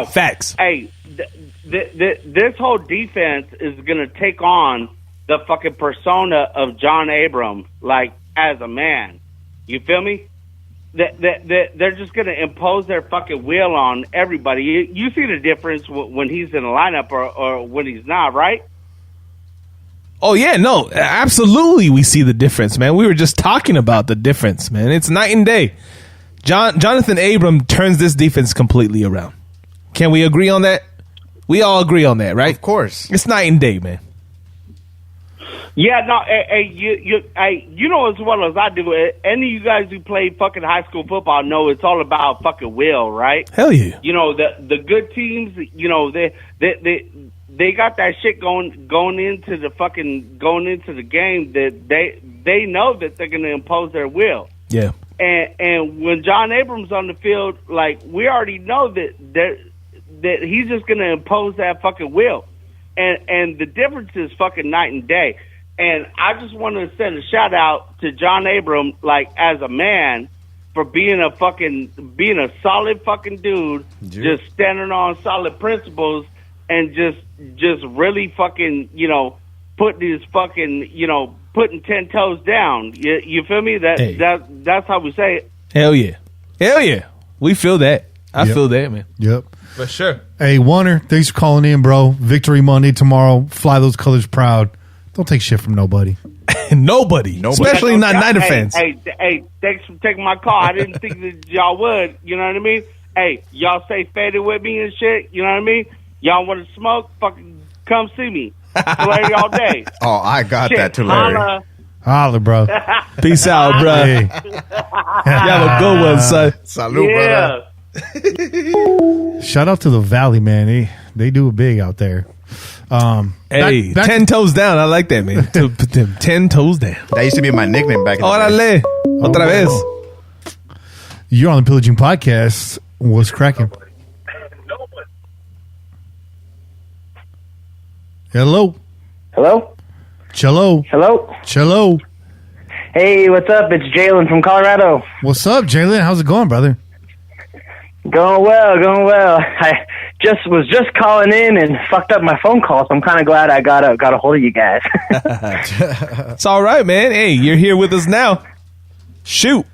Facts. Hey, this whole defense is going to take on the fucking persona of John Abram, like, as a man. You feel me? They're just going to impose their fucking will on everybody. You see the difference when he's in the lineup or when he's not, right? Oh, yeah, no, absolutely we see the difference, man. We were just talking about the difference, man. It's night and day. Jonathan Abram turns this defense completely around. Can we agree on that? We all agree on that, right? Of course. It's night and day, man. Yeah, no, you know as well as I do. Any of you guys who played fucking high school football know it's all about fucking will, right? Hell yeah. The good teams, they got that shit going into the game that they know that they're going to impose their will. Yeah. And when John Abrams on the field, like, we already know that he's just going to impose that fucking will. And the difference is fucking night and day. And I just want to send a shout out to John Abram, like, as a man, for being a solid fucking dude, just standing on solid principles and just really fucking, putting his fucking, putting 10 toes down. You feel me? That's how we say it. Hell yeah. We feel that. I feel that, man. Yep. For sure. Hey, Warner, thanks for calling in, bro. Victory Monday tomorrow. Fly those colors proud. Don't take shit from nobody. Nobody. Especially not Niner fans. Hey, thanks for taking my call. I didn't think that y'all would. You know what I mean? Hey, y'all stay faded with me and shit. You know what I mean? Y'all want to smoke? Fucking come see me. Larry all day. Oh, I got that too, Larry. Holla, bro. Peace out, bro. Hey. You have a good one, son. Salud, brother. Shout out to the Valley, man. They do it big out there. Hey, 10 toes down. I like that, man. Put them 10 toes down. That used to be my nickname back in the day. Órale. Otra vez. You're on the Pillaging Podcast. What's cracking? Hello. Hello? Cello. Hello? Cello. Hey, what's up? It's Jalen from Colorado. What's up, Jalen? How's it going, brother? Going well. I was just calling in and fucked up my phone call, so I'm kind of glad I got a hold of you guys. It's all right, man. Hey, you're here with us now. Shoot.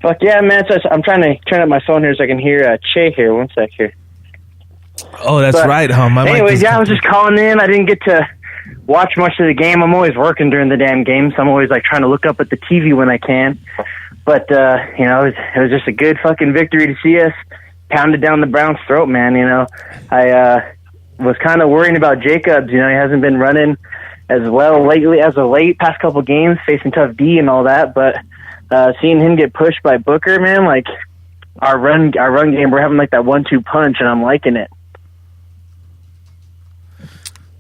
Fuck yeah, man. So I'm trying to turn up my phone here so I can hear Che here. One sec here. Oh, that's right, huh? Anyways, I was just calling in. I didn't get to watch much of the game. I'm always working during the damn game, so I'm always like trying to look up at the TV when I can. But you know, it was just a good fucking victory to see us pounded down the Browns' throat, man. You know, I was kind of worrying about Jacobs. You know, he hasn't been running as well lately as of late, past couple games, facing tough D and all that. But seeing him get pushed by Booker, man, like our run game, we're having like that 1-2 punch, and I'm liking it.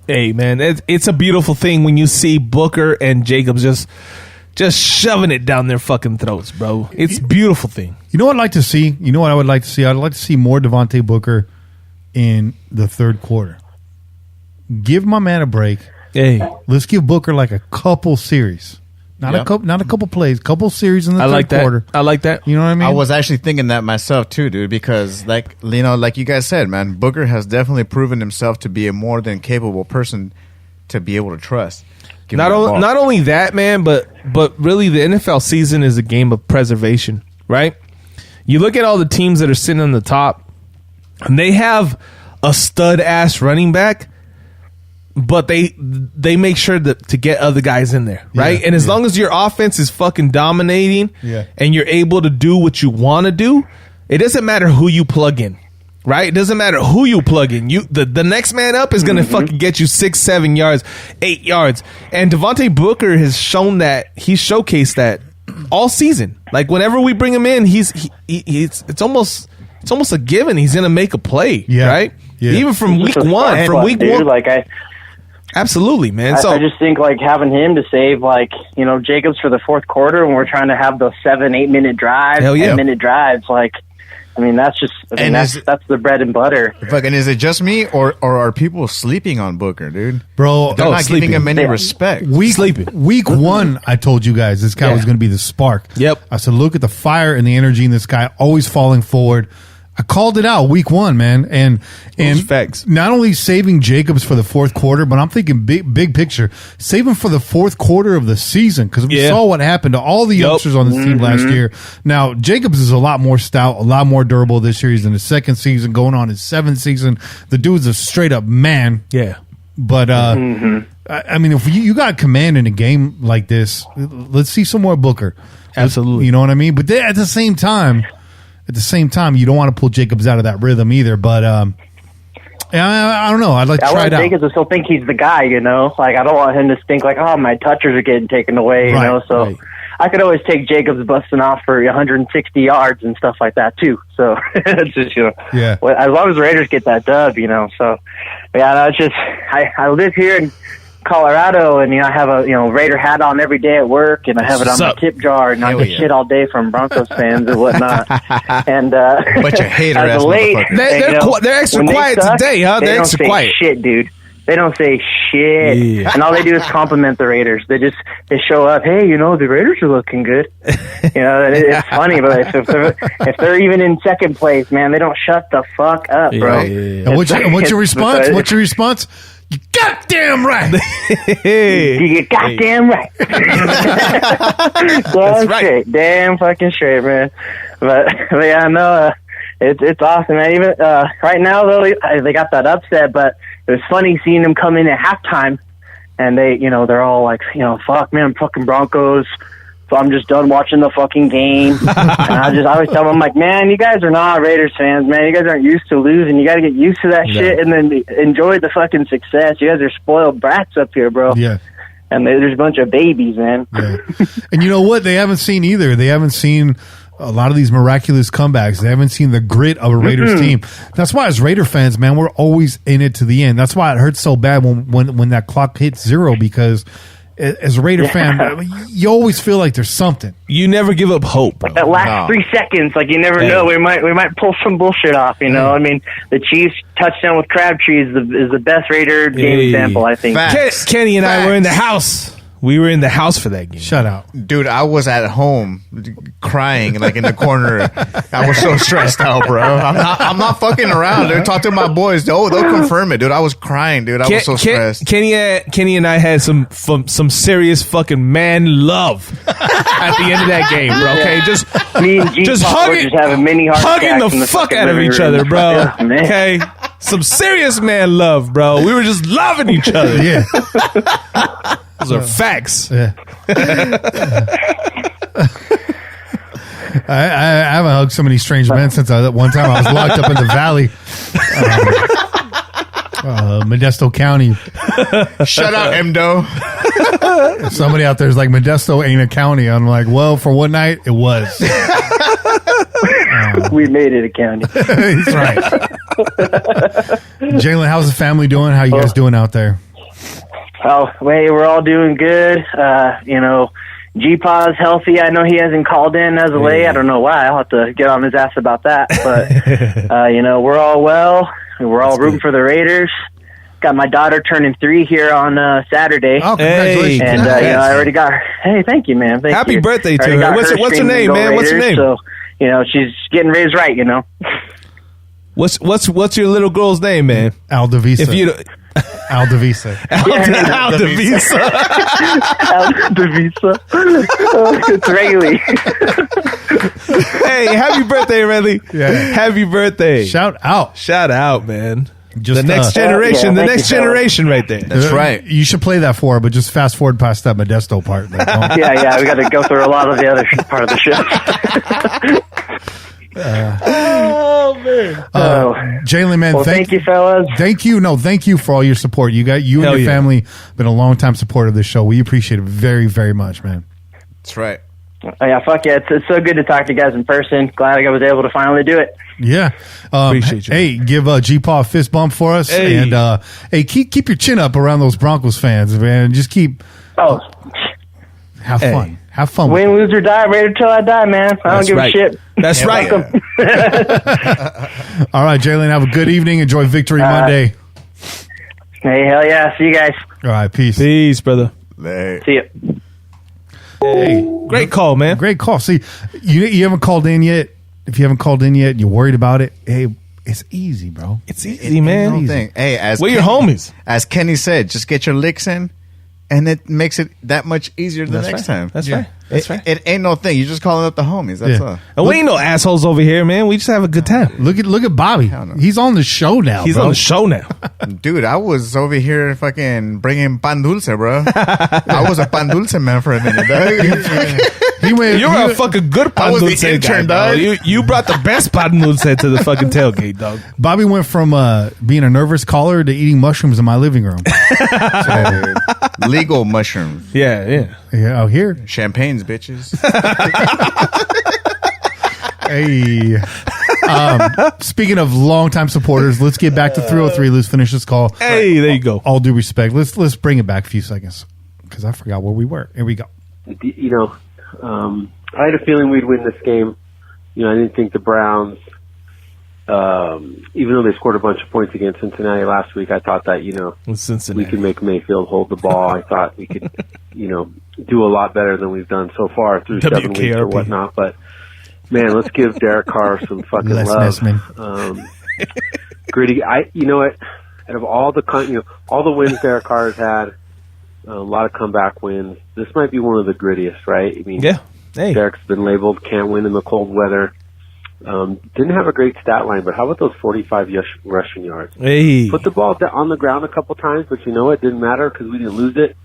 Hey, man, it's a beautiful thing when you see Booker and Jacobs just shoving it down their fucking throats, bro. It's a beautiful thing. You know what I'd like to see? You know what I would like to see? I'd like to see more Devontae Booker in the third quarter. Give my man a break. Hey, let's give Booker like a couple series. Not a couple plays, couple series in the third quarter. I like that. You know what I mean? I was actually thinking that myself too, dude, because like you guys said, man, Booker has definitely proven himself to be a more than capable person to be able to trust. Not only that, man, but really the NFL season is a game of preservation, right? You look at all the teams that are sitting on the top, and they have a stud-ass running back, but they make sure to get other guys in there, right? Yeah, and as long as your offense is fucking dominating and you're able to do what you want to do, it doesn't matter who you plug in, right? It doesn't matter who you plug in. The next man up is going to fucking get you 6, 7 yards, 8 yards. And Devontae Booker has shown that. He's showcased that all season. Like whenever we bring him in, it's almost a given. He's going to make a play, right? Yeah. Even from week one. Absolutely, man. I just think like having him to save Jacobs for the fourth quarter when we're trying to have those 7-8 minute drives, 10-minute drives, that's the bread and butter. Fucking, is it just me or are people sleeping on Booker, dude? Bro, they're not giving him any respect. Week one, I told you guys this guy was going to be the spark. Yep. I said, look at the fire and the energy in this guy, always falling forward. I called it out week one, man, and facts. Not only saving Jacobs for the fourth quarter, but I'm thinking big picture, save him for the fourth quarter of the season because we saw what happened to all the youngsters on this team last year. Now Jacobs is a lot more stout, a lot more durable this year. He's in his second season, going on his seventh season. The dude's a straight up man. Yeah, but I mean, if you got command in a game like this, let's see some more Booker. Absolutely, you know what I mean. But at the same time, you don't want to pull Jacobs out of that rhythm either. But I don't know. I'd like to try it out. Jacobs to still think he's the guy, you know. Like I don't want him to think like, oh, my touchers are getting taken away, you know. So I could always take Jacobs busting off for 160 yards and stuff like that too. So it's just as long as the Raiders get that dub, you know. So it's just I live here in Colorado, and I have a Raider hat on every day at work, and I have it on my tip jar, and I get shit all day from Broncos fans and whatnot. And but you hater ass motherfucker. They're extra quiet today, huh? They're extra quiet. Shit, dude. They don't say shit, and all they do is compliment the Raiders. They show up. Hey, the Raiders are looking good. It's funny, but if they're even in second place, man, they don't shut the fuck up, bro. And what's your response? What's your response? You goddamn right. You goddamn right. Damn straight. Damn fucking straight, man. But it's awesome, man. Even right now, though, they got that upset, but it was funny seeing them come in at halftime and they're all like, fuck, man, fucking Broncos. So I'm just done watching the fucking game. And I always tell them, I'm like, man, you guys are not Raiders fans, man. You guys aren't used to losing. You got to get used to that shit and then enjoy the fucking success. You guys are spoiled brats up here, bro. Yeah. And there's a bunch of babies, man. Yeah. And you know what? They haven't seen either. They haven't seen a lot of these miraculous comebacks. They haven't seen the grit of a Raiders team. That's why, as Raider fans, man, we're always in it to the end. That's why it hurts so bad when that clock hits 0, because as a Raider fan, you always feel like there's something. You never give up hope, bro. That last 3 seconds, like you never know. We might pull some bullshit off, you know. I mean, the Chiefs touchdown with Crabtree is the best Raider game example, I think. Kenny and I were in the house. We were in the house for that game. Shut out. Dude, I was at home crying like in the corner. I was so stressed out, bro. I'm not fucking around, dude. Talk to my boys. They'll confirm it, dude. I was crying, dude. I was so stressed. Kenny and I had some serious fucking man love at the end of that game, bro. Okay, me and G just hugging, just having mini heart the fuck out of each other, bro. Yeah, okay, some serious man love, bro. We were just loving each other. Yeah. Those are facts. Yeah. I haven't hugged so many strange men since one time I was locked up in the valley, Modesto County. Shout out Emdo. Somebody out there is like, Modesto ain't a county. I'm like, well, for one night it was. We made it a county. That's right. Jalen, how's the family doing? How you guys doing out there? Oh, we're all doing good. G-Paw's healthy. I know he hasn't called in as of late. I don't know why. I'll have to get on his ass about that. But, we're all well. We're all rooting for the Raiders. Got my daughter turning 3 here on Saturday. Oh, congratulations. And, I already got her. Hey, thank you, man. Thank Happy you. birthday to her. What's her name, man? What's her name? So, she's getting raised right, What's your little girl's name, man? Aldavisa. If you Aldavisa. Aldavisa. Aldavisa. It's Rayleigh. Hey, happy birthday, Riley. Yeah. Happy birthday. Shout out, man. Just the next generation. The next generation right there. That's right. You should play that for her, but just fast forward past that Modesto part. Like, yeah, we got to go through a lot of the other part of the show. Oh man, Jalen, man, thank you, fellas. Thank you for all your support. You and your family been a long time supporter of this show. We appreciate it very, very much, man. That's right. Yeah, fuck yeah, it's so good to talk to you guys in person. Glad I was able to finally do it. Yeah, appreciate you. Hey, give G-Paw a fist bump for us, and keep your chin up around those Broncos fans, man. Just keep have fun. Have fun. Win, lose, or die. Raider till I die, man. I don't give a shit. That's right. All right, Jalen, have a good evening. Enjoy Victory Monday. Hey, hell yeah. See you guys. All right, peace. Peace, brother. Hey. See ya. Hey, great call, man. Great call. See, you haven't called in yet. If you haven't called in yet and you're worried about it, hey, it's easy, bro. It's easy, man. Easy. Hey, we're your homies. As Kenny said, just get your licks in. And it makes it that much easier the next time. That's right. That's right. It ain't no thing. You're just calling up the homies. That's all. And we ain't no assholes over here, man. We just have a good time. Look at Bobby. He's on the show now. He's on the show now. Dude, I was over here fucking bringing pan dulce, bro. I was a pan dulce man for a minute. You're a fucking good pan dulce the intern, guy, dog. You brought the best pan dulce to the fucking tailgate, dog. Bobby went from being a nervous caller to eating mushrooms in my living room. Legal mushrooms. Yeah. Out here. Champagne's, bitches. Hey. Speaking of longtime supporters, let's get back to 303. Let's finish this call. Hey, there you go. All due respect. Let's bring it back a few seconds because I forgot where we were. Here we go. I had a feeling we'd win this game. I didn't think the Browns, even though they scored a bunch of points against Cincinnati last week, I thought that, we could make Mayfield hold the ball. I thought we could, do a lot better than we've done so far through 7 weeks or whatnot. But, man, let's give Derek Carr some fucking love. Gritty. You know what? Out of all the, all the wins Derek Carr has had, a lot of comeback wins, this might be one of the grittiest, right? I mean, yeah. Hey. Derek's been labeled can't win in the cold weather. Didn't have a great stat line, but how about those 45 rushing yards? Hey. Put the ball on the ground a couple times, but you know it didn't matter because we didn't lose it.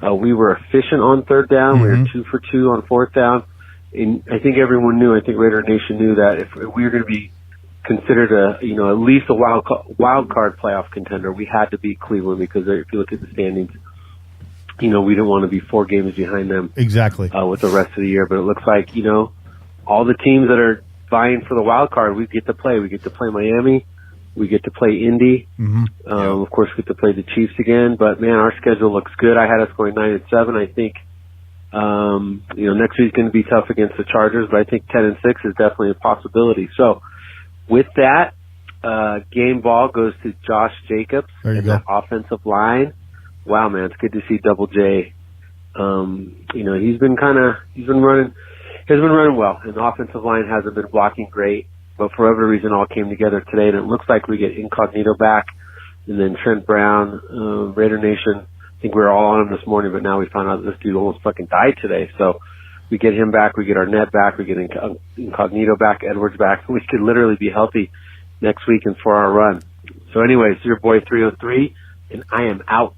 We were efficient on third down. We were 2 for 2 on fourth down. And I think everyone knew, I think Raider Nation knew that if we were going to be considered at least a wild card playoff contender, we had to beat Cleveland because if you look at the standings, we didn't want to be 4 games behind them. Exactly. With the rest of the year. But it looks like, all the teams that are vying for the wild card, we get to play. We get to play Miami. We get to play Indy. Of course, we get to play the Chiefs again. But, man, our schedule looks good. I had us going 9-7. I think, next week's going to be tough against the Chargers, but I think 10-6 is definitely a possibility. So, with that, game ball goes to Josh Jacobs and that offensive line. Wow, man, it's good to see Double J. He's been running well, and the offensive line hasn't been blocking great. But for whatever reason, all came together today, and it looks like we get Incognito back, and then Trent Brown, Raider Nation. I think we were all on him this morning, but now we found out this dude almost fucking died today. So we get him back, we get Arnett back, we get Incognito back, Edwards back. We could literally be healthy next week and for our run. So anyways, your boy 303, and I am out.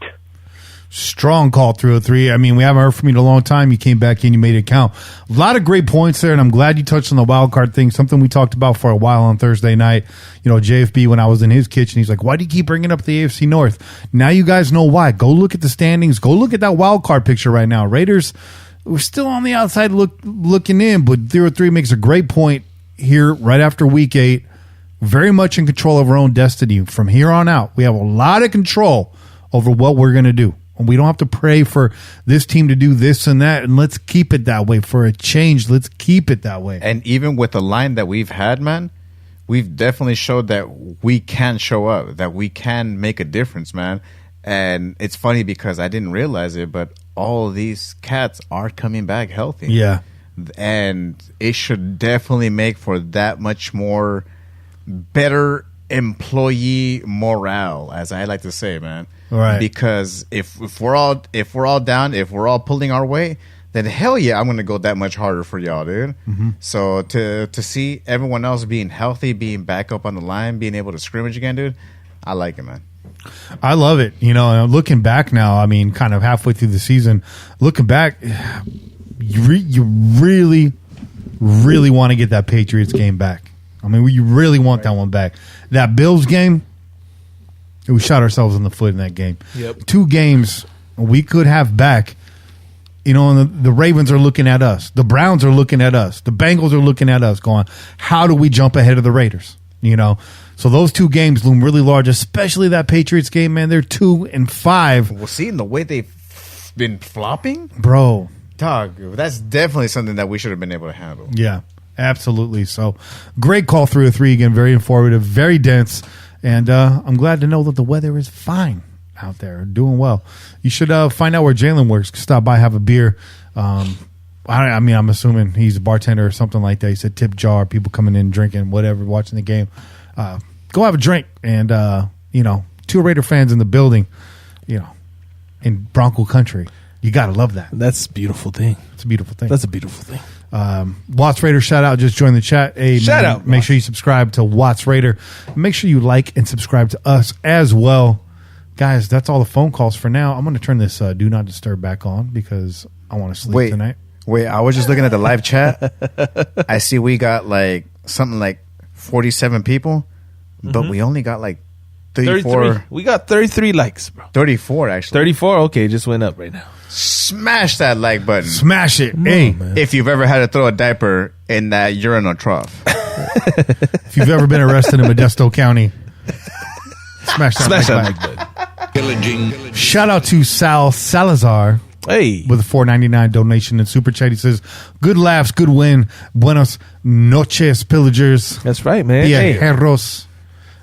Strong call, 303. I mean, we haven't heard from you in a long time. You came back in, you made it count. A lot of great points there, and I'm glad you touched on the wild card thing, something we talked about for a while on Thursday night. JFB, when I was in his kitchen, he's like, why do you keep bringing up the AFC North? Now you guys know why. Go look at the standings. Go look at that wild card picture right now. Raiders, we're still on the outside looking in, but 303 makes a great point here right after week 8. Very much in control of our own destiny. From here on out, we have a lot of control over what we're going to do. We don't have to pray for this team to do this and that, and let's keep it that way. For a change, let's keep it that way. And even with the line that we've had, man, we've definitely showed that we can show up, that we can make a difference, man. And it's funny because I didn't realize it, but all of these cats are coming back healthy. Yeah. And it should definitely make for that much more better employee morale, as I like to say, man. Right. Because if we're all down, if we're all pulling our weight, then hell yeah, I'm gonna go that much harder for y'all, dude. So to see everyone else being healthy, being back up on the line, being able to scrimmage again, dude, I like it, man. I love it. Looking back now, I mean, kind of halfway through the season, looking back, you really, really want to get that Patriots game back. I mean, you really want that one back. That Bills game, we shot ourselves in the foot in that game. Yep. 2 games we could have back. And the Ravens are looking at us. The Browns are looking at us. The Bengals are looking at us going, how do we jump ahead of the Raiders? So those 2 games loom really large, especially that Patriots game, man. They're 2-5. Well, seeing the way they've been flopping, bro, dog, that's definitely something that we should have been able to handle. Yeah, absolutely. So great call 303 again. Very informative, very dense. And I'm glad to know that the weather is fine out there, doing well. You should find out where Jalen works. Stop by, have a beer. I'm assuming he's a bartender or something like that. He said tip jar, people coming in, drinking, whatever, watching the game. Go have a drink. And, 2 Raider fans in the building, in Bronco country. You got to love that. That's a beautiful thing. It's a beautiful thing. That's a beautiful thing. Watts Raider, shout out. Just joined the chat. Hey, shout out. Make sure you subscribe to Watts Raider. Make sure you like and subscribe to us as well. Guys, that's all the phone calls for now. I'm going to turn this Do Not Disturb back on because I want to sleep tonight. Wait, I was just looking at the live chat. I see we got something like 47 people, but we only got 34. We got 33 likes, bro. 34, actually. 34? Okay, just went up right now. Smash that like button. Smash it. Hey, if you've ever had to throw a diaper in that urinal trough. If you've ever been arrested in Modesto County, smash that like button. Shout out to Sal Salazar. Hey. With a $4.99 donation and super chat. He says, good laughs, good win. Buenos noches, pillagers. That's right, man. Viajeros.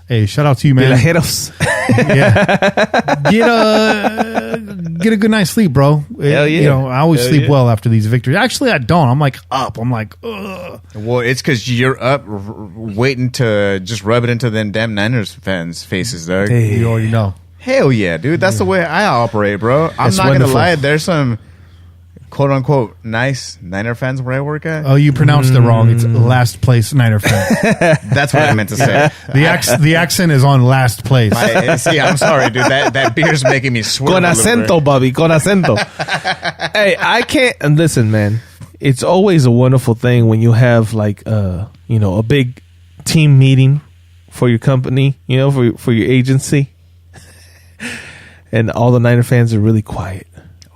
Hey, shout out to you, man. Viajeros. Get a good night's sleep, bro. Hell yeah. I always sleep well after these victories. Actually, I don't. I'm up. I'm like, ugh. Well, it's because you're up waiting to just rub it into them damn Niners fans' faces, dog. Hey. You already know. Hell yeah, dude. That's the way I operate, bro. I'm not going to lie. There's some quote unquote nice Niner fans where I work at. Oh, you pronounced it wrong. It's last place Niner fan. That's what I meant to say. The accent is on last place. See, I'm sorry, dude. That beer's making me swear. Con acento, Bobby. Con acento. Hey, I can't. And listen, man. It's always a wonderful thing when you have like a big team meeting for your company, for your agency, and all the Niner fans are really quiet.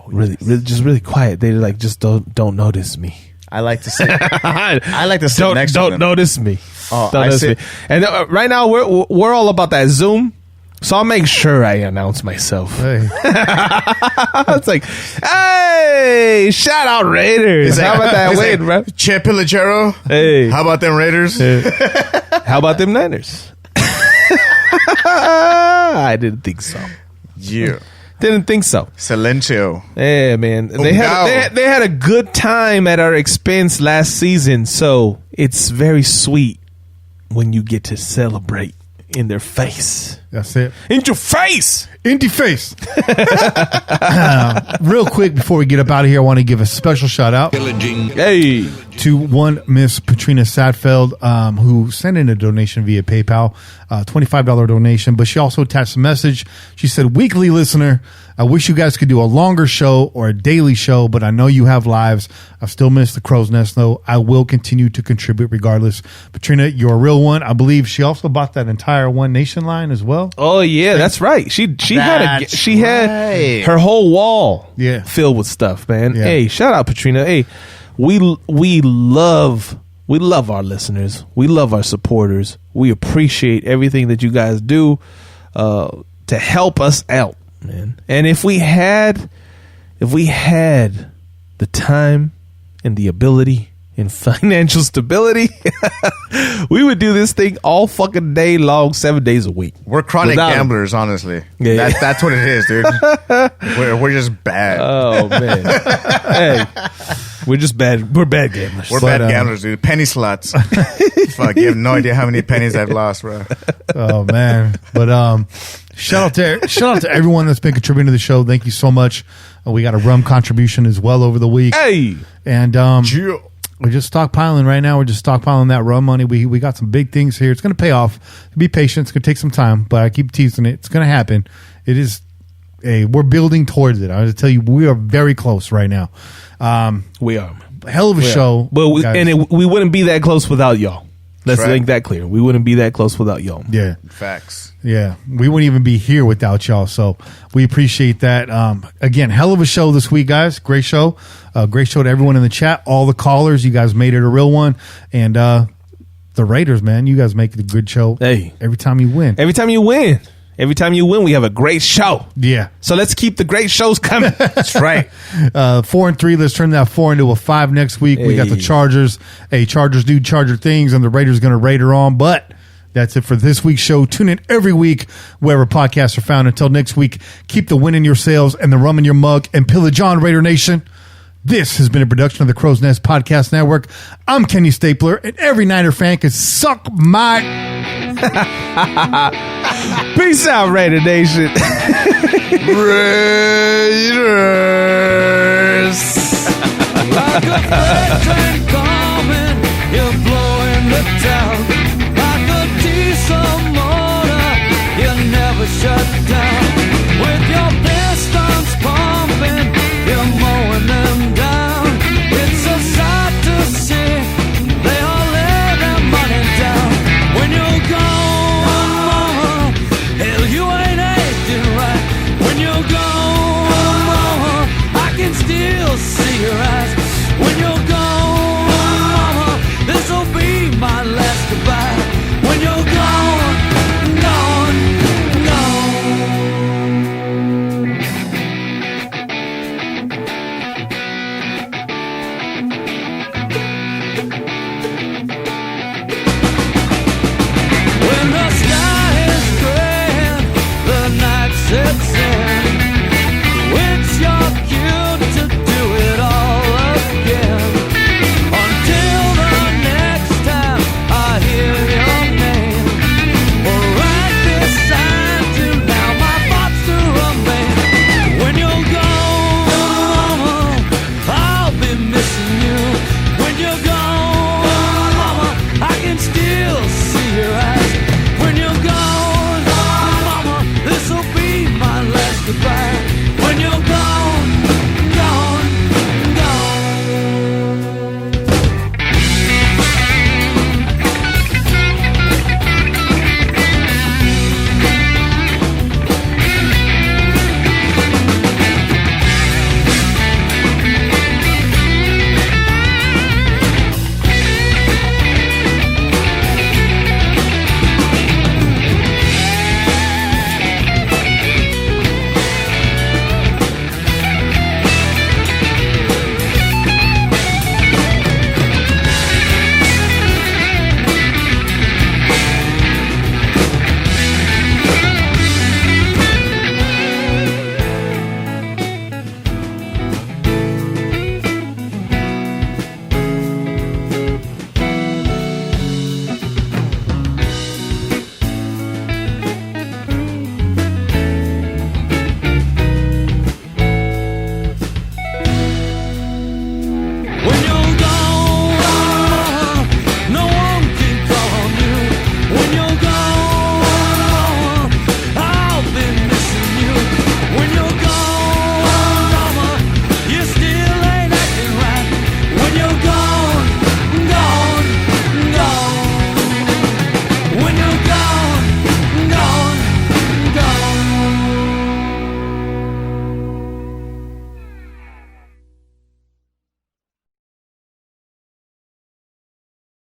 Really quiet. They're like, just don't notice me. I like to sit. I like to sit next to them. Don't notice me. Oh, don't notice me. And right now we're all about that Zoom, so I'll make sure I announce myself. Hey. It's like, hey, shout out Raiders. How about that win, bro? Che Pilachero. Hey, how about them Raiders? How about them Niners? I didn't think so. Yeah. Didn't think so. Silencio. Yeah, man. They had a good time at our expense last season, so it's very sweet when you get to celebrate in their face. That's it. In your face. In the face. Real quick before we get up out of here, I want to give a special shout out to one Miss Patrina Sadfeld, who sent in a donation via PayPal, $25 donation, but she also attached a message. She said, weekly listener, I wish you guys could do a longer show or a daily show, but I know you have lives. I still miss the Crow's Nest, though. I will continue to contribute regardless. Patrina, you're a real one. I believe she also bought that entire One Nation line as well. Oh yeah, that's right. She had her whole wall filled with stuff, man. Yeah. Hey, shout out Patrina. Hey, we love our listeners. We love our supporters. We appreciate everything that you guys do to help us out, man. And if we had the time and the ability and financial stability, we would do this thing all fucking day long, 7 days a week. We're chronic gamblers, honestly. Yeah. That's what it is, dude. We're just bad. Oh man. Hey, we're just bad. We're bad gamblers. We're bad gamblers, dude. Penny slots. Fuck, you have no idea how many pennies I've lost, bro. Oh man. But shout out to everyone that's been contributing to the show. Thank you so much. We got a rum contribution as well over the week. Hey, and we're just stockpiling right now. We're just stockpiling that rum money. We got some big things here. It's going to pay off. Be patient. It's going to take some time, but I keep teasing it. It's going to happen. It is. We're building towards it. I want to tell you, we are very close right now. We are. Hell of a show. But we wouldn't be that close without y'all. Let's make that clear. We wouldn't be that close without y'all. Yeah. Facts. Yeah. We wouldn't even be here without y'all. So we appreciate that. Again, hell of a show this week, guys. Great show. Great show to everyone in the chat. All the callers. You guys made it a real one. And the Raiders, man. You guys make it a good show. Hey. Every time you win. Every time you win, we have a great show. Yeah. So let's keep the great shows coming. That's right. 4-3. Let's turn that 4 into a 5 next week. Hey. We got the Chargers. Hey, Chargers do Charger things, and the Raiders going to Raider on. But that's it for this week's show. Tune in every week wherever podcasts are found. Until next week, keep the win in your sails and the rum in your mug and pillage on, Raider Nation. This has been a production of the Crow's Nest Podcast Network. I'm Kenny Stapler, and every Niner fan can suck my... Peace out, Raider Nation. Raiders. Like a freight train coming, you're blowing the town.